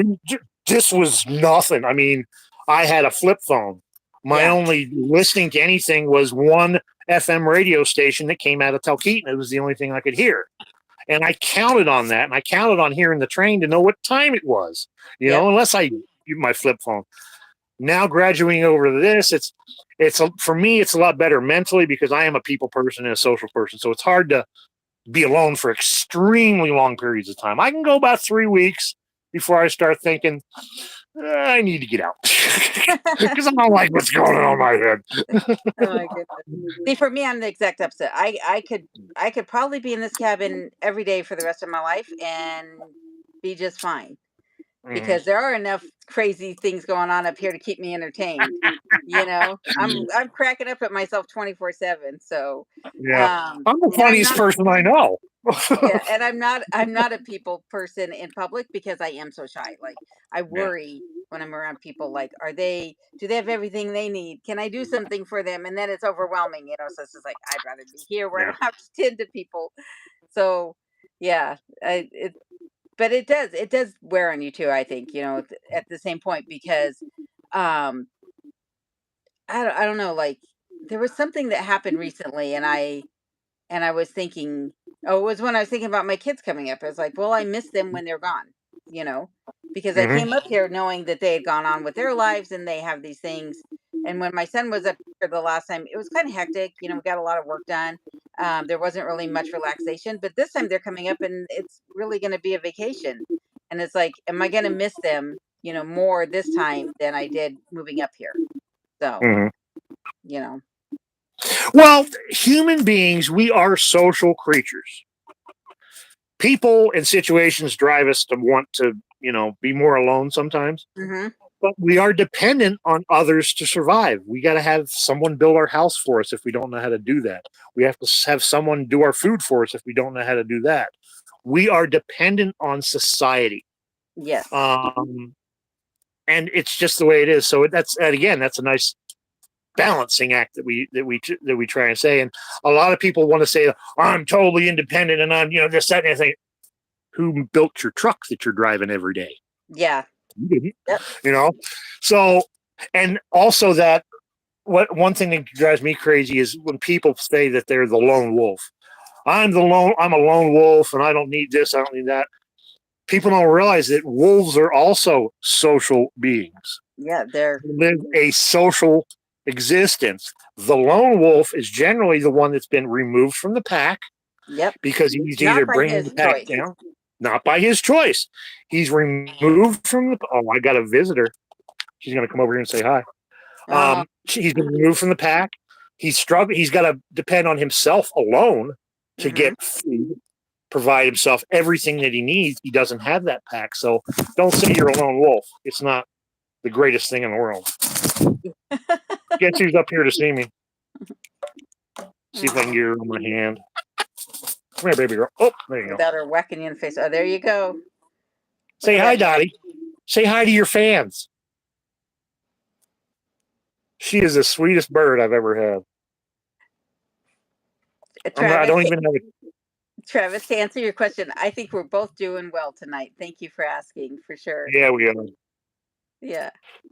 this was nothing. I mean, I had a flip phone. My Yeah. only listening to anything was one FM radio station that came out of Talkeetna. It was the only thing I could hear. And I counted on that, and I counted on hearing the train to know what time it was, Yep. unless I use my flip phone. Now graduating over to this, for me, it's a lot better mentally because I am a people person and a social person. So it's hard to be alone for extremely long periods of time. I can go about 3 weeks before I start thinking, I need to get out because I don't like what's going on in my head. Oh my goodness. See, for me, I'm the exact opposite. I could probably be in this cabin every day for the rest of my life and be just fine Mhm. because there are enough crazy things going on up here to keep me entertained. You know, I'm cracking up at myself 24/7. So, Yeah, I'm the and I'm funniest not person I know. yeah, and I'm not a people person in public because I am so shy. Like I Yeah, worry when I'm around people like do they have everything they need? Can I do something for them? And then it's overwhelming, so it's just like I'd rather be here where I yeah. don't have to tend to people. So, yeah, but it does wear on you too, I think, at the same point because um I don't know, like there was something that happened recently and I was thinking, oh, it was when I was thinking about my kids coming up. I was like, well, I miss them when they're gone, you know, because I Hmm. came up here knowing that they had gone on with their lives and they have these things. And when my son was up here the last time, it was kind of hectic. We got a lot of work done. There wasn't really much relaxation, but this time they're coming up and it's really going to be a vacation. And it's like, am I going to miss them, more this time than I did moving up here? So, Hmm. you know, Well, human beings, we are social creatures. People and situations drive us to want to, be more alone sometimes. hmm But we are dependent on others to survive. We got to have someone build our house for us if we don't know how to do that. We have to have someone do our food for us if we don't know how to do that. We are dependent on society. yes, Um, and it's just the way it is. So that's a nice balancing act that we try and say. And a lot of people want to say, I'm totally independent and I'm, this, that, and everything. Who built your truck that you're driving every day? yeah, You didn't, yep, you know? So, and also that one thing that drives me crazy is when people say that they're the lone wolf. I'm a lone wolf and I don't need this, I don't need that. People don't realize that wolves are also social beings. yeah, they're They live a social existence. The lone wolf is generally the one that's been removed from the pack yep. because he's either Not by bringing the his pack choice. down, not by his choice. He's removed from the. Oh, I got a visitor. She's going to come over here and say hi. Oh, He's been removed from the pack. He's struggling. He's got to depend on himself alone to mhm. get food, provide himself everything that he needs. He doesn't have that pack. So don't say you're a lone wolf. It's not the greatest thing in the world. Guess who's up here to see me? See if I can Oh, get her on my hand. Come here, baby girl. Oh, there you go. without her whacking you in the face. Oh, there you go. Look Say at hi, that. Dottie. Say hi to your fans. She is the sweetest bird I've ever had. I Travis, don't even have Travis, to answer your question, I think we're both doing well tonight. Thank you for asking, for sure. Yeah, we are. Yeah.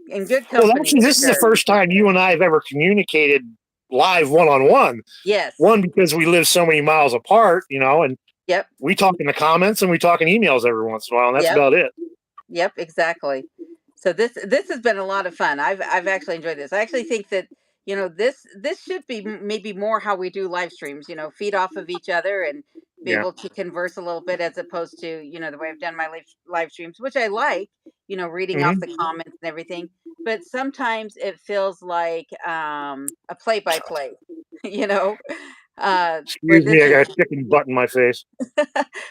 In good Well, company, actually, for this is the sure. first time you and I have ever communicated live one on one. Yes. One, because we live so many miles apart, and Yep. we talk in the comments and we talk in emails every once in a while, and that's Yep. about it. Yep, exactly. So this has been a lot of fun. I've actually enjoyed this. I actually think that this should be maybe more how we do live streams. Feed off of each other and be Yeah. able to converse a little bit as opposed to the way I've done my live streams, which I like. Reading off the Hmm. comments and everything. But sometimes it feels like a play by play. You know, where Excuse this me, I is got a chicken butt in my face.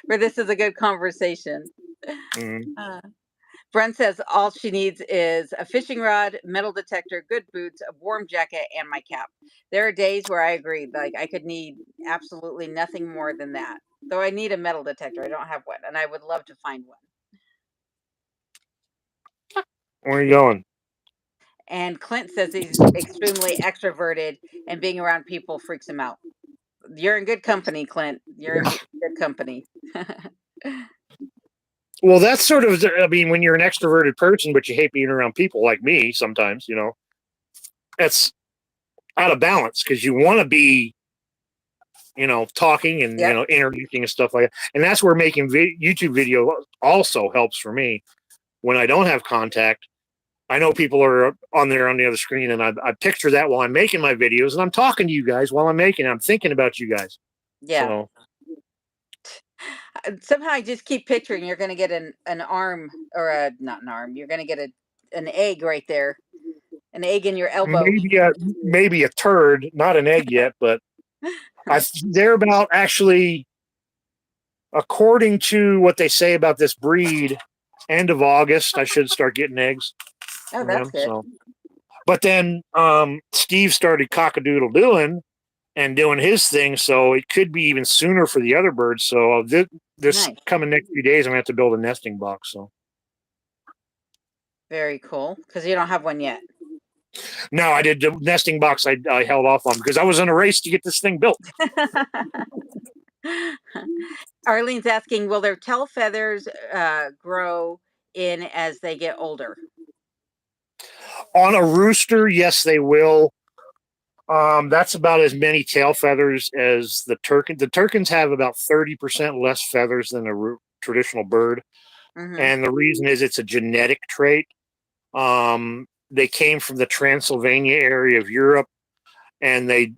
where this is a good conversation. Hmm. Uh, Brent says all she needs is a fishing rod, metal detector, good boots, a warm jacket, and my cap. There are days where I agree, like I could need absolutely nothing more than that. Though I need a metal detector, I don't have one, and I would love to find one. Where are you going? And Clint says he's extremely extroverted, and being around people freaks him out. You're in good company, Clint. You're in good company. Well, that's sort of, I mean, when you're an extroverted person, but you hate being around people like me sometimes, that's out of balance because you want to be, talking and, Yep. interacting and stuff like that. And that's where making YouTube video also helps for me when I don't have contact. I know people are on there on the other screen, and I picture that while I'm making my videos, and I'm talking to you guys while I'm making it. I'm thinking about you guys. Yeah. So, Somehow I just keep picturing you're going to get an arm or a not an arm. You're going to get an egg right there, an egg in your elbow. maybe a turd, not an egg yet, but they're about actually, according to what they say about this breed, end of August I should start getting eggs Oh, from that's them. good. So, but then Steve started cockadoodle doing and doing his thing, so it could be even sooner for the other birds. So this Nice. coming next few days, I'm gonna have to build a nesting box. So Very cool. Because you don't have one yet. no, I did the nesting box. I held off on because I was in a race to get this thing built. Arlene's asking, will their tail feathers grow in as they get older? On a rooster, yes, they will. That's about as many tail feathers as the turkin. The turkins have about 30% less feathers than a traditional bird, Mm-hmm. and the reason is it's a genetic trait. They came from the Transylvania area of Europe, and they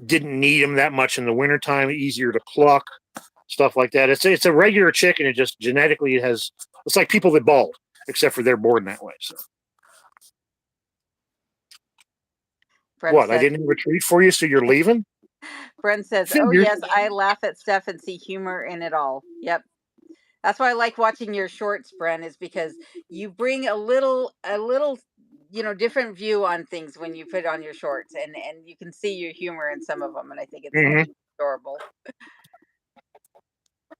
didn't need them that much in the wintertime. Easier to pluck, stuff like that. It's a regular chicken. It just genetically it has. It's like people that bald, except for they're born that way. So Brent what? I says, didn't have a treat for you, so you're leaving? oh Figured. yes, I laugh at stuff and see humor in it all. Yep. That's why I like watching your shorts, Bren, is because you bring a little, different view on things when you put on your shorts, and you can see your humor in some of them, and I think it's Mm-hmm. adorable.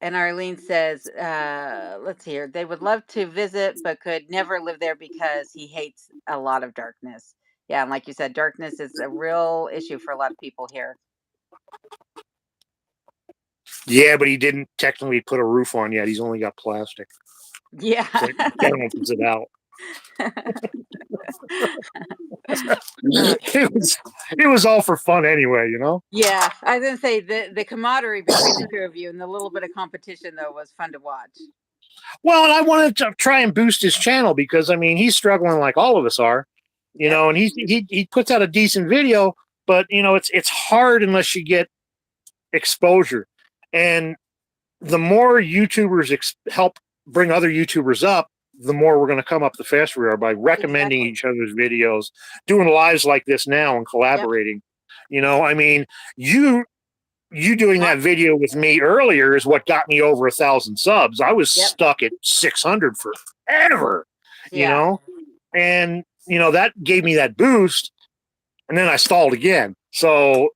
And Arlene says, let's see here, they would love to visit, but could never live there because he hates a lot of darkness. Yeah, and like you said, darkness is a real issue for a lot of people here. Yeah, but he didn't technically put a roof on yet. He's only got plastic, Yeah. so it balances it out. Uh, It was all for fun anyway. Yeah, I was gonna say the camaraderie between the two of you and the little bit of competition though was fun to watch. Well, and I wanted to try and boost his channel because I mean he's struggling like all of us are, Yep. and he puts out a decent video, but it's hard unless you get exposure, and the more YouTubers help bring other YouTubers up, the more we're going to come up the faster we are by recommending Exactly. each other's videos, doing lives like this now and Yep. collaborating. I mean, you doing Huh? that video with me earlier is what got me over 1,000 subs. I was Yep. stuck at 600 forever, you Yeah. know, and that gave me that boost, and then I stalled again. So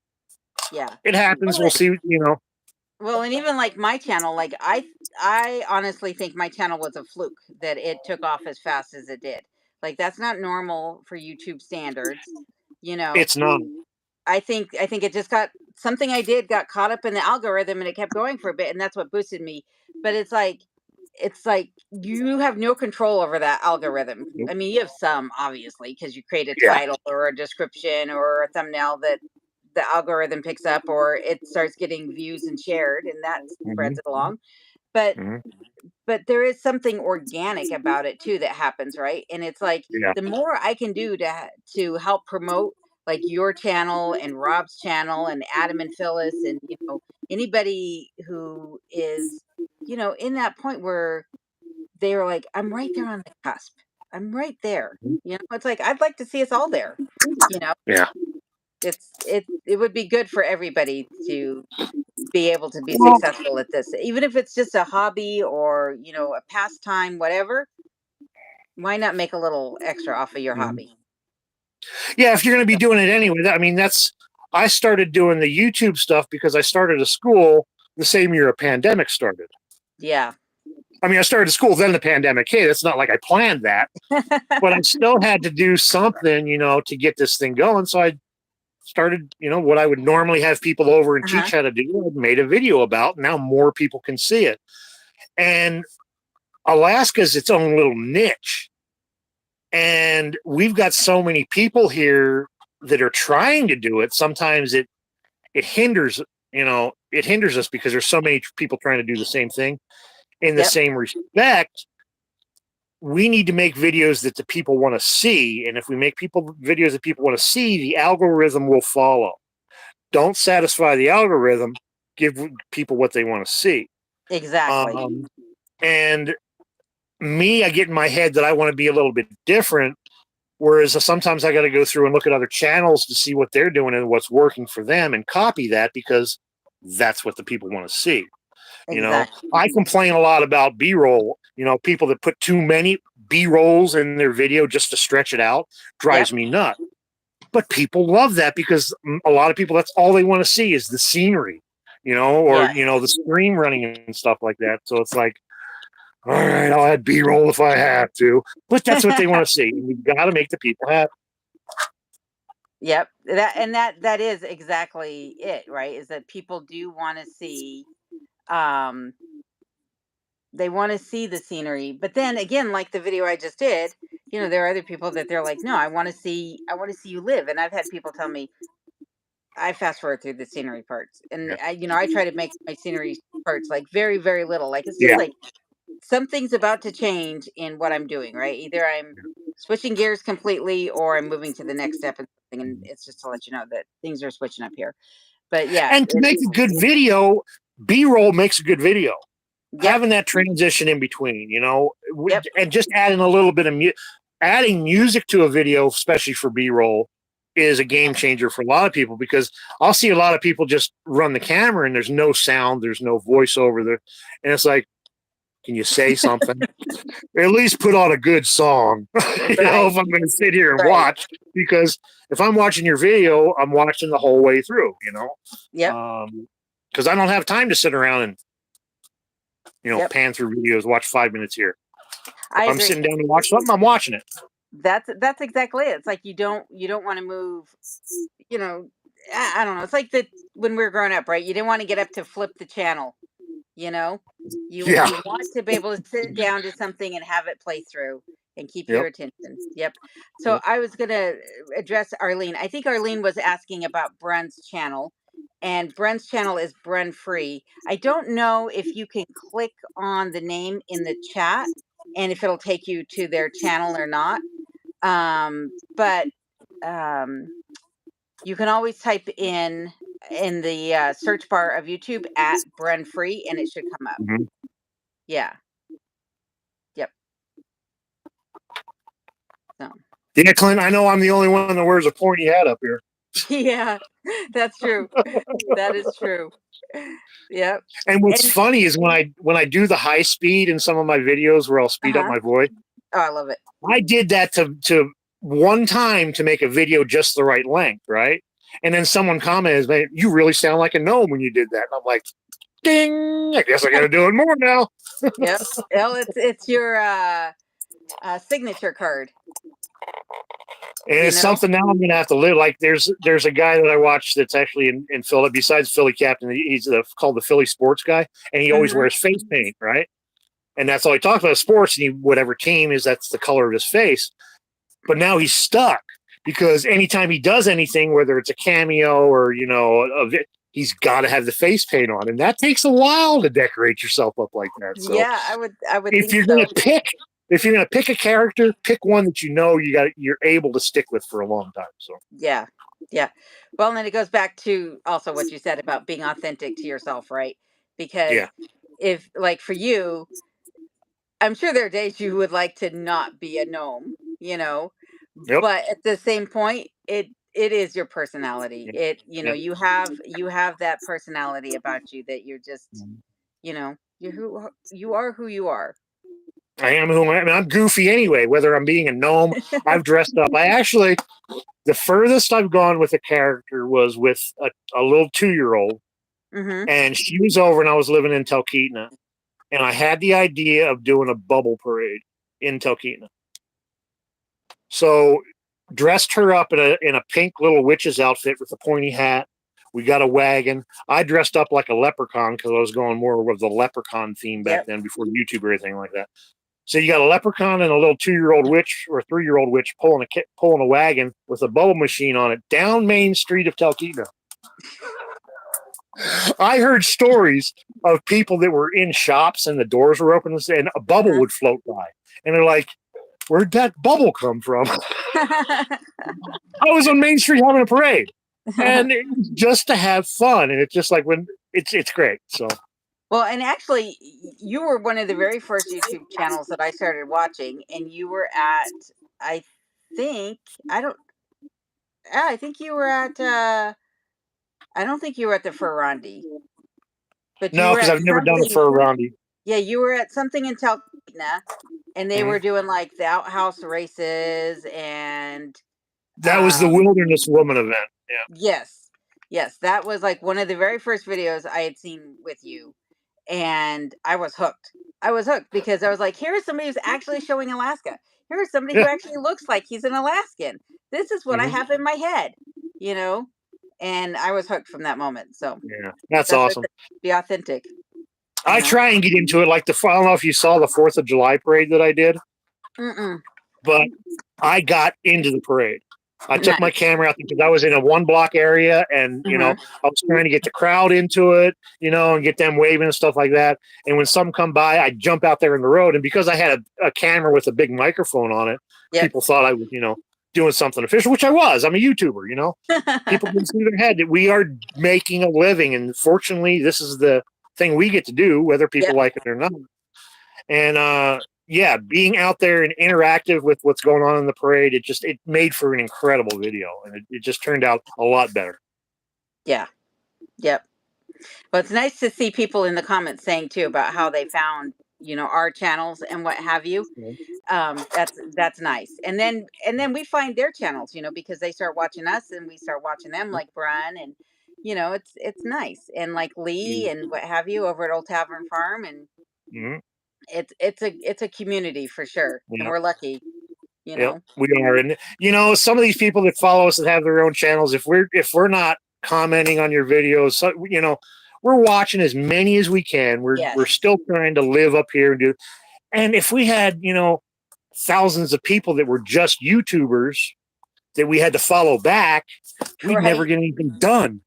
Yeah. it happens. Well, We'll see. and even like my channel, like I honestly think my channel was a fluke that it took off as fast as it did. Like that's not normal for YouTube standards, you know. It's not. I think it just got something I did got caught up in the algorithm, and it kept going for a bit, and that's what boosted me. But it's like you have no control over that algorithm. Nope. I mean, you have some, obviously, because you create a Yeah. title or a description or a thumbnail that the algorithm picks up, or it starts getting views and shared, and that spreads Mhm. it along. But Mhm. there is something organic about it too that happens, right? And it's like Yeah. the more I can do to help promote like your channel and Rob's channel and Adam and Phyllis and anybody who is in that point where they were like, I'm right there on the cusp. I'm right there. Mhm. It's like I'd like to see us all there. You know, Yeah. it would be good for everybody to be able to be Well, successful at this, even if it's just a hobby or a pastime, whatever. Why not make a little extra off of your mhm. hobby? Yeah, if you're going to be doing it anyway, I mean, I started doing the YouTube stuff because I started a school the same year a pandemic started. Yeah. I mean, I started a school, then the pandemic hit. It's not like I planned that, but I still had to do something, to get this thing going. So I started, what I would normally have people over and Uh-huh. teach how to do. I made a video about. Now more people can see it. And Alaska's its own little niche. And we've got so many people here that are trying to do it. Sometimes it hinders, it hinders us because there's so many people trying to do the same thing. In the Yep. same respect, we need to make videos that the people want to see. And if we make videos that people want to see, the algorithm will follow. Don't satisfy the algorithm, give people what they want to see. Exactly. And me, I get in my head that I want to be a little bit different. Whereas sometimes I got to go through and look at other channels to see what they're doing and what's working for them and copy that because that's what the people want to see. Exactly. I complain a lot about B-roll. People that put too many B-rolls in their video just to stretch it out Yep. drives me nuts. But people love that because a lot of people, that's all they want to see is the scenery, or, Yes. the stream running and stuff like that. So it's like, all right, I'll add B-roll if I have to, but that's what they want to see. And we've got to make the people happy. Yep. That is exactly it, right? Is that people do want to see um they want to see the scenery. But then again, like the video I just did, there are other people that they're like, no, I want to see you live. And I've had people tell me, I fast forward through the scenery parts, and Yeah. I try to make my scenery parts like very, very little. Like it's just Yeah. like something's about to change in what I'm doing, right? Either I'm switching gears completely, or I'm moving to the next step in something, and it's just to let you know that things are switching up here. But yeah, And to make a good video, B-roll makes a good video. yep, Having that transition in between, yep, and just adding a little bit of adding music to a video, especially for B-roll, is a game changer for a lot of people because I'll see a lot of people just run the camera and there's no sound, there's no voiceover there, and it's like, can you say something? At least put on a good song, right, if I'm going to sit here and right, watch, because if I'm watching your video, I'm watching the whole way through, yep, because I don't have time to sit around and yep. pan through videos, watch 5 minutes here. I If I'm agree. sitting down to watch something, I'm watching it. That's exactly it. It's like you don't want to move. You know, I don't know. It's like that when we were growing up, right? You didn't want to get up to flip the channel. You know, Yeah. you want to be able to sit down to something and have it play through and keep your Yep. attention. Yep. So Yep. I was gonna address Arlene. I think Arlene was asking about Bren's channel, and Bren's channel is Bren Free. I don't know if you can click on the name in the chat and if it'll take you to their channel or not. But um, you can always type in the search bar of YouTube at Bren Free, and it should come up. Mhm. Yeah. Yep. So Yeah, Clint, I know I'm the only one that wears a pointy hat up here. yeah, that's true. That is true. Yep. And what's And funny is when I do the high speed in some of my videos where I'll speed up uh-huh. my voice, Oh, I love it. I did that to one time to make a video just the right length, right? And then someone commented, "Man, you really sound like a gnome when you did that." And I'm like, "Ding! I guess I got to do it more now." Yep. Well, it's your signature card. And You it's know? something now I'm going to have to live. Like there's a guy that I watch that's actually in Philly, besides Philly Captain, he's called the Philly Sports Guy, and he always Mhm. wears face paint, right? And that's all he talks about sports, and whatever team is, that's the color of his face. But now he's stuck because anytime he does anything, whether it's a cameo or he's got to have the face paint on, and that takes a while to decorate yourself up like that. So Yeah, I would if think you're so. gonna pick if you're gonna pick a character, pick one that you're able to stick with for a long time. So Yeah. Yeah. Well, and then it goes back to also what you said about being authentic to yourself, right? yeah, Because if like for you, I'm sure there are days you would like to not be a gnome, yep, but at the same point, it is your personality. yeah, You you have that personality about you that you're just, yeah. you are who you are. I am who I am. I'm goofy anyway. Whether I'm being a gnome, I've dressed up. The furthest I've gone with a character was with a little 2-year-old, Mhm. and she was over, and I was living in Talkeetna, and I had the idea of doing a bubble parade in Talkeetna. So dressed her up in a pink little witch's outfit with a pointy hat. We got a wagon. I dressed up like a leprechaun because I was going more with the leprechaun theme back Yep. then before YouTube or anything like that. So you got a leprechaun and a little 2-year-old witch or 3-year-old witch pulling a wagon with a bubble machine on it down Main Street of Talkeetna. I heard stories of people that were in shops and the doors were open and a bubble Uh-huh. would float by, and they're like, "Where'd that bubble come from?" I was on Main Street having a parade, and it was just to have fun, and it's just like when it's great. So Well, and actually, you were one of the very first YouTube channels that I started watching, and you were at, I think, I don't, yeah, I think you were at, I don't think you were at the Ferrandi, but you no, were because at I've never done it something. for a roundy. Yeah, you were at something in Talkeetna, and they Mhm. were doing like the outhouse races, and That was the um, Wilderness Woman event. Yeah. yes, yes, that was like one of the very first videos I had seen with you, and I was hooked. I was hooked because I was like, here is somebody who's actually showing Alaska. Here is somebody who Yeah. actually looks like he's an Alaskan. This is what I Hmm. have in my head, you know? And I was hooked from that moment. So Yeah. That's that's what I awesome. said. Be authentic, you I know? try and get into it. Like I don't know if you saw the 4th of July parade that I did, Mm-mm. but I got into the parade. I took my Nice. camera out because I was in a 1 block area, and Hmm. I was trying to get the crowd into it, and get them waving and stuff like that. And when some come by, I jump out there in the road, and because I had a camera with a big microphone on it, Yep. people thought I was doing something official, which I was. I'm a YouTuber. People can see their head that we are making a living, and fortunately, this is the thing we get to do, whether people Yep. like it or not. And yeah, being out there and interactive with what's going on in the parade, it made for an incredible video, and it just turned out a lot better. Yeah. Yep. Well, it's nice to see people in the comments saying too about how they found, our channels and what have you. That's nice. And then we find their channels, because they start watching us and we start watching them, like Brian, and it's nice. And like Lee and what have you over at Old Tavern Farm, and Mm-hmm. it's a community for sure. And Yeah, we're lucky, you yep, know. we are. And some of these people that follow us that have their own channels, if we're not commenting on your videos, so we're watching as many as we can. We're Yes. still trying to live up here and do. And if we had thousands of people that were just YouTubers that we had to follow back, we'd never Right. get anything done.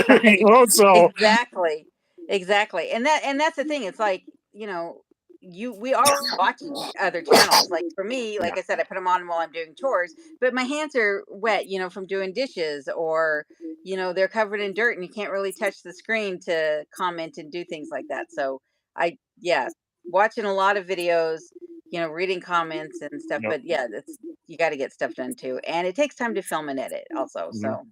Right. So Exactly. Exactly. And that's the thing. It's like, we are watching other channels. Like for me, yeah, like I said, I put them on while I'm doing chores, but my hands are wet, from doing dishes, or, they're covered in dirt and you can't really touch the screen to comment and do things like that. So yeah, watching a lot of videos, reading comments and stuff, no, but yeah, you got to get stuff done too. And it takes time to film and edit also. mhm. So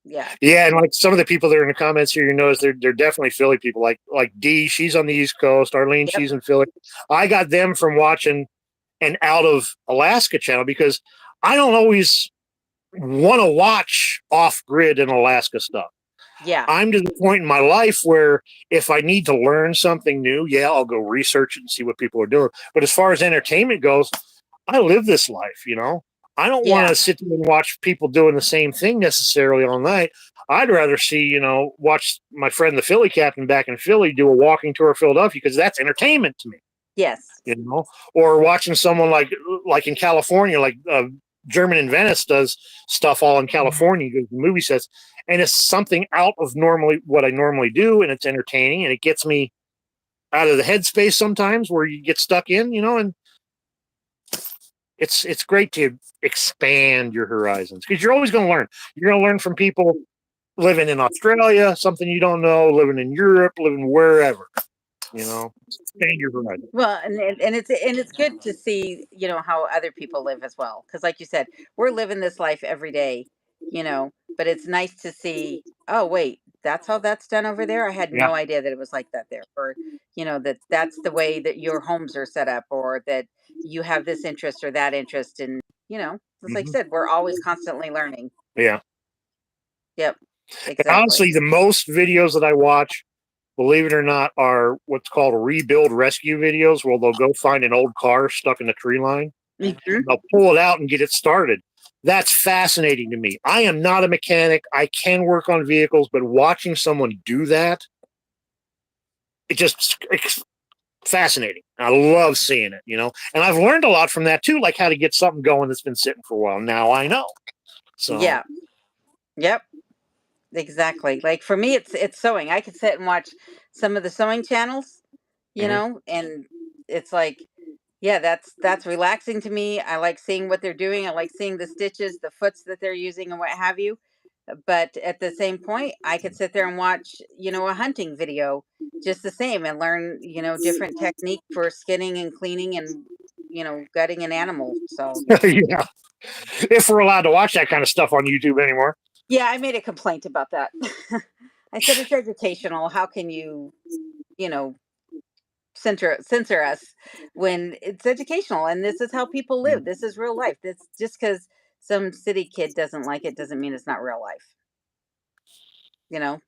yeah. Yeah, and like some of the people that are in the comments here, they're definitely Philly people. Like Dee, she's on the East Coast. Arlene, Yep. she's in Philly. I got them from watching an out of Alaska channel because I don't always want to watch off grid and Alaska stuff. Yeah. I'm to the point in my life where if I need to learn something new, yeah, I'll go research it and see what people are doing. But as far as entertainment goes, I live this life. I don't want Yeah. to sit there and watch people doing the same thing necessarily all night. I'd rather see, watch my friend the Philly captain back in Philly do a walking tour of Philadelphia because that's entertainment to me. Yes. Or watching someone like in California, like German in Venice does stuff all in California, goes to movie sets, and it's something out of normally what I normally do, and it's entertaining, and it gets me out of the headspace sometimes where you get stuck in, and it's great to expand your horizons because you're always going to learn. You're going to learn from people living in Australia, something you don't know, living in Europe, living wherever. Expand your horizons. Well, and it's good to see, how other people live as well. Because, like you said, we're living this life every day, But it's nice to see. Oh, wait, that's how that's done over there. I had Yeah. no idea that it was like that there. Or, that's the way that your homes are set up, or that you have this interest or that interest, and just like you Mm-hmm. said, we're always constantly learning. Yeah. Yep, And exactly. honestly, the most videos that I watch, believe it or not, are what's called rebuild rescue videos where they'll go find an old car stuck in a tree line Hmm. and they'll pull it out and get it started. That's fascinating to me. I am not a mechanic. I can work on vehicles, but watching someone do that, it's fascinating. I love seeing it, And I've learned a lot from that too, like how to get something going that's been sitting for a while. Now I know. So Yeah. Yep. Exactly. Like for me, it's sewing. I could sit and watch some of the sewing channels, mhm. and it's like, yeah, that's relaxing to me. I like seeing what they're doing. I like seeing the stitches, the foots that they're using, and what have you. But at the same point, I could sit there and watch, a hunting video just the same and learn, different technique for skinning and cleaning and, gutting an animal. So yeah. Yeah. If we're allowed to watch that kind of stuff on YouTube anymore. Yeah, I made a complaint about that. I said it's educational. How can you, you know, censor us when it's educational and this is how people live. This is real life. This just because some city kid doesn't like it doesn't mean it's not real life. You know?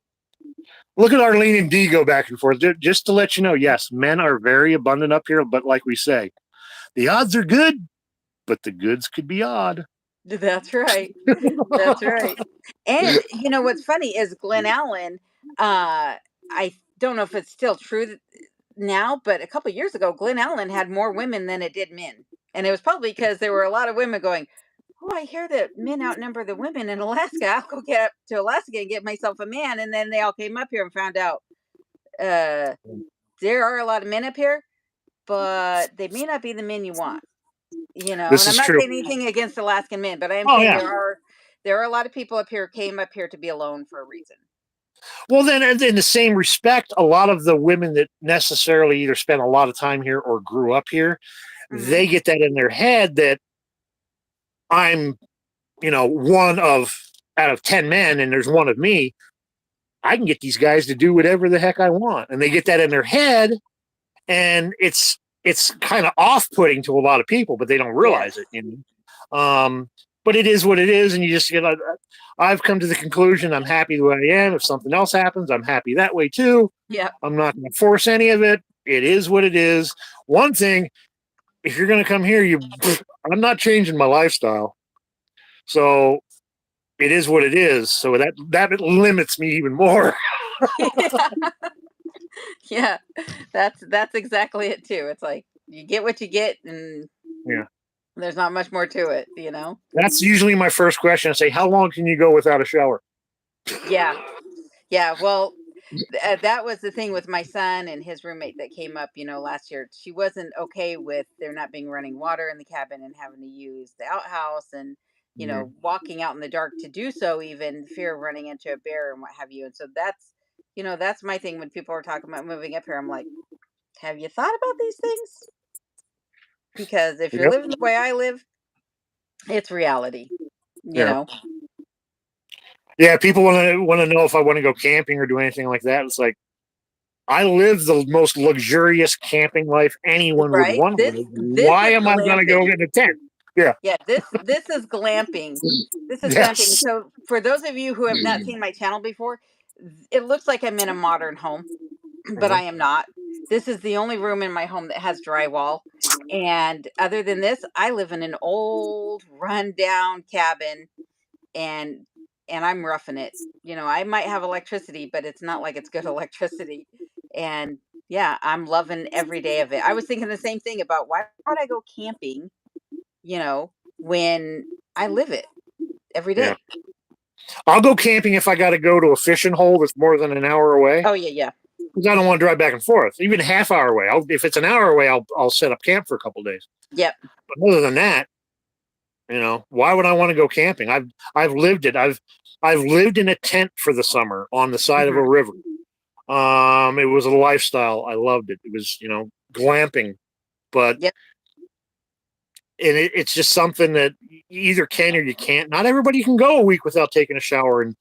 Look at Arlene and Dee go back and forth. Just to let you know, yes, men are very abundant up here, but like we say, the odds are good, but the goods could be odd. That's right. That's right. And what's funny is Glen Allen, I don't know if it's still true now, but a couple years ago, Glen Allen had more women than it did men. And it was probably because there were a lot of women going, "Oh, I hear that men outnumber the women in Alaska. I'll go get up to Alaska and get myself a man." And then they all came up here and found out uh, there are a lot of men up here, but they may not be the men you want. This And I'm is not true. saying anything against Alaskan men, but I am Oh saying yeah. there are a lot of people up here came up here to be alone for a reason. Well, then, in the same respect, a lot of the women that necessarily either spent a lot of time here or grew up here, Hmm. they get that in their head that I'm, one of out of 10 men, and there's one of me. I can get these guys to do whatever the heck I want, and they get that in their head, and it's kind of off-putting to a lot of people, but they don't Yes. realize it. But it is what it is, and you just I've come to the conclusion I'm happy the way I am. If something else happens, I'm happy that way too. Yep. I'm not going to force any of it. It is what it is. One thing, if you're going to come here, I'm not changing my lifestyle. So it is what it is. So that limits me even more. Yeah, that's exactly it too. It's like you get what you get, and Yeah. there's not much more to it. That's usually my first question. I say, how long can you go without a shower? Yeah, yeah. Well, that was the thing with my son and his roommate that came up, last year. She wasn't okay with there not being running water in the cabin and having to use the outhouse and Mhm. walking out in the dark to do so, even fear of running into a bear and what have you. And so that's my thing when people are talking about moving up here. I'm like, have you thought about these things? Because if you're Yep. living the way I live, it's reality, you Yeah. know? Yeah. People want to know if I want to go camping or do anything like that. It's like I live the most luxurious camping life anyone would Right? want to live. This Why is am I going to go glamping. in a tent? Yeah. Yeah, this is glamping. This is glamping. Yes. So for those of you who have not seen my channel before, it looks like I'm in a modern home, but Uh-huh. I am not. this is the only room in my home that has drywall. And other than this, I live in an old rundown cabin, and I'm roughing it. I might have electricity, but it's not like it's good electricity. And yeah, I'm loving every day of it. I was thinking the same thing about why would I go camping, you know, when I live it every Yeah. day. I'll go camping if I got to go to a fishing hole that's more than an hour away, Oh yeah, yeah. because I don't want to drive back and forth. Even a half hour away. If it's an hour away, I'll set up camp for a couple of days. Yep. But other than that, why would I want to go camping? I've lived it. I've lived in a tent for the summer on the side of a Hmm. river. It was a lifestyle. I loved it. It was, glamping, but Yep. it's just something that you either can or you can't. Not everybody can go a week without taking a shower and,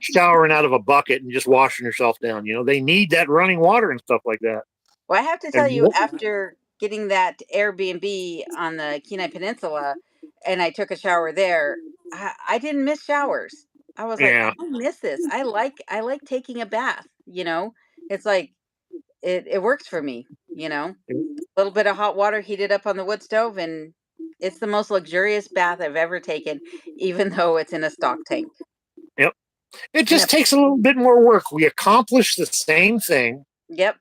showering out of a bucket and just washing yourself down. They need that running water and stuff like that. Well, I have to tell And you, after getting that Airbnb on the Kenai Peninsula, and I took a shower there, I didn't miss showers. I was like, I yeah, don't miss this. I like taking a bath. It's like it works for me. A little bit of hot water heated up on the wood stove, and it's the most luxurious bath I've ever taken, even though it's in a stock tank. yep. It And just takes a little bit more work. We accomplish the same thing yep,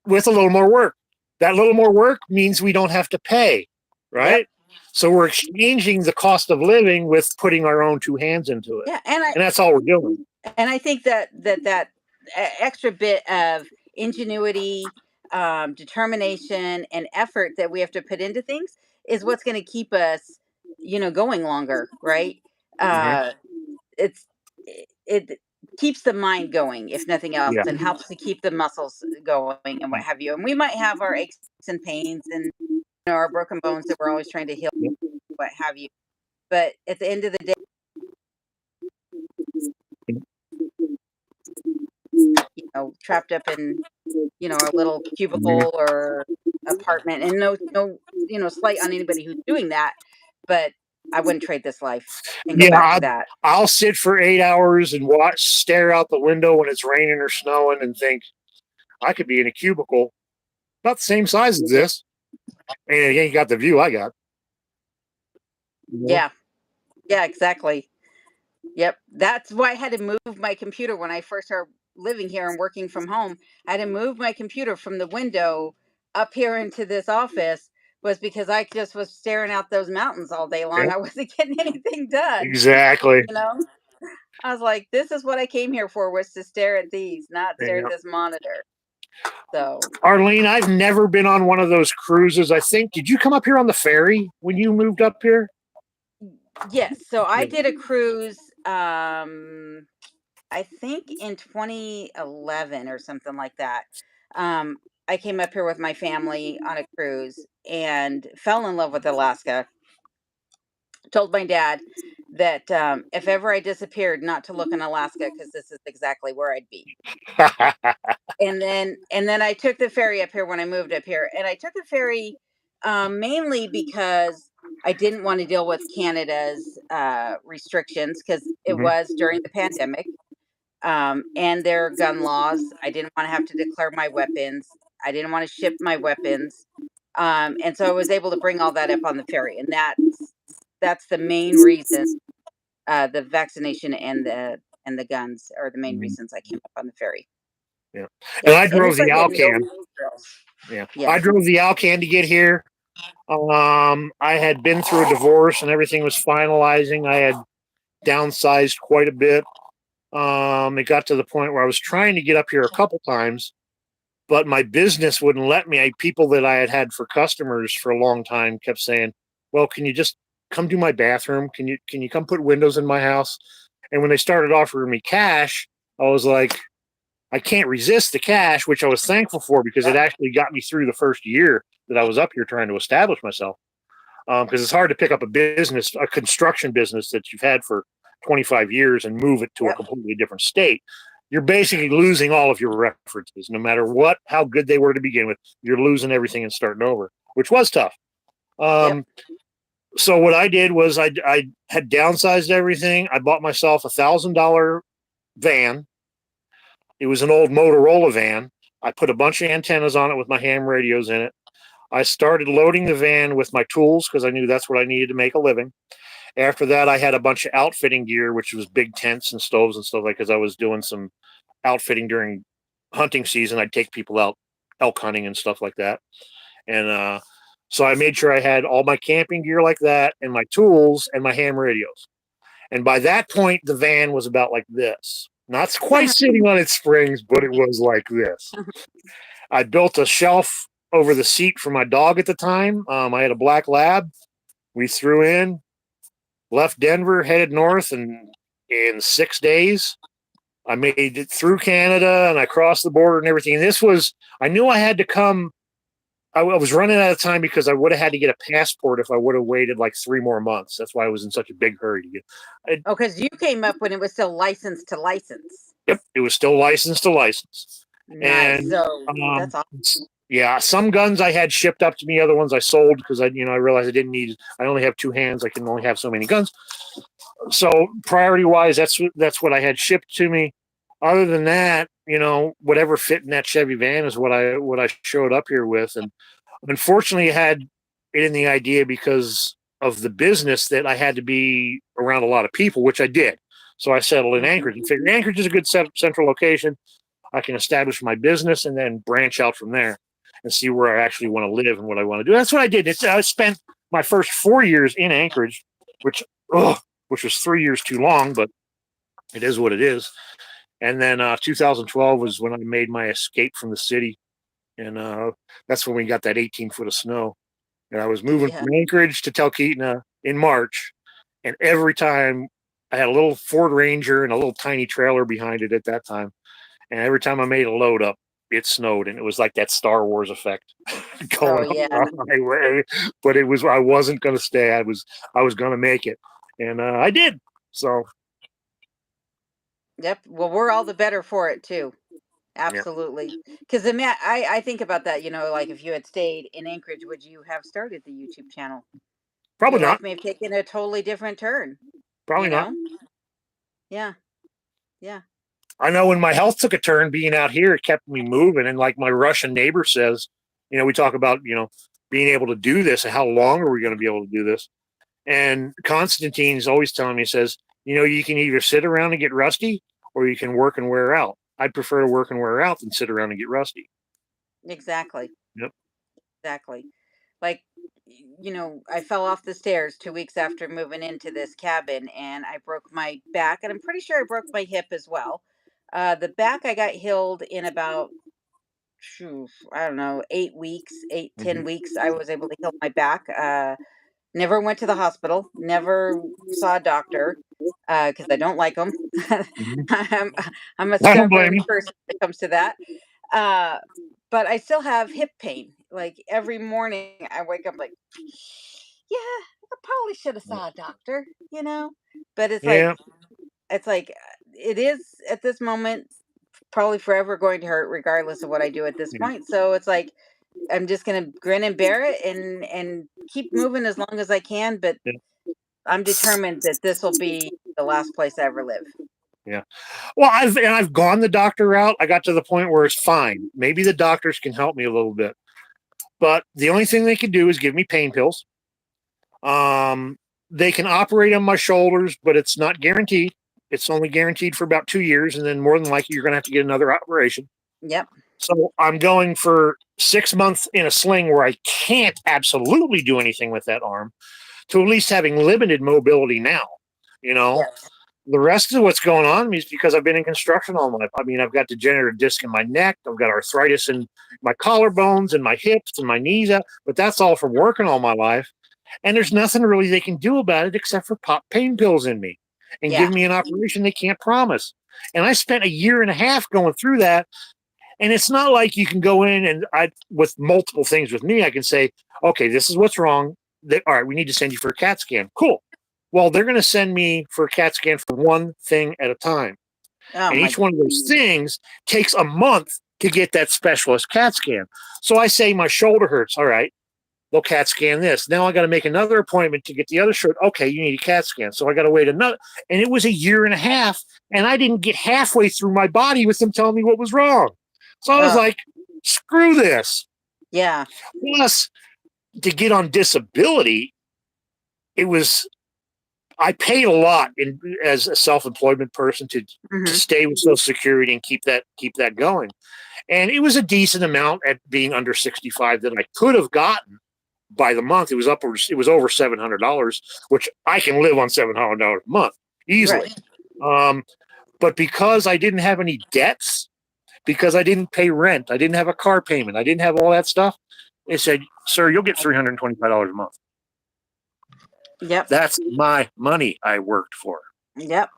with a little more work. That little more work means we don't have to pay, yep, right? So we're exchanging the cost of living with putting our own two hands into it. yeah, and I And that's all we're doing. think that extra bit of ingenuity, determination, and effort that we have to put into things is what's going to keep us, going longer, right? Hmm. Uh, it's it keeps the mind going, if nothing else, Yeah. and helps to keep the muscles going and what have you. And we might have our aches and pains and our broken bones that we're always trying to heal, what have you. But at the end of the day, trapped up in a little cubicle or apartment, and no slight on anybody who's doing that, but I wouldn't trade this life and go Yeah, back to that. I'll sit for 8 hours and stare out the window when it's raining or snowing, and think I could be in a cubicle about the same size as this, and you ain't got the view I got. Yeah, yeah, exactly. Yep, that's why I had to move my computer when I first started living here and working from home. I had to move my computer from the window up here into this office, was because I just was staring out those mountains all day long. Yeah, I wasn't getting anything done. exactly. You know, I was like, this is what I came here for, was to stare at these, not stare at Yeah. this monitor. So, Arlene, I've never been on one of those cruises. I think, did you come up here on the ferry when you moved up here? yes. So I Yeah. did a cruise, I think in 2011 or something like that. Um, I came up here with my family on a cruise and fell in love with Alaska. Told my dad that if ever I disappeared, not to look in Alaska, because this is exactly where I'd be. And then I took the ferry up here when I moved up here, and I took the ferry mainly because I didn't want to deal with Canada's restrictions, because it Mhm. was during the pandemic, and their gun laws. I didn't want to have to declare my weapons. I didn't want to ship my weapons, and so I was able to bring all that up on the ferry, and that's the main reason. The vaccination and the guns are the main Mhm. reasons I came up on the ferry. Yeah. And Yep, I and drove it's the like a no Alcan. frills. Yeah. I Yes. drove the Alcan to get here. I had been through a divorce and everything was finalizing. I had downsized quite a bit. It got to the point where I was trying to get up here a couple times, but my business wouldn't let me. People that I had had for customers for a long time kept saying, "Well, can you just come do my bathroom? Can you come put windows in my house?" And when they started offering me cash, I was like, I can't resist the cash, which I was thankful for, because it actually got me through the first year that I was up here trying to establish myself. Because it's hard to pick up a construction business that you've had for 25 years and move it to a Yep. completely different state. You're basically losing all of your references, no matter how good they were to begin with. You're losing everything and starting over, which was tough. Yep. Um, so what I did was I had downsized everything. I bought myself $1,000 van. It was an old Motorola van, I put a bunch of antennas on it with my ham radios in it. I started loading the van with my tools because I knew that's what I needed to make a living. After that, I had a bunch of outfitting gear, which was big tents and stoves and stuff like, because I was doing some outfitting during hunting season. I'd take people out elk hunting and stuff like that. And so I made sure I had all my camping gear like that and my tools and my ham radios. And by that point, the van was about like this. Not quite sitting on its springs, but it was like this. I built a shelf over the seat for my dog at the time. I had a black lab. We threw in, left Denver, headed north, and in 6 days, I made it through Canada and I crossed the border and everything. And this was, I knew I had to come. I was running out of time because I would have had to get a passport if I would have waited like 3 more months. That's why I was in such a big hurry to get. Oh, because you came up when it was still license to license. Yep, it was still licensed to license. Nice. And So that's awesome. yeah, some guns I had shipped up to me, other ones I sold because I realized I didn't need. I only have 2 hands. I can only have so many guns. So priority wise, that's what I had shipped to me. Other than that, whatever fit in that Chevy van is what I showed up here with. And unfortunately, I had it in the idea because of the business that I had to be around a lot of people, which I did. So I settled in Anchorage and figured Anchorage is a good central location. I can establish my business and then branch out from there and see where I actually want to live and what I want to do. That's what I did. I spent my first 4 years in Anchorage, which was 3 years too long, but it is what it is. And then 2012 was when I made my escape from the city. And that's when we got that 18 foot of snow. And I was moving from Anchorage to Talkeetna in March. And every time I had a little Ford Ranger and a little tiny trailer behind it at that time. And every time I made a load up, it snowed. And it was like that Star Wars effect going on the highway. But I wasn't going to stay. I was going to make it. And I did. So. Yep. Well, we're all the better for it too. Absolutely. Because I think about that, like if you had stayed in Anchorage, would you have started the YouTube channel? Probably Your not. life may have taken a totally different turn. Probably not. Yeah. Yeah. I know when my health took a turn being out here, it kept me moving. And like my Russian neighbor says, we talk about, being able to do this and how long are we going to be able to do this? And Constantine's always telling me, says, you can either sit around and get rusty or you can work and wear out. I'd prefer to work and wear out than sit around and get rusty. Exactly. Yep. Exactly. Like, I fell off the stairs 2 weeks after moving into this cabin and I broke my back, and I'm pretty sure I broke my hip as well. The back I got healed in about, I don't know, 8 weeks, 10 weeks. I was able to heal my back. Never went to the hospital, never saw a doctor because I don't like them. I'm a I don't blame stubborn you. person when it comes to that. But I still have hip pain. Like every morning I wake up like, yeah, I probably should have saw a doctor, But it's like it is at this moment probably forever going to hurt regardless of what I do at this point. So it's like I'm just gonna grin and bear it and keep moving as long as I can. But I'm determined that this will be the last place I ever live. Yeah. Well, I've gone the doctor route. I got to the point where it's fine. Maybe the doctors can help me a little bit, but the only thing they can do is give me pain pills. They can operate on my shoulders, but it's not guaranteed. It's only guaranteed for about 2 years, and then more than likely you're going to have to get another operation. Yep. So I'm going for 6 months in a sling where I can't absolutely do anything with that arm, to at least having limited mobility now. Yes. The rest of what's going on is because I've been in construction all my life. I mean, I've got degenerative disc in my neck. I've got arthritis in my collarbones and my hips and my knees, but that's all from working all my life. And there's nothing really they can do about it except for pop pain pills in me and give me an operation they can't promise. And I spent a year and a half going through that. And it's not like you can go in and with multiple things with me, I can say, okay, this is what's wrong. All right, we need to send you for a CAT scan. Cool. Well, they're going to send me for a CAT scan for one thing at a time. And each one of those things takes a month to get that specialist CAT scan. So I say my shoulder hurts. All right, they'll CAT scan this. Now I got to make another appointment to get the other shoulder. Okay, you need a CAT scan. So I got to wait another. And it was a year and a half. And I didn't get halfway through my body with them telling me what was wrong. So I was like, screw this. Yeah. Plus, to get on disability, I paid a lot as a self-employment person to stay with Social Security and keep that going. And it was a decent amount at being under 65 that I could have gotten by the month. It was over $700, which I can live on $700 a month easily. Right. But because I didn't have any debts, because I didn't pay rent, I didn't have a car payment, I didn't have all that stuff, they said, sir, you'll get $325 a month. Yep. That's my money I worked for. Yep.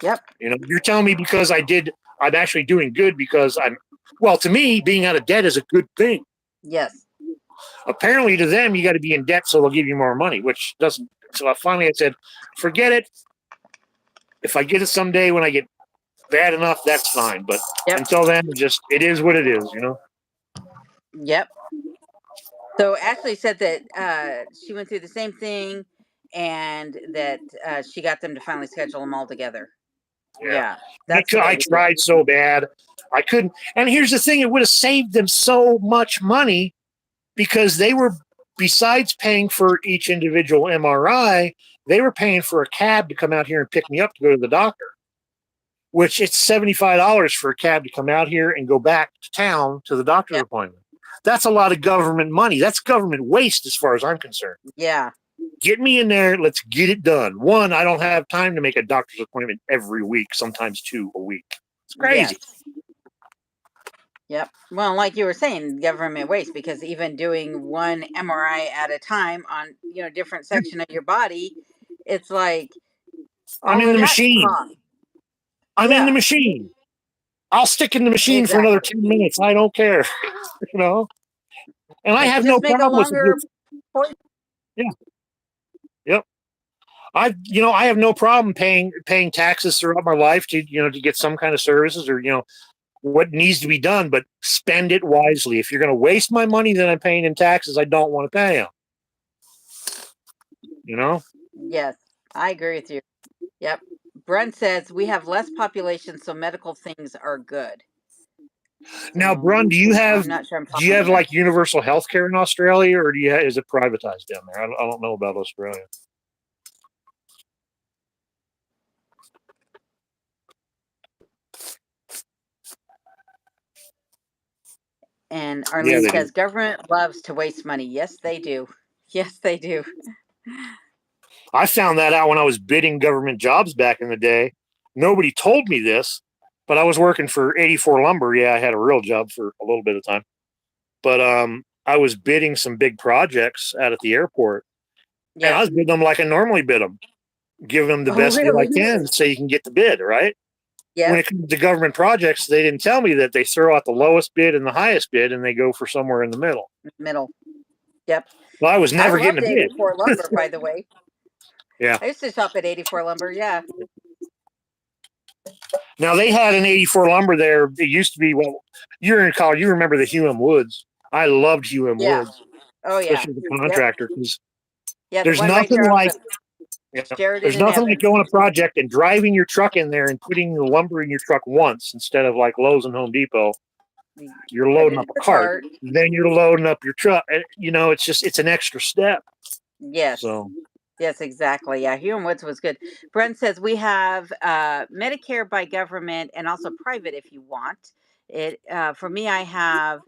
Yep. You know, you're telling me because I'm actually doing good because to me, being out of debt is a good thing. Yes. Apparently to them, you got to be in debt so they'll give you more money, which doesn't. So finally I said, forget it. If I get it someday when I get bad enough, that's fine. But until then, it is what it is, you know? Yep. So Ashley said that she went through the same thing and that she got them to finally schedule them all together. Yeah. I tried so bad. I couldn't. And here's the thing, it would have saved them so much money because they were, besides paying for each individual MRI, they were paying for a cab to come out here and pick me up to go to the doctor, which it's $75 for a cab to come out here and go back to town to the doctor's appointment. That's a lot of government money. That's government waste as far as I'm concerned. Yeah. Get me in there. Let's get it done. One, I don't have time to make a doctor's appointment every week, sometimes 2 a week. It's crazy. Yes. Yep. Well, like you were saying, government waste, because even doing one MRI at a time on, different section of your body, it's like I'm in the machine. I'm in the machine. I'll stick in the machine for another 10 minutes. I don't care. You know? And I have no problem with it. Yeah. Yep. I have no problem paying taxes throughout my life to get some kind of services or what needs to be done, but spend it wisely. If you're going to waste my money that I'm paying in taxes, I don't want to pay them. You know? Yes, I agree with you. Yep. Brent says we have less population, so medical things are good. Now, Brun, do you have like universal health care in Australia, or is it privatized down there? I don't know about Australia. And Arlene says government loves to waste money. Yes, they do. Yes, they do. I found that out when I was bidding government jobs back in the day. Nobody told me this, but I was working for 84 Lumber. Yeah, I had a real job for a little bit of time. But I was bidding some big projects out at the airport. Yeah. And I was bidding them like I normally bid them, giving them the best deal I can so you can get the bid, right? Yeah. When it comes to government projects, they didn't tell me that they throw out the lowest bid and the highest bid, and they go for somewhere in the middle. Yep. Well, I was never getting a bid. 84 Lumber, by the way. Yeah. I used to shop at 84 Lumber, yeah. Now, they had an 84 Lumber there. It used to be, you're in college. You remember the Hume Woods. I loved Hume Woods. Oh, yeah. Especially the contractor. Because there's nothing like... There's nothing like going a project and driving your truck in there and putting the lumber in your truck once instead of like Lowe's and Home Depot. You're loading up a cart, then you're loading up your truck. It's an extra step. Yes. So. Yes, exactly. Yeah, Hume Woods was good. Brent says we have Medicare by government and also private if you want it. For me, I have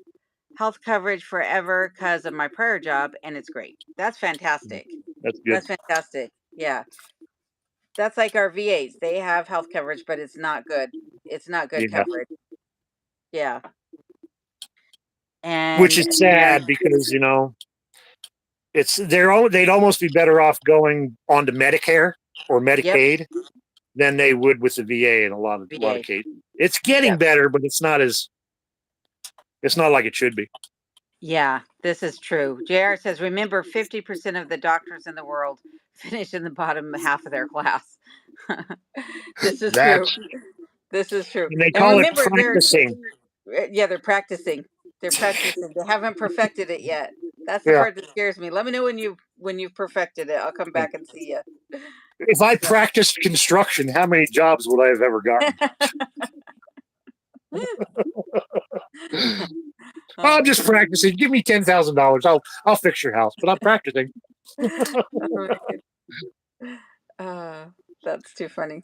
health coverage forever because of my prior job, and it's great. That's fantastic. That's good. That's fantastic. Yeah. That's like our VAs. They have health coverage, but it's not good. It's not good coverage. Yeah. And which is sad because, they'd almost be better off going on to Medicare or Medicaid than they would with the VA in a lot of cases. It's getting better, but it's not like it should be. Yeah, this is true. JR says, remember, 50% of the doctors in the world finish in the bottom half of their class. This is true. This is true. And they call it practicing. They're practicing. They're practicing. They haven't perfected it yet. That's the part that scares me. Let me know when you've perfected it. I'll come back and see you. If I practiced construction, how many jobs would I have ever gotten? I'll Oh, just practice it. Give me $10,000. I'll fix your house, but I'm practicing. oh, uh, that's too funny.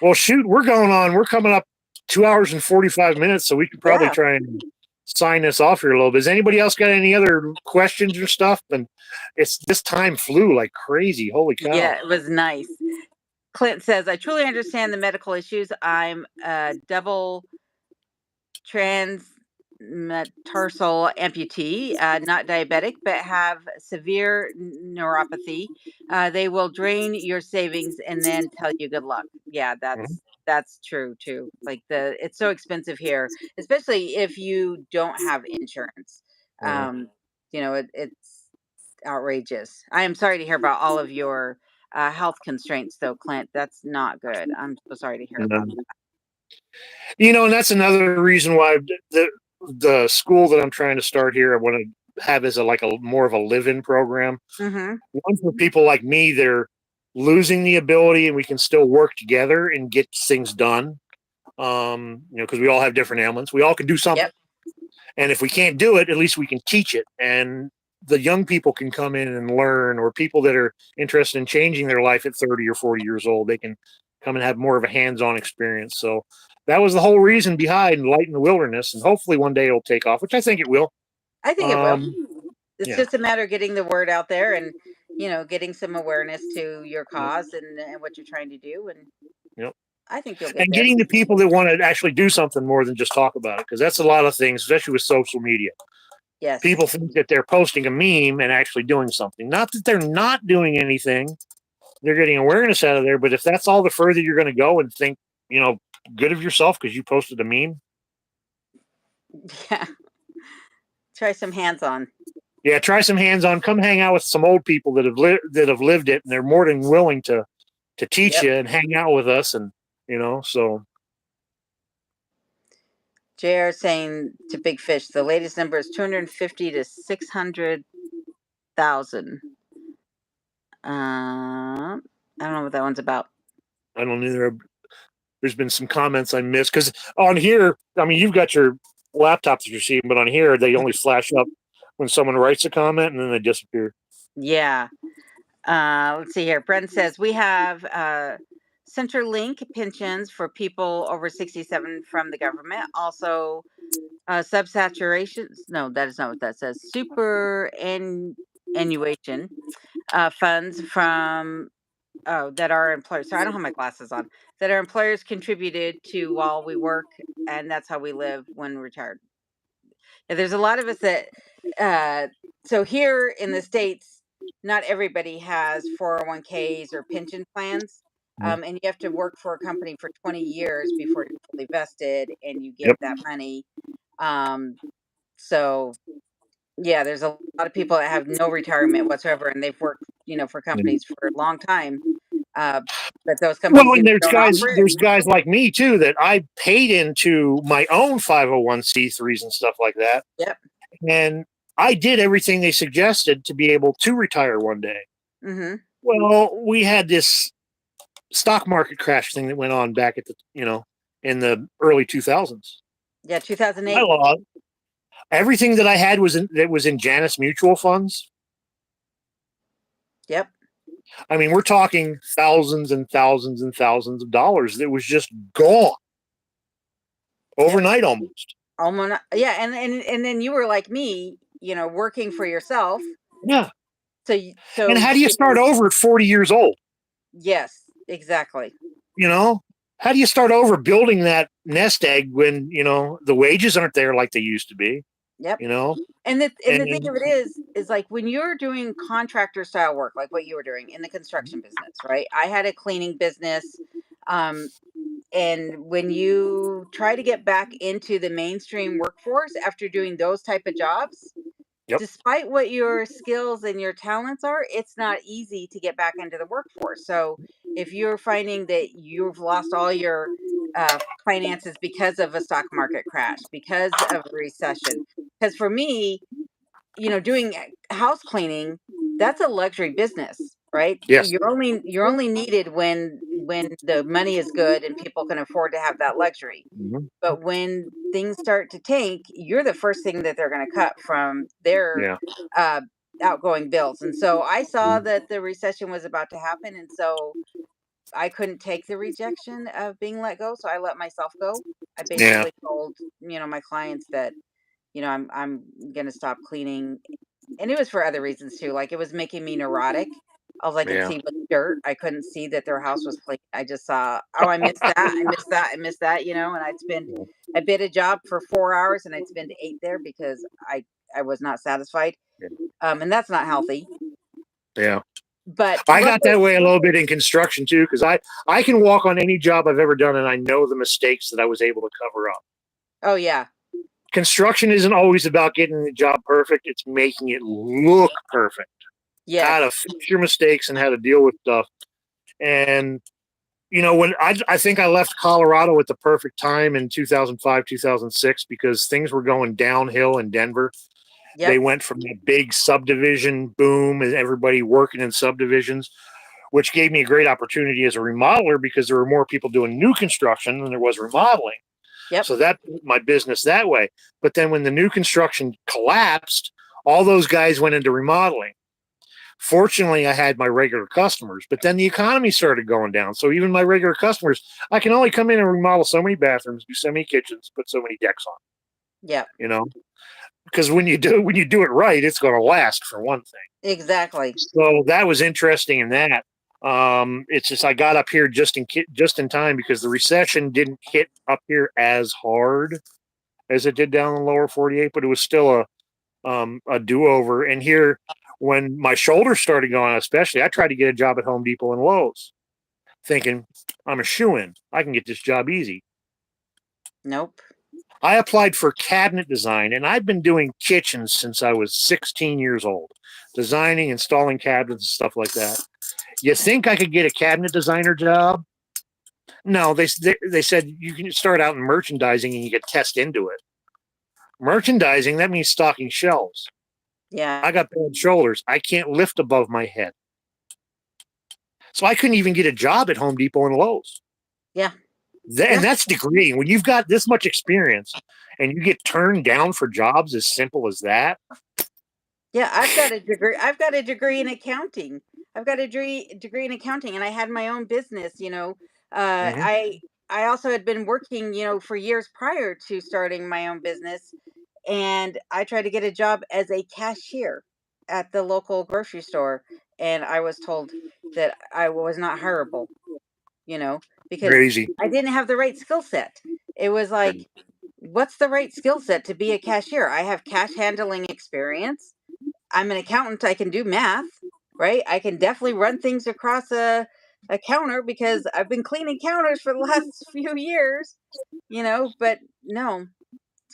Well, shoot, we're going on. We're coming up 2 hours and 45 minutes, so we could probably Yeah. try and sign this off here a little bit. Has anybody else got any other questions or stuff? And it's this time flew like crazy. Holy cow! Yeah, it was nice. Clint says, I truly understand the medical issues. I'm a double transmetarsal amputee, not diabetic, but have severe neuropathy. They will drain your savings and then tell you good luck. Yeah, Mhm. that's true too. Like it's so expensive here, especially if you don't have insurance. Mhm. It's outrageous. I am sorry to hear about all of your health constraints, though, Clint. That's not good. I'm so sorry to hear about And, and that's another reason why the school that I'm trying to start here, I want to have as a more of a live-in program. that. Mm-hmm. One for people like me, they're losing the ability, and we can still work together and get things done. Because we all have different ailments. We all can do something. Yep. And if we can't do it, at least we can teach it. And the young people can come in and learn, or people that are interested in changing their life at 30 or 40 years old, they can come and have more of a hands-on experience. So that was the whole reason behind Light in the Wilderness. And hopefully one day it'll take off, which I think it will. I think it will. It's Yeah. just a matter of getting the word out there and getting some awareness to your cause and what you're trying to do. And Yep. I think you'll get And there. getting the people that want to actually do something more than just talk about it, because that's a lot of things, especially with social media. Yes. People think that they're posting a meme and actually doing something. Not that they're not doing anything, they're getting awareness out of there. But if that's all the further you're going to go and think, good of yourself because you posted a meme, Yeah. Try some hands-on. yeah, try some hands-on. Come hang out with some old people that have lived it, and they're more than willing to teach Yep. you and hang out with us. And so JR saying to Big Fish, the latest number is 250 to 600,000. I don't know what that one's about. I don't either. There's been some comments I missed because on here, I mean, you've got your laptop that you're seeing, but on here they only flash up when someone writes a comment and then they disappear. Yeah. Let's see here. Brent says we have Centrelink pensions for people over 67 from the government. Also, subsaturations. No, that is not what that says. Superannuation funds from that our employers. So I don't have my glasses on. That our employers contributed to while we work, and that's how we live when retired. Yeah, there's a lot of us that. So here in the states, not everybody has 401ks or pension plans. Mhm. And you have to work for a company for 20 years before you're fully vested and you get Yep. that money. Um, so yeah, there's a lot of people that have no retirement whatsoever, and they've worked, for companies for a long time. Uh, but those Well, companies and either don't offer it. there's guys like me too that I paid into my own 501c3s and stuff like that, Yep. and I did everything they suggested to be able to retire one day. Mm-hmm. Well, we had this stock market crash thing that went on back at the in the early 2000s. Yeah, I 2008. lost everything that I had was in Janus mutual funds. Yep. I mean, we're talking thousands and thousands and thousands of dollars that was just gone Yep. overnight almost. Almost. Yeah, and then you were like me, working for yourself. Yeah. And So how do you start over at 40 years old? yes, exactly. How do you start over building that nest egg when, the wages aren't there like they used to be, Yep. you know? And the thing And of it is like when you're doing contractor style work, like what you were doing in the construction business, right? I had a cleaning business. Um, and when you try to get back into the mainstream workforce after doing those type of jobs, yep. despite what your skills and your talents are, it's not easy to get back into the workforce. So if you're finding that you've lost all your finances because of a stock market crash, because of a recession, because for me, doing house cleaning, that's a luxury business, right? Yes. You're only needed when when the money is good and people can afford to have that luxury. Mhm. But when things start to tank, you're the first thing that they're going to cut from their Yeah. uh, outgoing bills. And so I saw Mhm. that the recession was about to happen, and so I couldn't take the rejection of being let go, so I let myself go. I Yeah. basically told, my clients that, I'm gonna stop cleaning, and it was for other reasons too. Like, it was making me neurotic. All I could Yeah. see was dirt. I couldn't see that their house was clean. I just saw, oh, I missed that, I missed that, I missed that, and I bid a job for 4 hours and I'd spend 8 there because I was not satisfied. And that's not healthy. Yeah. But I got luckily, that way a little bit in construction too, because I can walk on any job I've ever done, and I know the mistakes that I was able to cover up. oh yeah, Construction isn't always about getting the job perfect; it's making it look perfect. How to yes, fix your mistakes and how to deal with stuff. And when I think I left Colorado at the perfect time in 2005, 2006, because things were going downhill in Denver. They yep, went from that big subdivision boom and everybody working in subdivisions, which gave me a great opportunity as a remodeler because there were more people doing new construction than there was remodeling. yep, So that put my business that way. But then when the new construction collapsed, all those guys went into remodeling. Fortunately, I had my regular customers, but then the economy started going down. So even my regular customers, I can only come in and remodel so many bathrooms, do so many kitchens, put so many decks on, yep, you know, because when you do it right, it's going to last for one thing. exactly. So that was interesting in that. It's just I got up here just in time because the recession didn't hit up here as hard as it did down in the lower 48, but it was still a do over. And here, when my shoulders started going, especially, I tried to get a job at Home Depot and Lowe's, thinking I'm a shoe in. I can get this job easy. Nope. I applied for cabinet design, and I've been doing kitchens since I was 16 years old, designing, installing cabinets, and stuff like that. You think I could get a cabinet designer job? No, they said you can start out in merchandising and you get test into it. Merchandising, that means stocking shelves. Yeah, I got bad shoulders. I can't lift above my head. So I couldn't even get a job at Home Depot and Lowe's. yeah, And yeah, that's degrading. When you've got this much experience and you get turned down for jobs as simple as that. yeah. I've got a degree in accounting. I've got a degree in accounting, and I had my own business. Uh, Mhm. I I also had been working, for years prior to starting my own business, and I tried to get a job as a cashier at the local grocery store, and I was told that I was not hireable. Because Crazy. I didn't have the right skill set. It was like, what's the right skill set to be a cashier? I have cash handling experience. I'm an accountant. I can do math, right? I can definitely run things across a counter because I've been cleaning counters for the last few years, but no,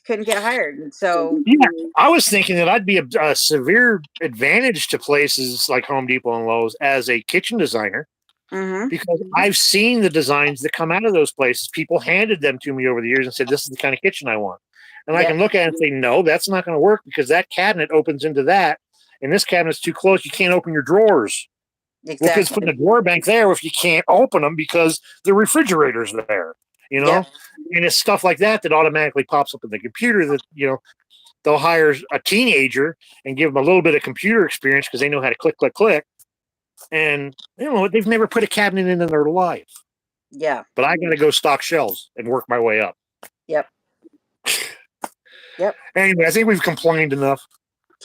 couldn't get hired. And so, Yeah, I was thinking that I'd be a severe advantage to places like Home Depot and Lowe's as a kitchen designer mhm, because I've seen the designs that come out of those places. People handed them to me over the years and said, "This is the kind of kitchen I want." And I yep, can look at it and say, "No, that's not going to work because that cabinet opens into that, and this cabinet's too close. You can't open your drawers." Well, because putting exactly. a drawer bank there if you can't open them because the refrigerator's there, you Yep, know? And it's stuff like that that automatically pops up in the computer that, they'll hire a teenager and give them a little bit of computer experience because they know how to click, click, click. And, they've never put a cabinet in their life. yeah, But I got to go stock shelves and work my way up. yep, yep, Anyway, I think we've complained enough.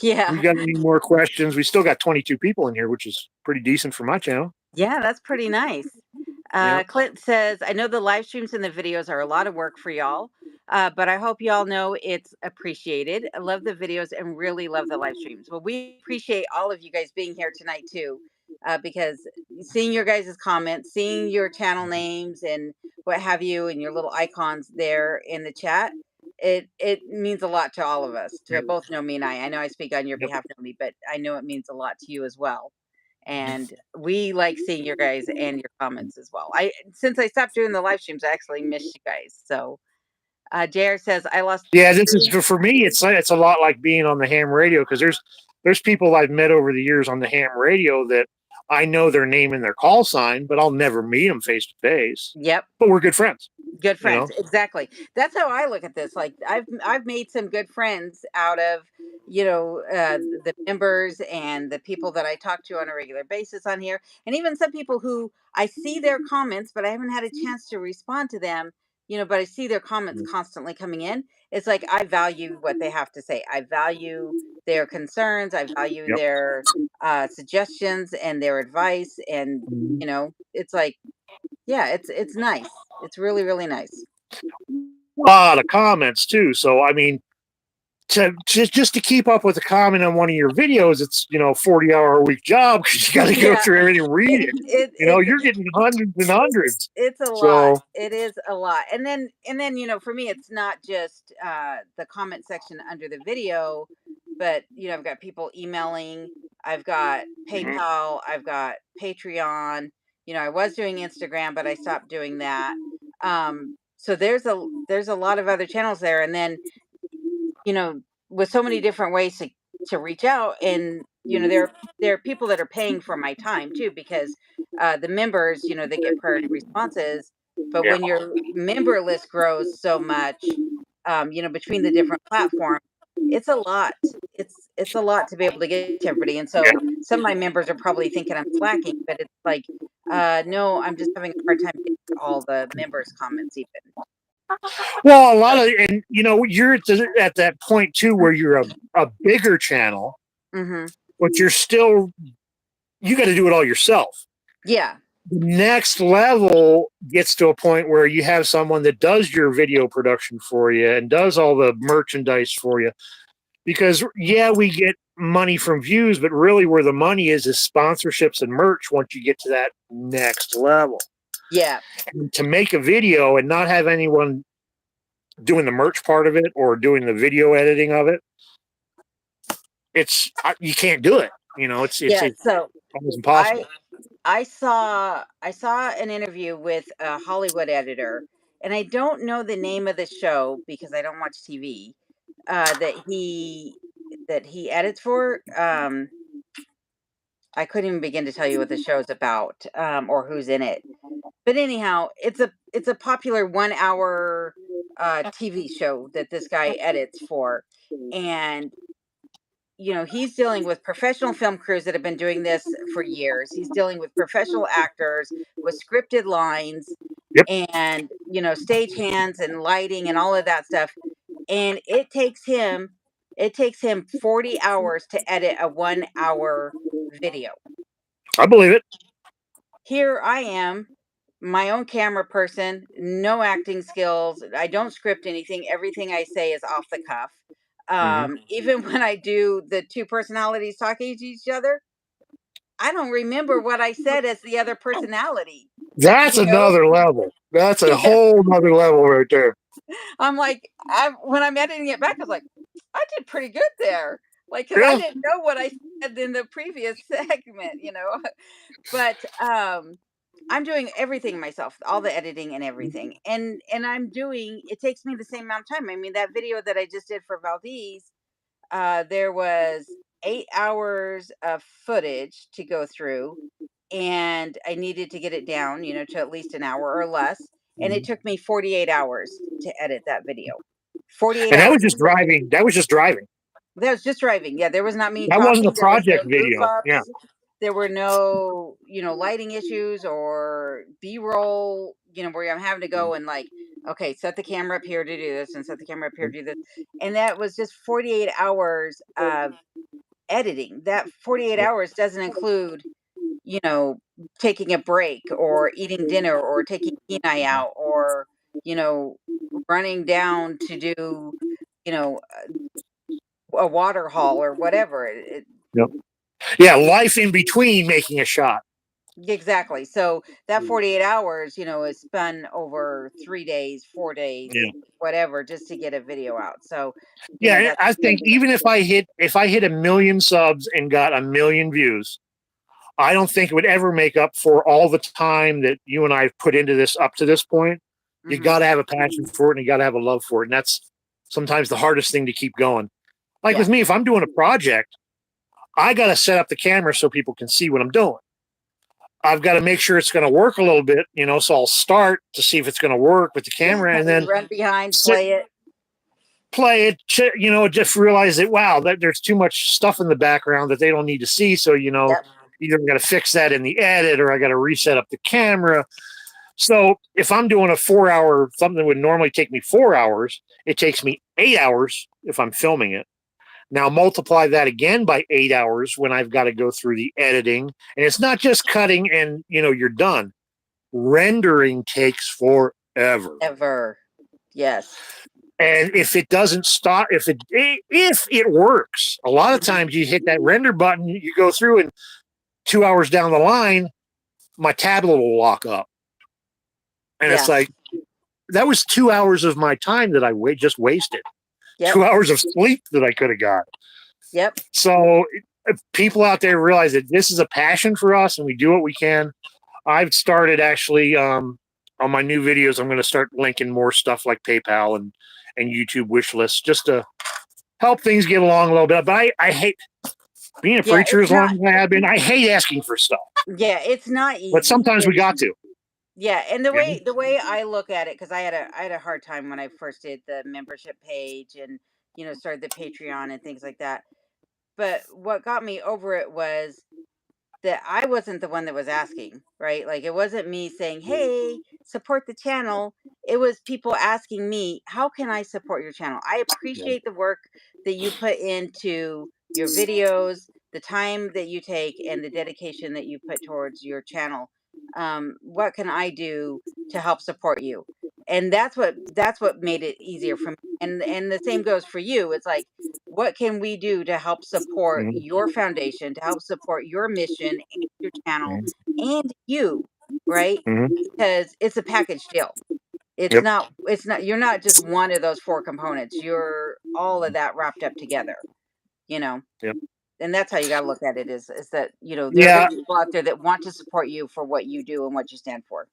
We yeah. got any more questions? We still got 22 people in here, which is pretty decent for my channel. Yeah, that's pretty nice. Yeah. Clint says, I know the live streams and the videos are a lot of work for y'all, but I hope y'all know it's appreciated. I love the videos and really love the live streams. Well, we appreciate all of you guys being here tonight too, because seeing your guys' comments, seeing your channel names and what have you, and your little icons there in the chat, it means a lot to all of us, to Yep. both Nomi and I. I know I speak on your Yep. behalf, Nomi, but I know it means a lot to you as well, and we like seeing your guys and your comments as well. I Since I stopped doing the live streams, I actually miss you guys. So JR says I lost. Yeah, this is for me. It's a lot like being on the ham radio because there's people I've met over the years on the ham radio that I know their name and their call sign, but I'll never meet them face to face. Yep. But we're good friends. Good You friends, know. exactly. That's how I look at this. Like I've made some good friends out of, the members and the people that I talk to on a regular basis on here, and even some people who I see their comments, but I haven't had a chance to respond to them. But I see their comments constantly coming in. It's like I value what they have to say. I value their concerns. I value Yep. their suggestions and their advice, and it's like, yeah, it's nice. It's really, really nice. A lot of comments too. So I mean, to just to keep up with a comment on one of your videos, it's 40-hour-a-week job because you got to go Yeah, through everything, read it it. it it's You're getting hundreds and hundreds. it's a lot. So It is a lot. And then, for me, it's not just the comment section under the video, but I've got people emailing, I've got mhm, PayPal, I've got Patreon. I was doing Instagram, but I stopped doing that. So there's a lot of other channels there, and then you know, with so many different ways to reach out. And there are people that are paying for my time too, because the members, they get priority responses. But yeah, when your member list grows so much, between the different platforms, it's a lot. It's a lot to be able to get to everybody. And so yeah. some of my members are probably thinking I'm slacking, but it's like, no, I'm just having a hard time getting to all the members' comments even. Well, a lot of, and you're at that point too where you're a bigger channel, Hmm. but you got to do it all yourself. Yeah. The next level gets to a point where you have someone that does your video production for you and does all the merchandise for you. Because yeah, we get money from views, but really where the money is sponsorships and merch once you get to that next level. Yeah. And to make a video and not have anyone doing the merch part of it or doing the video editing of it, you can't do it. Yeah. It's So almost I impossible. I saw an interview with a Hollywood editor, and I don't know the name of the show because I don't watch TV. That he edits for. I couldn't even begin to tell you what the show's about, or who's in it. But anyhow, it's a popular 1 hour TV show that this guy edits for, and he's dealing with professional film crews that have been doing this for years. He's dealing with professional actors with scripted lines Yep, and, stage hands and lighting and all of that stuff. And it takes him 40 hours to edit a 1 hour video. I believe it. Here I am, my own camera person, no acting skills. I don't script anything. Everything I say is off the cuff. Mhm. Even when I do the two personalities talking to each other, I don't remember what I said as the other personality. That's You know? another level. That's a Yes. whole nother level right there. I'm like, when I'm editing it back, I was like, I did pretty good there. Like, because I Yeah. didn't know what I said in the previous segment. But I'm doing everything myself, all the editing and everything. And it takes me the same amount of time. I mean, that video that I just did for Valdez, there was 8 hours of footage to go through, and I needed to get it down, to at least an hour or less. And it Mhm. took me 48 hours to edit that video. 48 And that was hours. just driving. That was just driving. That was just driving. Yeah, there was not me That wasn't a talking. There was no project goof video. Yeah. ups. There were no, lighting issues or B roll, where I'm having to go and like, okay, set the camera up here to do this and set the camera up here to do this. And that was just 48 hours of editing. That 48 hours doesn't include, you know, taking a break or eating dinner or taking Kenai out or, you know, running down to do, you know, a water haul or whatever. Yep. Yeah. Life in between making a shot. Exactly. So that 48 hours, is spun over 3 days, 4 days, Yeah. whatever, just to get a video out. So, Yeah. that's I think even if I hit 1 million subs and got 1 million views, I don't think it would ever make up for all the time that you and I have put into this up to this point. You hmm got to have a passion for it and you got to have a love for it. And that's sometimes the hardest thing to keep going. Like yeah, with me, if I'm doing a project, I got to set up the camera so people can see what I'm doing. I've got to make sure it's going to work a little bit, so I'll start to see if it's going to work with the camera, and then run behind, sit, play it, just realize that, wow, that there's too much stuff in the background that they don't need to see. So, either I got to fix that in the edit or I got to reset up the camera. So if I'm doing a 4-hour, something that would normally take me 4 hours, it takes me 8 hours if I'm filming it. Now multiply that again by 8 hours when I've got to go through the editing. And it's not just cutting and, you're done. Rendering takes forever. Yes. And if it doesn't stop, if it works, a lot of times you hit that render button, you go through, and 2 hours down the line, my tablet will lock up. And it's like, that was 2 hours of my time that I just wasted. 2 hours of sleep that I could have got. Yep. So if people out there realize that this is a passion for us and we do what we can. I've started actually on my new videos, I'm going to start linking more stuff like PayPal and YouTube wish lists just to help things get along a little bit. But I hate being a preacher as long as I have been. I hate asking for stuff. Yeah, it's not easy. But sometimes we got to. Yeah, and the way I look at it, because I had a hard time when I first did the membership page and started the Patreon and things like that. But what got me over it was that I wasn't the one that was asking, right? Like, it wasn't me saying, "Hey, support the channel." It was people asking me, "How can I support your channel?" I appreciate the work that you put into your videos, the time that you take, and the dedication that you put towards your channel. What can I do to help support you? And that's what made it easier for me. And the same goes for you. It's like, what can we do to help support your foundation, to help support your mission and your channel and you, right? Because it's a package deal. It's not, you're not just one of those 4 components. You're all of that wrapped up together, and that's how you got to look at it, is that, there are going to be people out there that want to support you for what you do and what you stand for.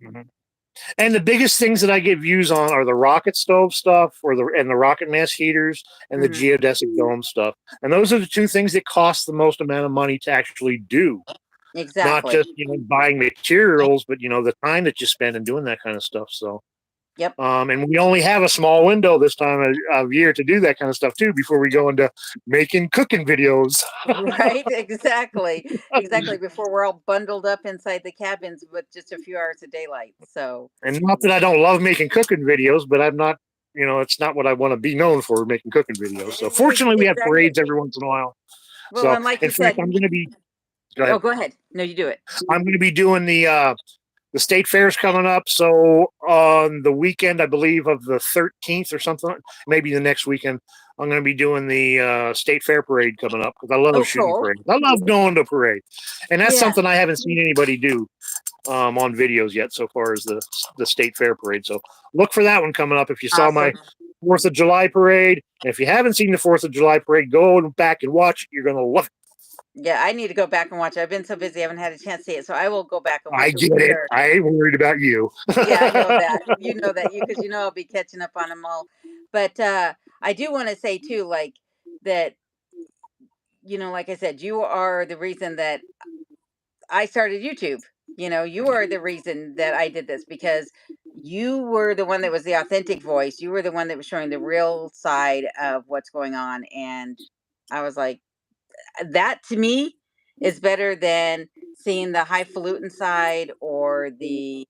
And the biggest things that I get views on are the rocket stove stuff, and the rocket mass heaters, and the geodesic dome stuff. And those are the 2 things that cost the most amount of money to actually do. Not just buying materials, but the time that you spend in doing that kind of stuff. So and we only have a small window this time of year to do that kind of stuff too, before we go into making cooking videos. Right, exactly. Before we're all bundled up inside the cabins with just a few hours of daylight. So, and not that I don't love making cooking videos, but I'm not, it's not what I want to be known for, making cooking videos. So fortunately we have parades every once in a while. Well, and like in fact, I'm going to be, go ahead. Oh, go ahead. No, you do it. I'm going to be doing the state fair's coming up. So on the weekend, I believe of the 13th or something, maybe the next weekend, I'm going to be doing the state fair parade coming up, because I love shooting parades. I love going to parade. And that's something I haven't seen anybody do on videos yet so far, as the state fair parade. So look for that one coming up. If you saw my 4th of July parade, and if you haven't seen the 4th of July parade, go back and watch it. You're going to love it. Yeah, I need to go back and watch it. I've been so busy, I haven't had a chance to see it. So I will go back and watch it. I get it. I ain't worried about you. Yeah, I know that. You know that, because I'll be catching up on them all. But I do want to say too, like, that, like I said, you are the reason that I started YouTube. You are the reason that I did this, because you were the one that was the authentic voice. You were the one that was showing the real side of what's going on. And I was like, that to me is better than seeing the highfalutin side or the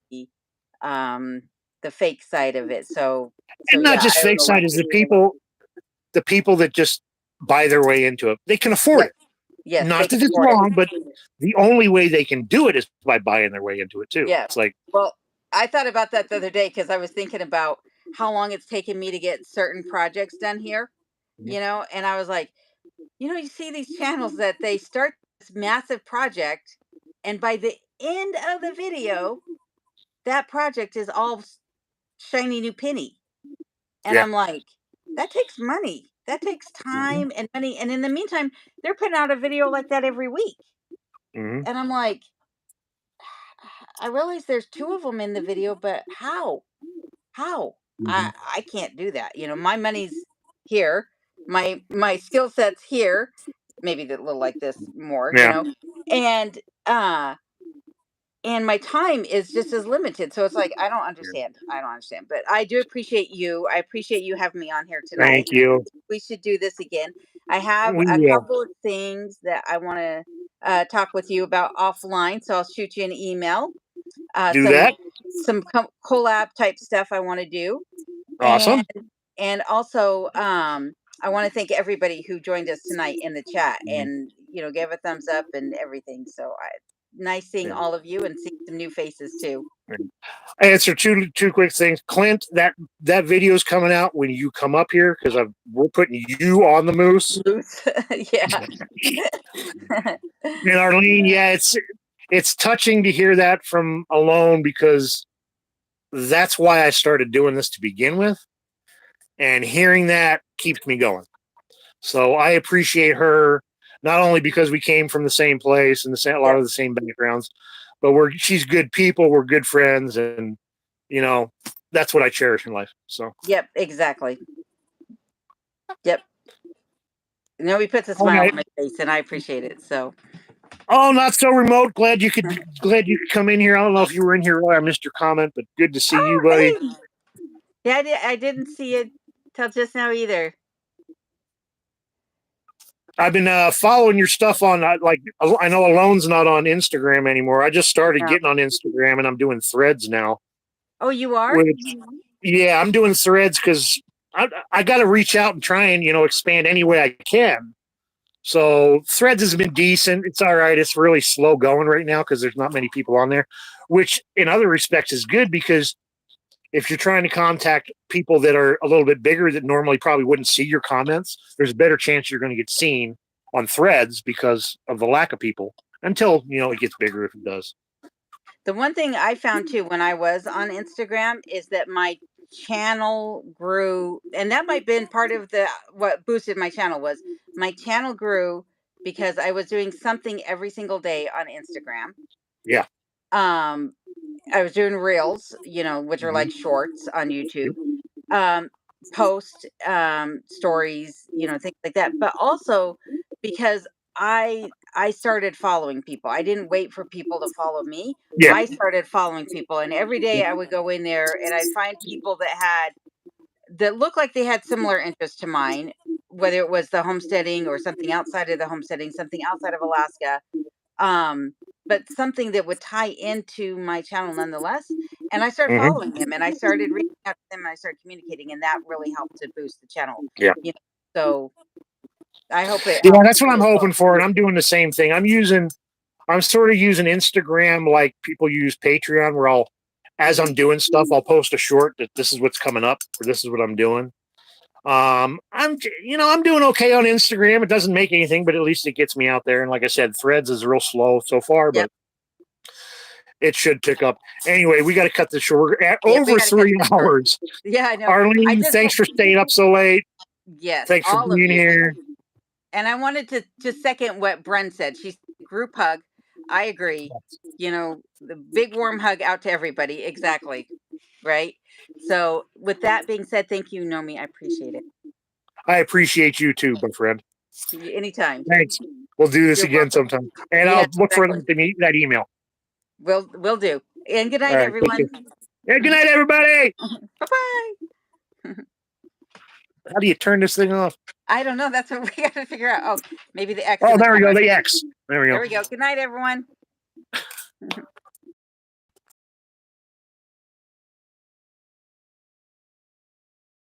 fake side of it. So and not just fake side, is the people that just buy their way into it. They can afford it. Yes, not that it's wrong, but the only way they can do it is by buying their way into it too. Yeah. It's like, well, I thought about that the other day, because I was thinking about how long it's taken me to get certain projects done here, and I was like, you see these channels that they start this massive project, and by the end of the video, that project is all shiny new penny. And I'm like, that takes money. That takes time and money. And in the meantime, they're putting out a video like that every week. And I'm like, I realize there's 2 of them in the video, but how? I can't do that. My money's here. My skill set's here. Maybe a little like this more, and and my time is just as limited. So it's like, I don't understand. I don't understand. But I do appreciate you. I appreciate you having me on here tonight. Thank you. We should do this again. I have We a will couple of things that I want to talk with you about offline. So I'll shoot you an email. do that. Some collab type stuff I want to do. And Awesome. also I want to thank everybody who joined us tonight in the chat and gave a thumbs up and everything. So nice seeing all of you and seeing some new faces too. Answer two quick things. Clint, that video is coming out when you come up here because we're putting you on the moose. Yeah. And Arlene, yeah, it's touching to hear that from Alone because that's why I started doing this to begin with. And hearing that keeps me going. So I appreciate her not only because we came from the same place and a lot of the same backgrounds, but she's good people, we're good friends, and that's what I cherish in life. So yep, exactly. Yep. Nobody puts a smile on my face, and I appreciate it. So. Oh, not so remote. Glad you could come in here. I don't know if you were in here earlier. I missed your comment, but good to see you, buddy. Hey. Yeah, I didn't see it till just now either. I've been following your stuff on I know Alone's not on Instagram anymore. I just started getting on Instagram and I'm doing threads now. Oh, you are? Yeah, I'm doing threads because I got to reach out and try and expand any way I can. So threads has been decent. It's all right. It's really slow going right now because there's not many people on there, which in other respects is good because if you're trying to contact people that are a little bit bigger that normally probably wouldn't see your comments, there's a better chance you're going to get seen on threads because of the lack of people until, it gets bigger if it does. The one thing I found too when I was on Instagram is that my channel grew, and that might have been part of what boosted my channel was my channel grew because I was doing something every single day on Instagram. Yeah. I was doing reels, which are like shorts on YouTube. Post stories, things like that. But also because I started following people. I didn't wait for people to follow me. Yeah. I started following people, and every day I would go in there and I'd find people that looked like they had similar interests to mine, whether it was the homesteading or something outside of the homesteading, something outside of Alaska. But something that would tie into my channel nonetheless. And I started following them and I started reaching out to them and I started communicating, and that really helped to boost the channel. Yeah. So I hope it Yeah, helps. that's what I'm hoping for. And I'm doing the same thing. I'm sort of using Instagram like people use Patreon, where as I'm doing stuff, I'll post a short that this is what's coming up or this is what I'm doing. I'm doing okay on Instagram. It doesn't make anything, but at least it gets me out there. And like I said, Threads is real slow so far, but it should pick up. Anyway, we got to cut this short. We're at over 3 hours. Yeah, I know. Arlene, thanks for staying up so late. Yes, thanks for being here. And I wanted to second what Bren said. She's group hug. I agree. The big warm hug out to everybody. Exactly. Right. So with that being said, thank you, Nomi. I appreciate it. I appreciate you too, my friend. Anytime. Thanks. We'll do this again sometime. And I'll look for that email. We'll do. And good night, everyone. Yeah, good night, everybody. Bye-bye. How do you turn this thing off? I don't know. That's what we got to figure out. Oh, maybe the X. Oh, there we go. The X. There we go. There we go. Good night, everyone.